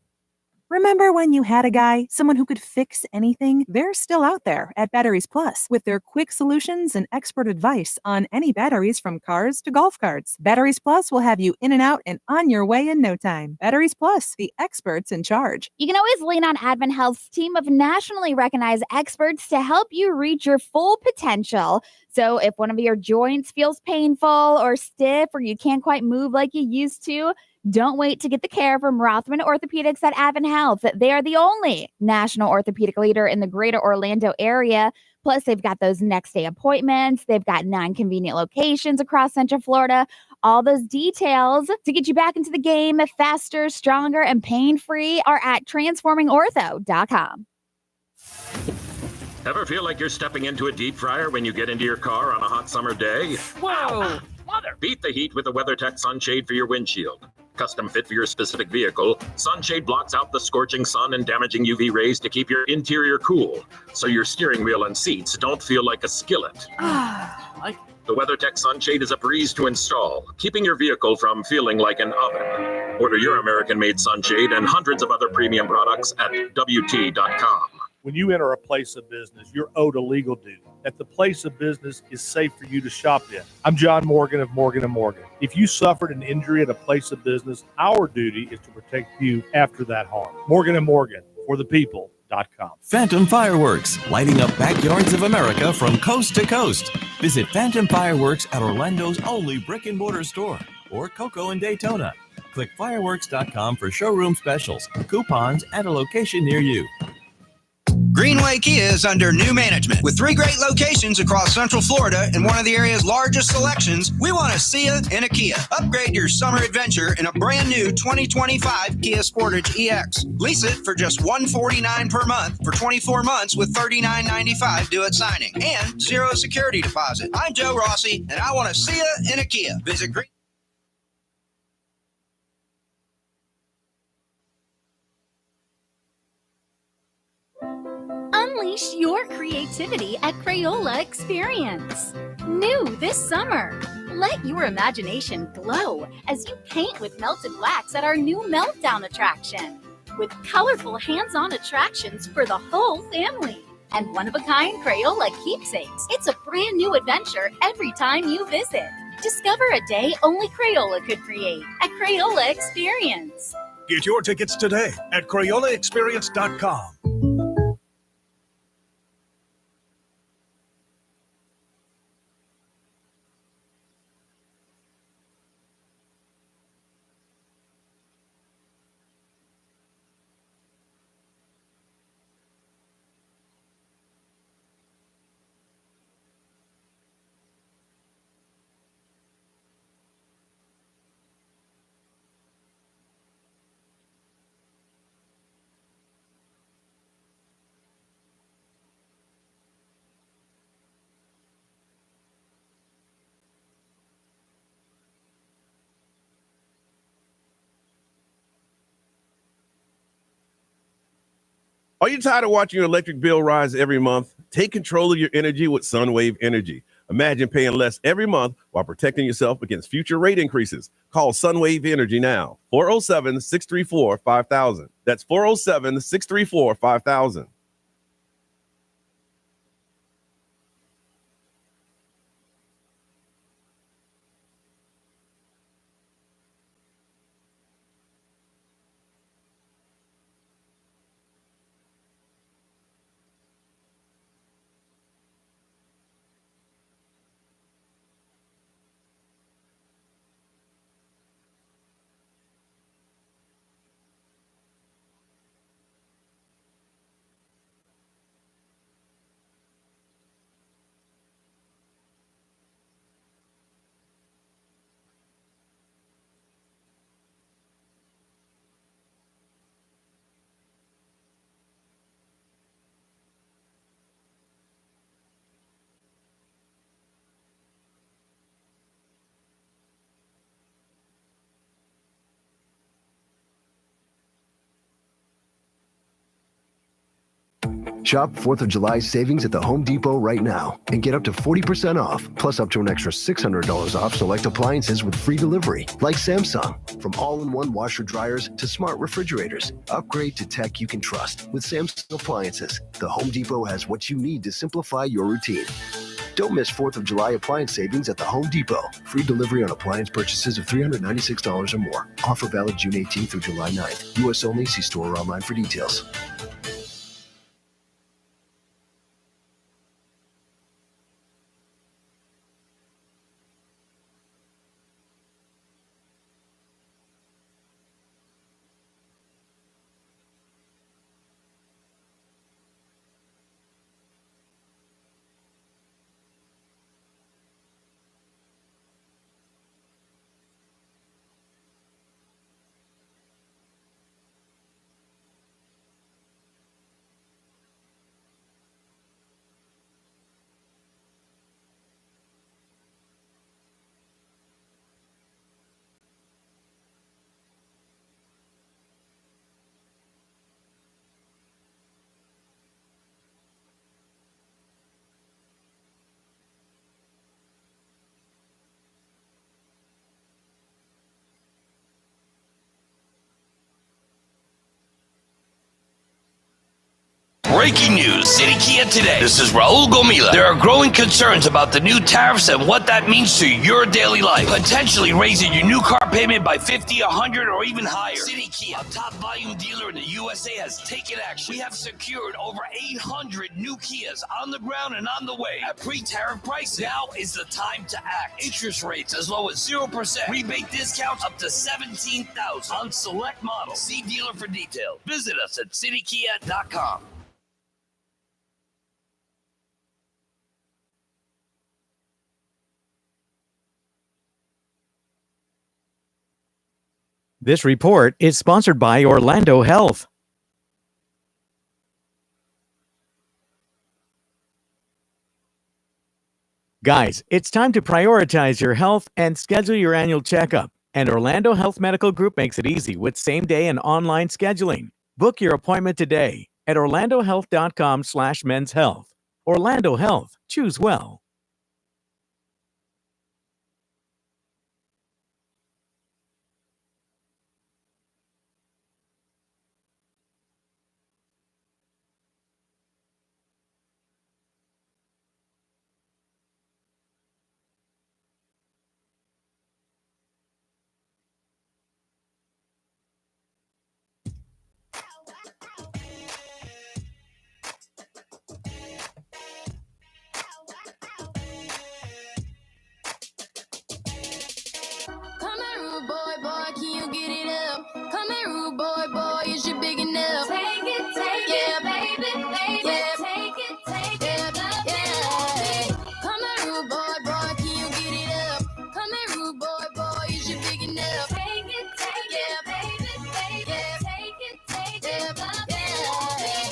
Remember when you had a guy, someone who could fix anything? They're still out there at Batteries Plus with their quick solutions and expert advice on any batteries from cars to golf carts. Batteries Plus will have you in and out and on your way in no time. Batteries Plus, the experts in charge. You can always lean on Advent Health's team of nationally recognized experts to help you reach your full potential. So if one of your joints feels painful or stiff or you can't quite move like you used to, don't wait to get the care from Rothman Orthopedics at Advent Health. They are the only national orthopedic leader in the greater Orlando area. Plus, they've got those next day appointments. They've got 9 convenient locations across Central Florida. All those details to get you back into the game faster, stronger, and pain-free are at transformingortho.com. Ever feel like you're stepping into a deep fryer when you get into your car on a hot summer day? Whoa! Mother! Beat the heat with the WeatherTech Sunshade for your windshield. Custom fit for your specific vehicle, Sunshade blocks out the scorching sun and damaging UV rays to keep your interior cool, so your steering wheel and seats don't feel like a skillet. The WeatherTech Sunshade is a breeze to install, keeping your vehicle from feeling like an oven. Order your American-made Sunshade and hundreds of other premium products at WT.com. When you enter a place of business, you're owed a legal duty that the place of business is safe for you to shop in. I'm John Morgan of Morgan & Morgan. If you suffered an injury at a place of business, our duty is to protect you after that harm. Morgan & Morgan, for the people.com. Phantom Fireworks, lighting up backyards of America from coast to coast. Visit Phantom Fireworks at Orlando's only brick-and-mortar store or Coco in Daytona. Click fireworks.com for showroom specials, coupons, and a location near you. Greenway Kia is under new management. With 3 great locations across Central Florida and one of the area's largest selections, we want to see you in a Kia. Upgrade your summer adventure in a brand new 2025 Kia Sportage EX. Lease it for just $149 per month for 24 months with $39.95 due at signing and 0 security deposit. I'm Joe Rossi, and I want to see you in a Kia. Visit Green. Unleash your creativity at Crayola Experience. New this summer. Let your imagination glow as you paint with melted wax at our new Meltdown attraction. With colorful hands-on attractions for the whole family. And one-of-a-kind Crayola keepsakes. It's a brand new adventure every time you visit. Discover a day only Crayola could create at Crayola Experience. Get your tickets today at CrayolaExperience.com. Are you tired of watching your electric bill rise every month? Take control of your energy with Sunwave Energy. Imagine paying less every month while protecting yourself against future rate increases. Call Sunwave Energy now. 407-634-5000. That's 407-634-5000. Shop 4th of July savings at the Home Depot right now and get up to 40% off, plus up to an extra $600 off select appliances with free delivery, like Samsung. From all-in-one washer dryers to smart refrigerators, upgrade to tech you can trust with Samsung appliances. The Home Depot has what you need to simplify your routine. Don't miss 4th of July appliance savings at the Home Depot. Free delivery on appliance purchases of $396 or more. Offer valid June 18th through July 9th. U.S. only. See store or online for details. Breaking news, City Kia today. This is Raul Gomila. There are growing concerns about the new tariffs and what that means to your daily life. Potentially raising your new car payment by 50, 100, or even higher. City Kia, a top volume dealer in the USA, has taken action. We have secured over 800 new Kias on the ground and on the way at pre-tariff prices. Now is the time to act. Interest rates as low as 0%. Rebate discounts up to $17,000 on select models. See dealer for details. Visit us at citykia.com. This report is sponsored by Orlando Health. Guys, it's time to prioritize your health and schedule your annual checkup. And Orlando Health Medical Group makes it easy with same-day and online scheduling. Book your appointment today at orlandohealth.com/men's health. Orlando Health. Choose well. Come here, rude boy, boy, can you get it up? Come here, rude boy, boy, is you big enough? Take it, yeah, baby, baby, yeah. Take it, yeah, yeah. Come here, rude boy, boy, can you get it up? Come here, rude boy, boy, is you big enough? Take it, yeah, baby, baby, yeah. Take it, yeah, yeah.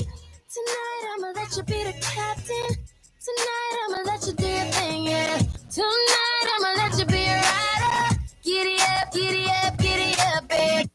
Tonight I'ma let you be the captain. Tonight I'ma let you do your thing, yeah. Tonight I'ma let you be a rider. Giddy up, giddy up, giddy up, babe.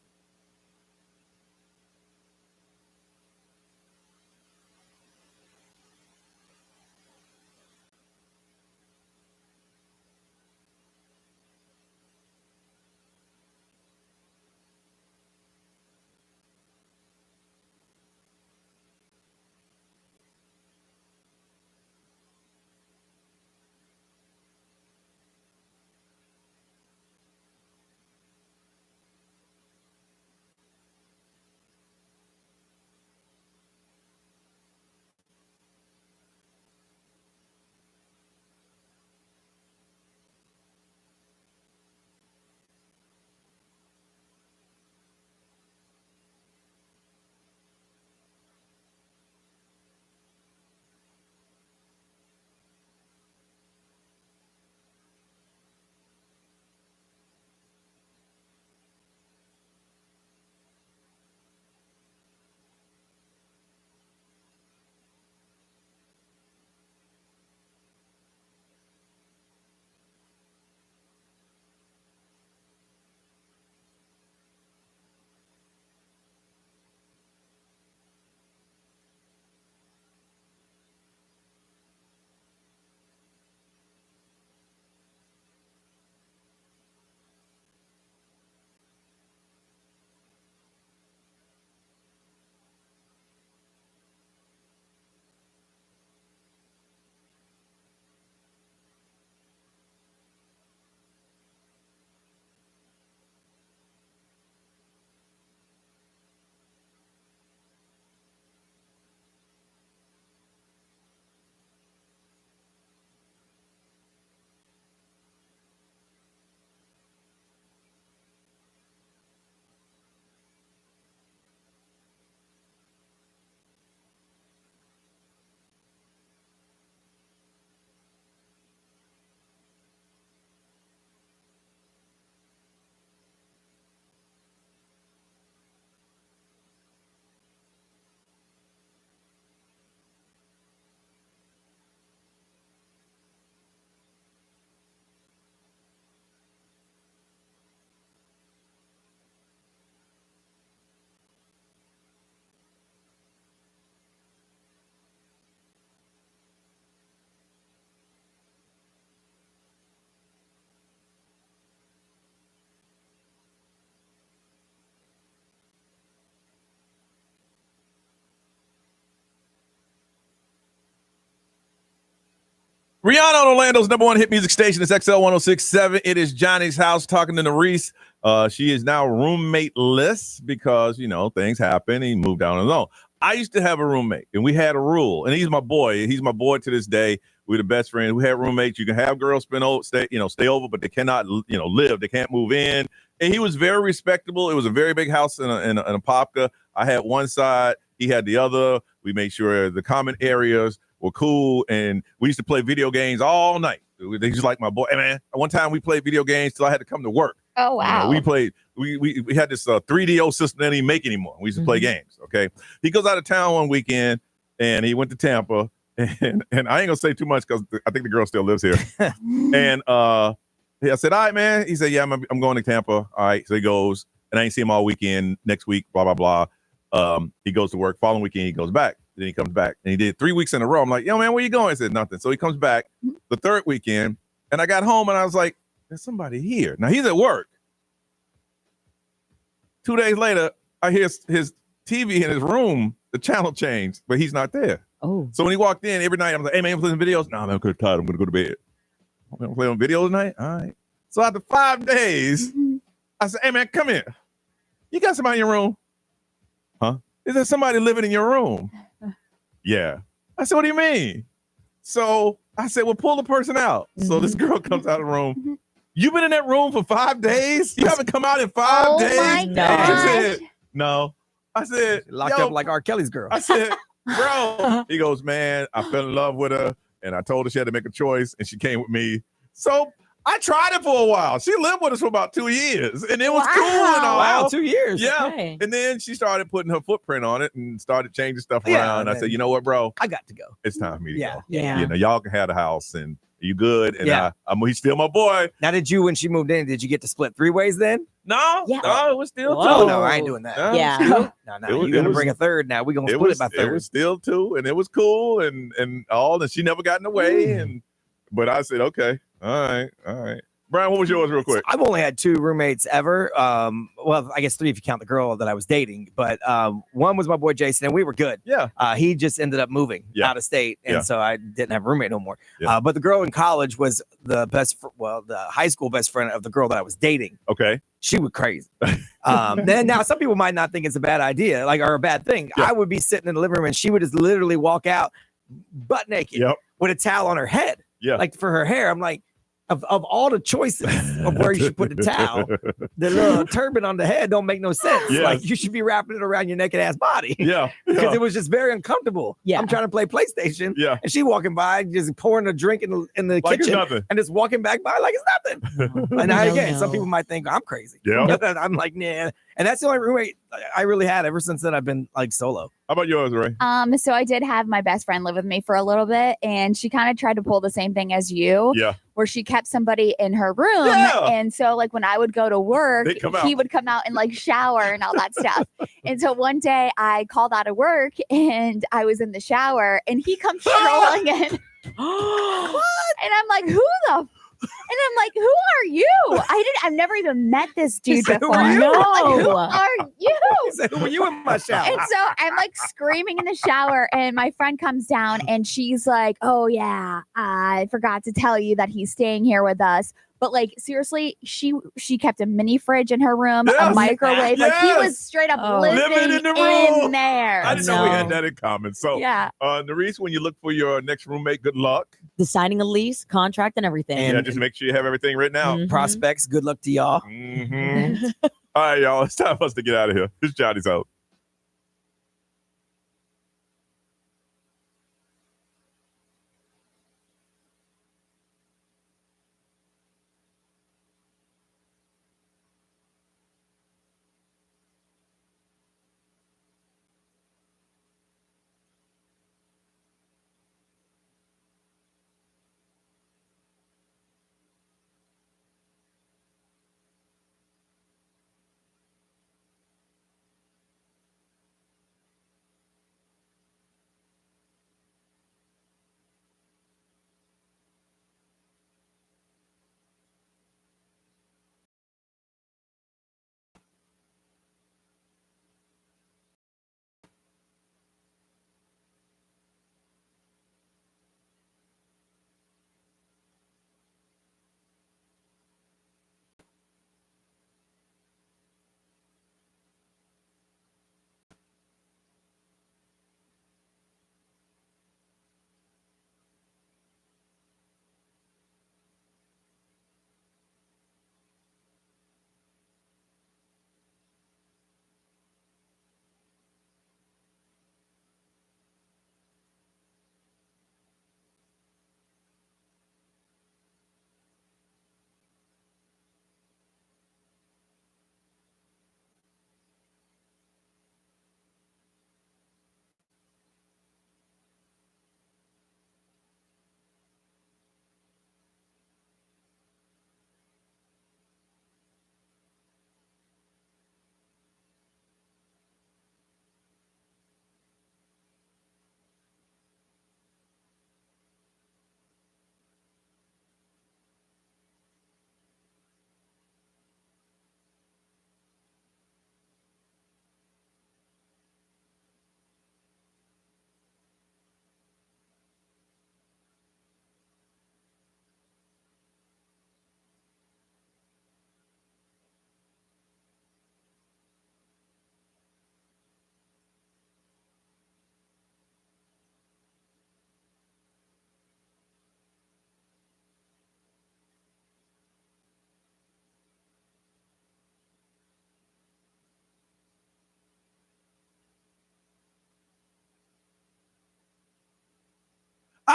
Rihanna on Orlando's number one hit music station is XL 106.7. It is Johnny's house talking to Reese. She is now roommate-less because, things happen. He moved down on his own. I used to have a roommate, and we had a rule, and he's my boy. He's my boy to this day. We're the best friends. We had roommates. You can have girls stay over, but they cannot, live. They can't move in. And he was very respectable. It was a very big house in a Popka. I had one side. He had the other. We made sure the common areas were cool, and we used to play video games all night. They just like my boy. Hey, man, one time we played video games till I had to come to work. Oh, wow. We played. We had this 3DO system that he didn't make anymore. We used to play games. Okay, he goes out of town one weekend, and he went to Tampa. And I ain't gonna say too much because I think the girl still lives here. And I said, all right, man. He said, yeah, I'm going to Tampa. All right. So he goes, and I ain't see him all weekend. Next week, blah, blah, blah. He goes to work. Following weekend, he goes back. Then he comes back. And he did 3 weeks in a row. I'm like, yo, man, where you going? He said, nothing. So he comes back the third weekend. And I got home and I was like, there's somebody here. Now he's at work. 2 days later, I hear his TV in his room, the channel changed, but he's not there. Oh. So when he walked in every night, I'm like, hey, man, I'm playing videos. No, man, I'm kind of tired. I'm going to go to bed. I'm going to play on videos tonight? All right. So after 5 days, I said, hey, man, come here. You got somebody in your room? Huh? Is there somebody living in your room? Yeah. I said, what do you mean? So I said, well, pull the person out. So this girl comes out of the room. You've been in that room for 5 days? You haven't come out in 5 days? My She gosh. said, no. I said, Locked up like R. Kelly's girl. I said, bro. He goes, man, I fell in love with her, and I told her she had to make a choice, and she came with me. So I tried it for a while. She lived with us for about 2 years, and it was cool and all. Wow, 2 years. Yeah. Okay. And then she started putting her footprint on it and started changing stuff Yeah, around. I and said, you know what, bro? I got to go. It's time for me to Yeah. go. Yeah. Y'all can have the house, and you good? And Yeah. he's still my boy. Now, when she moved in, did you get to split 3 ways then? No, Yeah. no, it was still Oh, two. no, I ain't doing that. No, Yeah. still- No, It was- you're going to it bring was- a third now. We're going to It split was, it by it third. was still two, and it was cool, and all, and she never got in the way. But I said, okay, all right. Brian, what was yours, real quick? I've only had 2 roommates ever. Well, I guess 3 if you count the girl that I was dating. But one was my boy Jason, and we were good. Yeah. He just ended up moving out of state, and so I didn't have a roommate no more. Yeah. But the girl in college was the the high school best friend of the girl that I was dating. Okay. She was crazy. Then now some people might not think it's a bad idea, or a bad thing. Yeah. I would be sitting in the living room, and she would just literally walk out butt naked with a towel on her head, like for her hair. I'm like, of all the choices of where you should put the towel, the little turban on the head don't make no sense. Yes. Like you should be wrapping it around your naked ass body. Yeah. Because it was just very uncomfortable. Yeah. I'm trying to play PlayStation. Yeah. And she walking by, just pouring a drink in the Like it's kitchen nothing. and just walking back by like it's nothing. And now, again, some people might think I'm crazy. Yeah. But I'm like, nah. And that's the only roommate I really had ever since then. I've been like solo. How about yours, Ray? So I did have my best friend live with me for a little bit, and she kind of tried to pull the same thing as you. Yeah. Where she kept somebody in her room. Yeah. And so like when I would go to work, They'd come he out. would come out and like shower and all that stuff. And so one day I called out of work and I was in the shower and he comes strolling in. And I'm like, who the and I'm like, who are you? I've never even met this dude said, "Who before. are you?" I'm like, who No. are you? He said, who were you in my shower? And so I'm like screaming in the shower, and my friend comes down and she's like, oh, yeah, I forgot to tell you that he's staying here with us. But like, seriously, she kept a mini fridge in her room, a Yes. microwave. Like he was straight up living Living in the room. in there. I didn't know we had that in common. So, Yeah. Nerese, when you look for your next roommate, good luck. The signing a lease, contract, and everything. Yeah, just make sure you have everything written out. Mhm. Prospects, good luck to y'all. Mm-hmm. All right, y'all. It's time for us to get out of here. It's Johnny's house.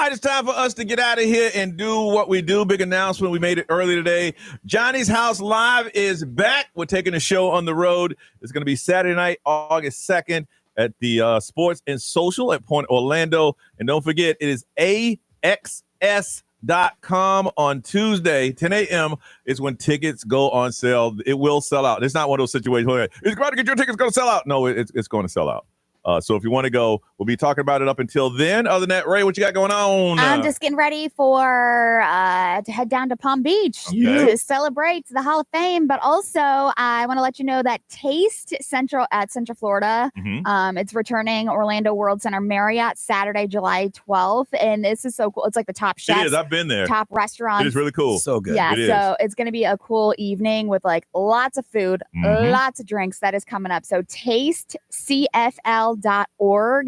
right, it's time for us to get out of here and do what we do. Big announcement. We made it early today. Johnny's House Live is back. We're taking the show on the road. It's going to be Saturday night, August 2nd at the Sports and Social at Point Orlando. And don't forget, it is AXS.com on Tuesday, 10 a.m. is when tickets go on sale. It will sell out. It's not one of those situations where it's going to get your tickets going to sell out. No, it's going to sell out. So if you want to go, we'll be talking about it up until then. Other than that, Ray, what you got going on? I'm just getting ready for to head down to Palm Beach to celebrate the Hall of Fame. But also, I want to let you know that Taste Central at Central Florida, it's returning Orlando World Center Marriott Saturday, July 12th. And this is so cool. It's like the top chefs. It is. I've been there. Top restaurants. It is really cool. So good. Yeah, so it's going to be a cool evening with like lots of food, lots of drinks. That is coming up. So tastecfl.org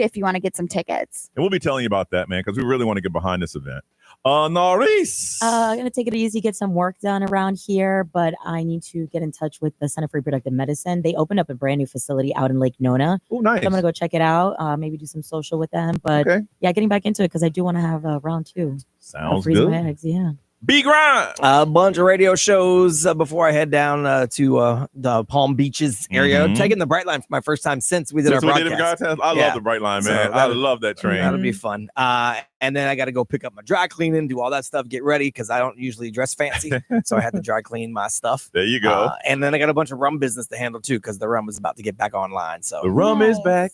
if you want to get some tickets. And we'll be telling you about that, man, because we really want to get behind this event. Norris. I'm going to take it easy, get some work done around here, but I need to get in touch with the Center for Reproductive Medicine. They opened up a brand new facility out in Lake Nona. Oh, nice. So I'm going to go check it out, maybe do some social with them. But yeah, getting back into it because I do want to have round 2. Sounds freeze good. My eggs, yeah. B-Grind. A bunch of radio shows before I head down to the Palm Beaches area. Taking the Brightline for my first time since we did our broadcast. I love the Brightline, man. So I love that train. That'll be fun. And then I got to go pick up my dry cleaning, do all that stuff, get ready because I don't usually dress fancy. So I had to dry clean my stuff. There you go. And then I got a bunch of rum business to handle too because the rum is about to get back online. So the rum is back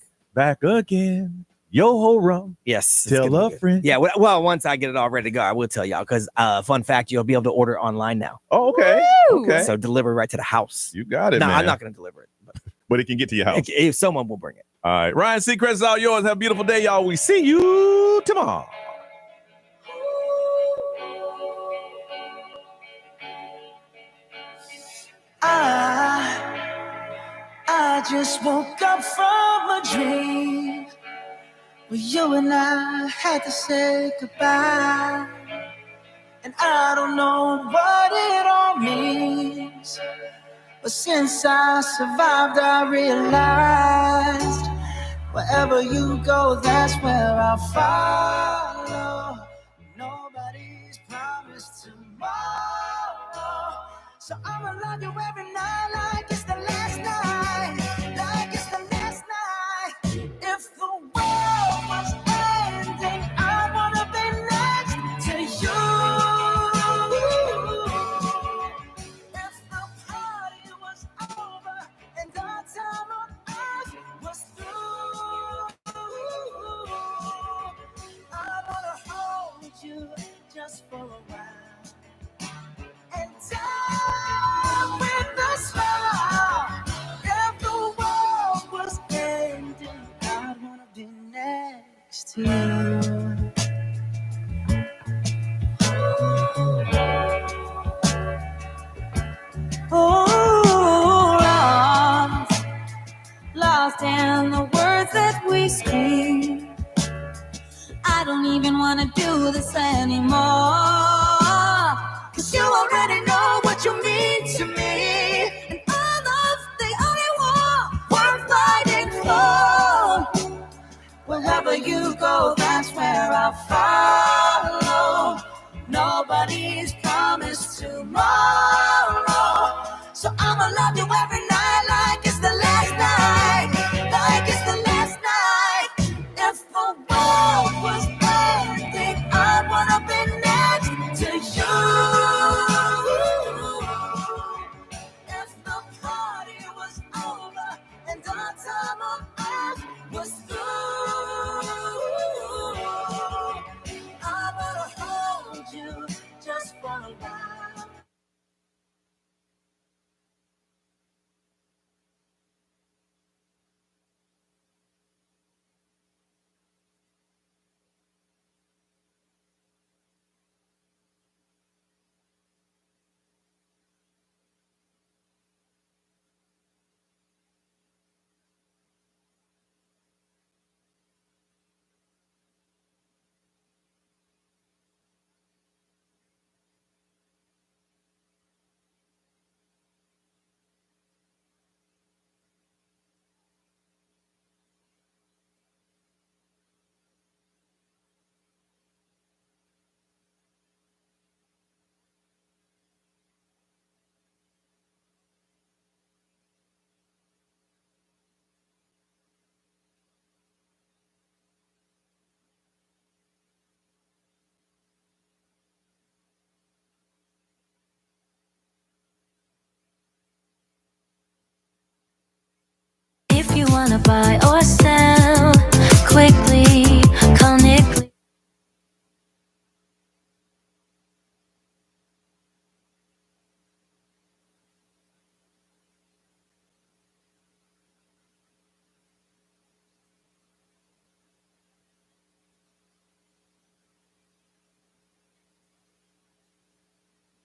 again. Yo ho rum. Yes. Tell a friend. Yeah. Well, once I get it all ready to go, I will tell y'all because fun fact, you'll be able to order online now. Oh, okay. Woo! Okay. So deliver right to the house. You got it, No, man. I'm not going to deliver it. But it can get to your house. If someone will bring it. All right. Ryan Seacrest is all yours. Have a beautiful day, y'all. We see you tomorrow. I just woke up from a dream where you and I had to say goodbye. And I don't know what it all means, but since I survived, I realized wherever you go, that's where I'll follow. Nobody's promised tomorrow, so I'ma love you every night like it's the last night, like it's the last night. If the world was ending, I wanna be next to you. If the party was over and our time on earth was through, I wanna hold you just for a while and die with a smile. If the world was ending, I'd wanna be next to you. Oh, lost in the words that we speak. I don't even want to do this anymore, 'cause you already know what you mean to me, and all of the only war worth fighting for. Wherever you go, that's where I'll follow. Nobody's promised tomorrow, so I'ma love you every night like it's the last night, like it's the last night. If the world was ending, I'd wanna be next to you. If the party was over and our time on earth was through, wanna buy or sell quickly